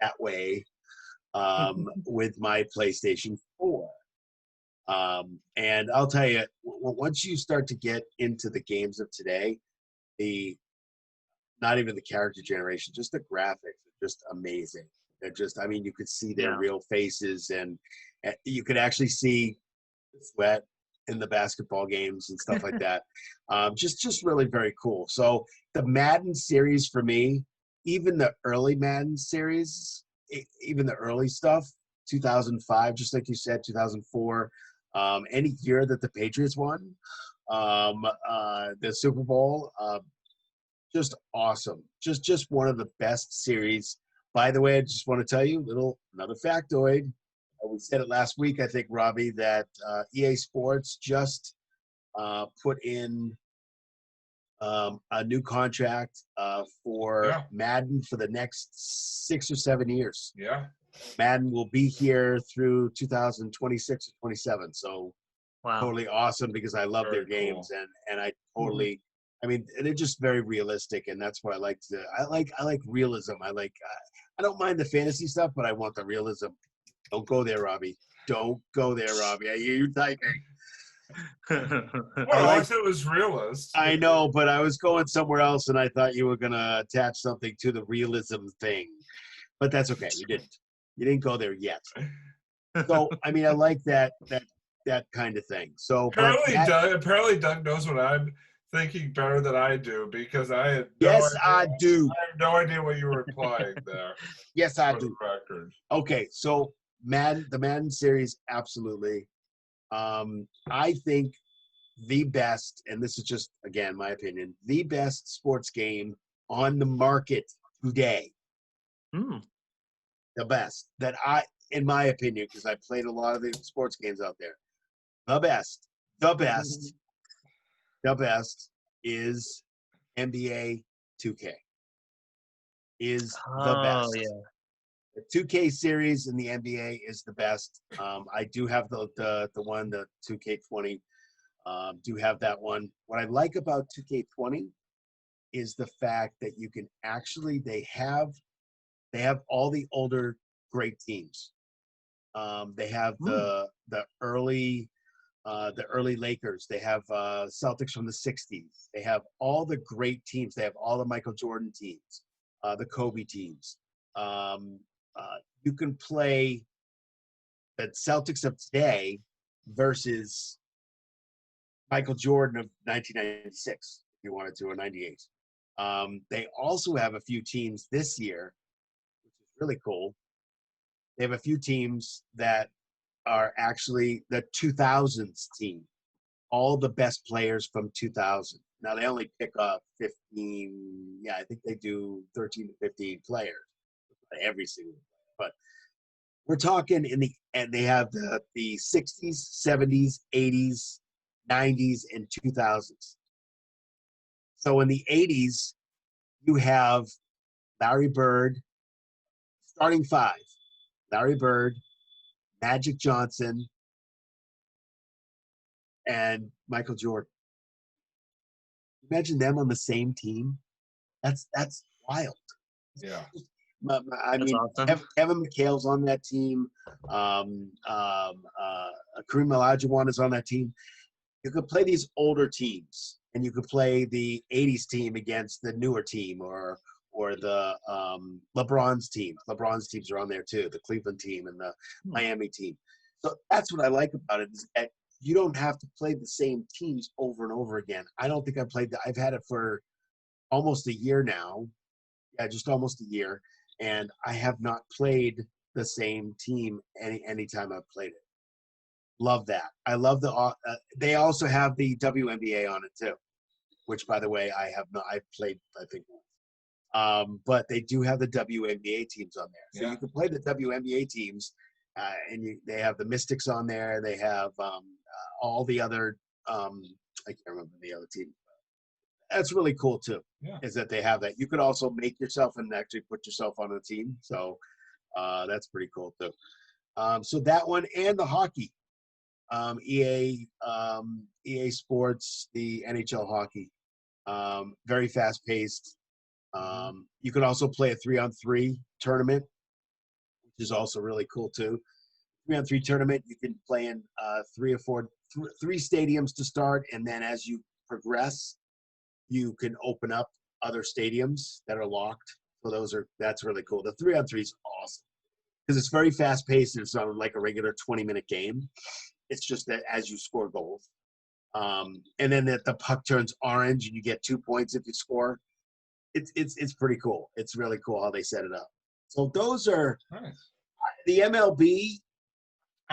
that way with my PlayStation 4. And I'll tell you, once you start to get into the games of today, not even the character generation, just the graphics are just amazing. They're just, I mean, you could see their real faces, and you could actually see the sweat in the basketball games and stuff like that. Just really very cool. So the Madden series for me, even the early Madden series, even the early stuff, 2005, just like you said, 2004, any year that the Patriots won the Super Bowl, just awesome. Just one of the best series. By the way, I just want to tell you another factoid. We said it last week, I think, Robbie, that EA Sports just put in a new contract for Madden for the next 6 or 7 years. Yeah. Madden will be here through 2026 or 27. So totally awesome because I love their games, cool. and I totally I mean, they're just very realistic, and that's what I like to. I like realism. I don't mind the fantasy stuff, but I want the realism. Don't go there, Robbie. Don't go there, Robbie. I hear you typing. I said it was realist. I know, but I was going somewhere else, and I thought you were gonna attach something to the realism thing. But that's okay. You didn't. You didn't go there yet. So I mean, I like that kind of thing. So apparently Doug knows what I'm thinking better than I do, because I had I do. I have no idea what you were implying there. Yes, I do. The record. Okay, so the Madden series, absolutely. I think the best, and this is just again my opinion, the best sports game on the market today. The best that in my opinion, because I played a lot of the sports games out there, the best is NBA 2K. Is the Oh best. yeah. The 2K series in the NBA is the best. I do have the one, the 2K20. Do have that one. What I like about 2K20 is the fact that you can actually they have all the older great teams. They have the early Lakers. They have Celtics from the '60s. They have all the great teams. They have all the Michael Jordan teams, the Kobe teams. You can play the Celtics of today versus Michael Jordan of 1996, if you wanted to, or '98. They also have a few teams this year, which is really cool. They have a few teams that are actually the 2000s team, all the best players from 2000. Now they only pick up 15. Yeah, I think they do 13 to 15 players, every single player. But we're talking and they have the 60s, 70s, 80s, 90s, and 2000s. So in the 80s, you have Larry Bird, starting five: Larry Bird, Magic Johnson, and Michael Jordan. Imagine them on the same team. That's wild. Yeah. I That's mean, awesome. Kevin McHale's on that team. Kareem Olajuwon is on that team. You could play these older teams, and you could play the '80s team against the newer team, or the LeBron's team. LeBron's teams are on there too. The Cleveland team and the Miami team. So that's what I like about it, is that you don't have to play the same teams over and over again. I don't think I've had it for almost a year now. Yeah, just almost a year. And I have not played the same team anytime I've played it. Love that. I love they also have the WNBA on it too, which, by the way, I have not. I've played, I think, but they do have the WNBA teams on there, so you can play the WNBA teams, and they have the Mystics on there. They have all the other. I can't remember the other team. That's really cool too. Yeah. Is that they have that. You could also make yourself and actually put yourself on a team. So that's pretty cool too. So that one and the hockey, EA Sports, the NHL hockey, very fast paced. You can also play a 3-on-3 tournament, which is also really cool too. 3-on-3 tournament, you can play in three stadiums to start, and then as you progress, you can open up other stadiums that are locked. So that's really cool. The 3-on-3 is awesome because it's very fast paced, and it's not like a regular 20-minute game. It's just that as you score goals, and then the puck turns orange and you get 2 points if you score. It's pretty cool. It's really cool how they set it up. So those are Nice. The MLB.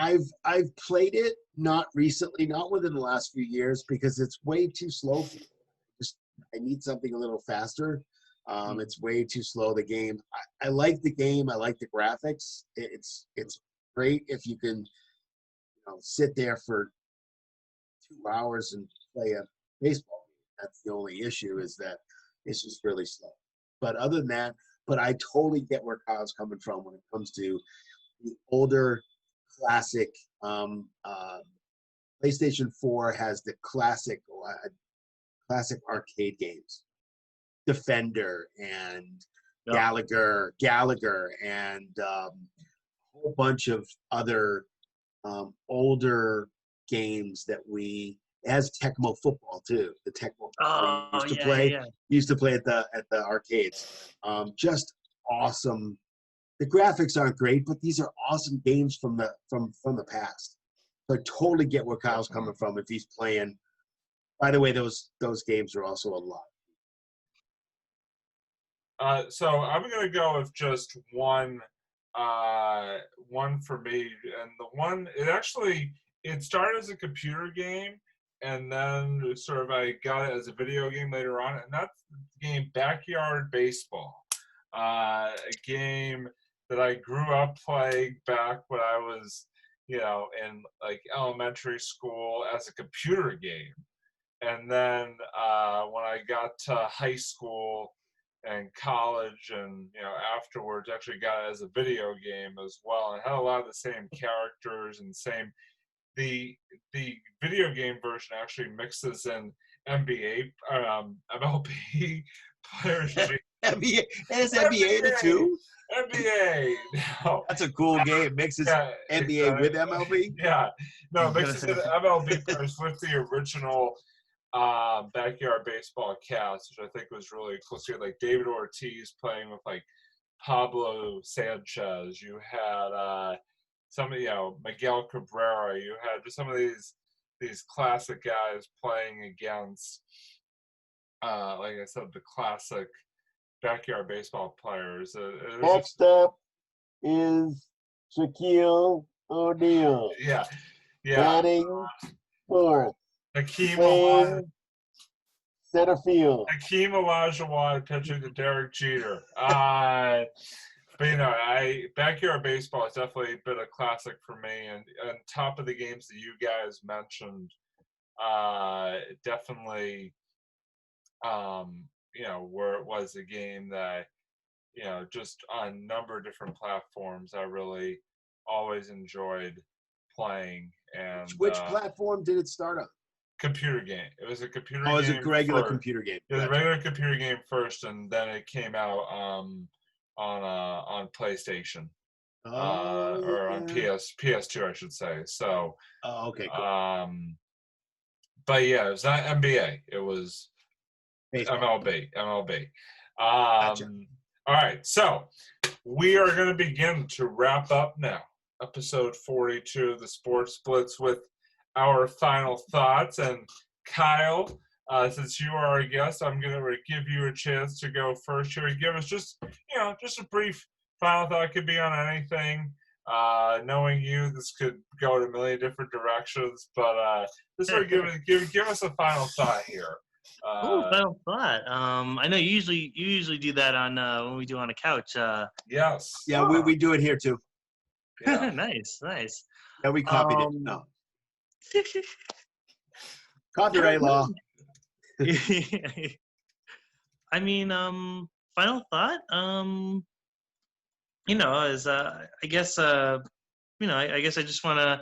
I've played it, not recently, not within the last few years, because it's way too slow for me. I need something a little faster. It's way too slow, the game. I like the game. I like the graphics. It's great if you can sit there for 2 hours and play a baseball game. That's the only issue, is that it's just really slow. But other than that, I totally get where Kyle's coming from when it comes to the older classic. PlayStation 4 has the classic arcade games, Defender and Gallagher, and a whole bunch of other older games that it has Tecmo Football too. The Tecmo used to play at the arcades. Just awesome. The graphics aren't great, but these are awesome games from the past. So I totally get where Kyle's coming from if he's playing. By the way, those games are also a lot. So I'm gonna go with just one for me, and the one it started as a computer game, and then sort of I got it as a video game later on, and that's the game Backyard Baseball. A game that I grew up playing back when I was, in like elementary school as a computer game. And then when I got to high school and college and afterwards, actually got it as a video game as well, and had a lot of the same characters and same. The video game version actually mixes in NBA, MLB players. NBA, there's NBA in it too. NBA. No. That's a cool game. Mixes Yeah, NBA with MLB. Yeah, no, mixes in MLB players with the original backyard baseball cast, which I think was really cool. So you had like David Ortiz playing with like Pablo Sanchez. You had some of Miguel Cabrera. You had just some of these classic guys playing against, like I said, the classic backyard baseball players. Next up is Shaquille O'Neal. Yeah. Batting fourth. Hakeem Center field. Hakeem Olajuwon pitching to Derek Jeter. But backyard baseball has definitely been a classic for me, and on top of the games that you guys mentioned, definitely, where it was a game that, just on a number of different platforms, I really always enjoyed playing. And Which platform did it start on? Computer game. It was a computer game. Oh, it was a regular first. computer game. It was a regular computer game first, and then it came out on PlayStation, or on PS2, I should say. So. Oh, okay. Cool. But yeah, it was not NBA. It was Baseball. MLB. Gotcha. All right, so we are going to begin to wrap up now. Episode 42 of the Sports Blitz with our final thoughts. And Kyle, since you are our guest, I'm going to give you a chance to go first here and give us just a brief final thought. It could be on anything. Knowing you, this could go in a million different directions, but just sort of give us a final thought here. Final thought. I know you usually do that on when we do on a couch. Yes. Yeah, we do it here too. Yeah. Nice. Yeah, we copied it. No. Copyright law. I mean, final thought. Is I guess I guess I just want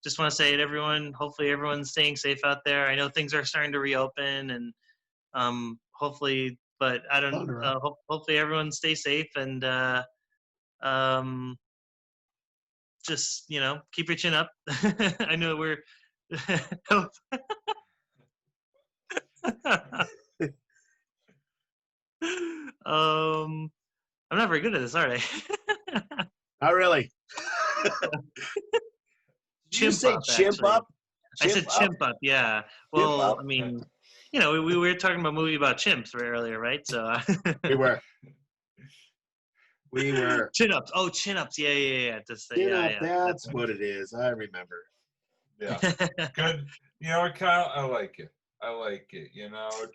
to say to everyone, hopefully everyone's staying safe out there. I know things are starting to reopen, and hopefully, but I don't. Hopefully everyone stays safe, and just keep your chin up. I know we're. I'm not very good at this, are I? Not really. Did you say chimp up? I said chimp up, yeah. Well, I mean, we were talking about a movie about chimps earlier, right? So We were. Chin ups. Oh, chin ups. Yeah. Chin up, that's what it is. I remember. Yeah. Good. You know what, Kyle? I like it.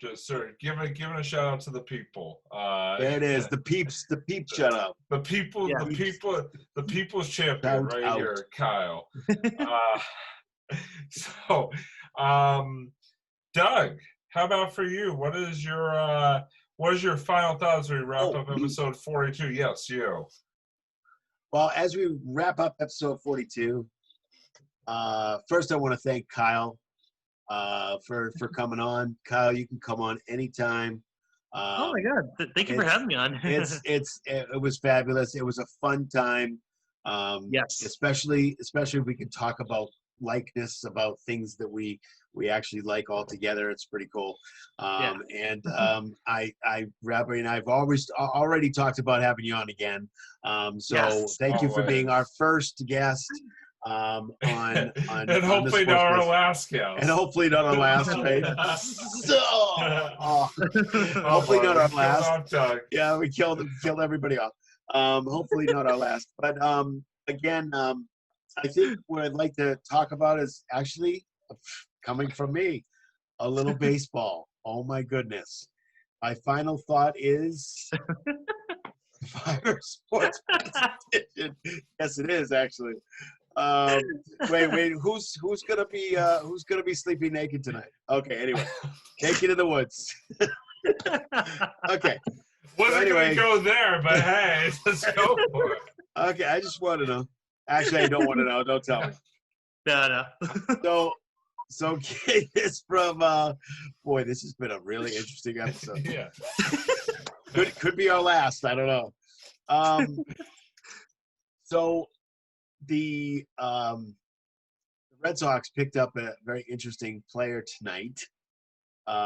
Just sort of giving a shout out to the people. There it is. The peeps shut up. The people, yeah. the people's champion Shout right out. here, Kyle. So, Doug, how about for you? What is your final thoughts as we wrap up episode 42? Yes, you. Well, as we wrap up episode 42, first I want to thank Kyle for coming on. Kyle, you can come on anytime. Oh my God! Thank you for having me on. It was fabulous. It was a fun time. Yes. Especially if we can talk about likeness, about things that we actually like all together. It's pretty cool. And Rabbi and I've already talked about having you on again. Thank you for being our first guest. On and hopefully not our last guest. And hopefully not our last, right? Hopefully not our last. Yeah, we killed everybody off. Hopefully not our last. But again, I think what I'd like to talk about is actually coming from me, a little baseball. Oh my goodness. My final thought is Fire Sports Edition. Yes, it is actually. Wait, who's gonna be sleeping naked tonight? Okay, anyway, Naked in the Woods. Okay. Wasn't anyway. gonna go there, but hey, let's go for it. Okay, I just want to know. Actually, I don't want to know. Don't tell me. No. So Kate is from. Boy, this has been a really interesting episode. Yeah. Could be our last. I don't know. So the Red Sox picked up a very interesting player tonight.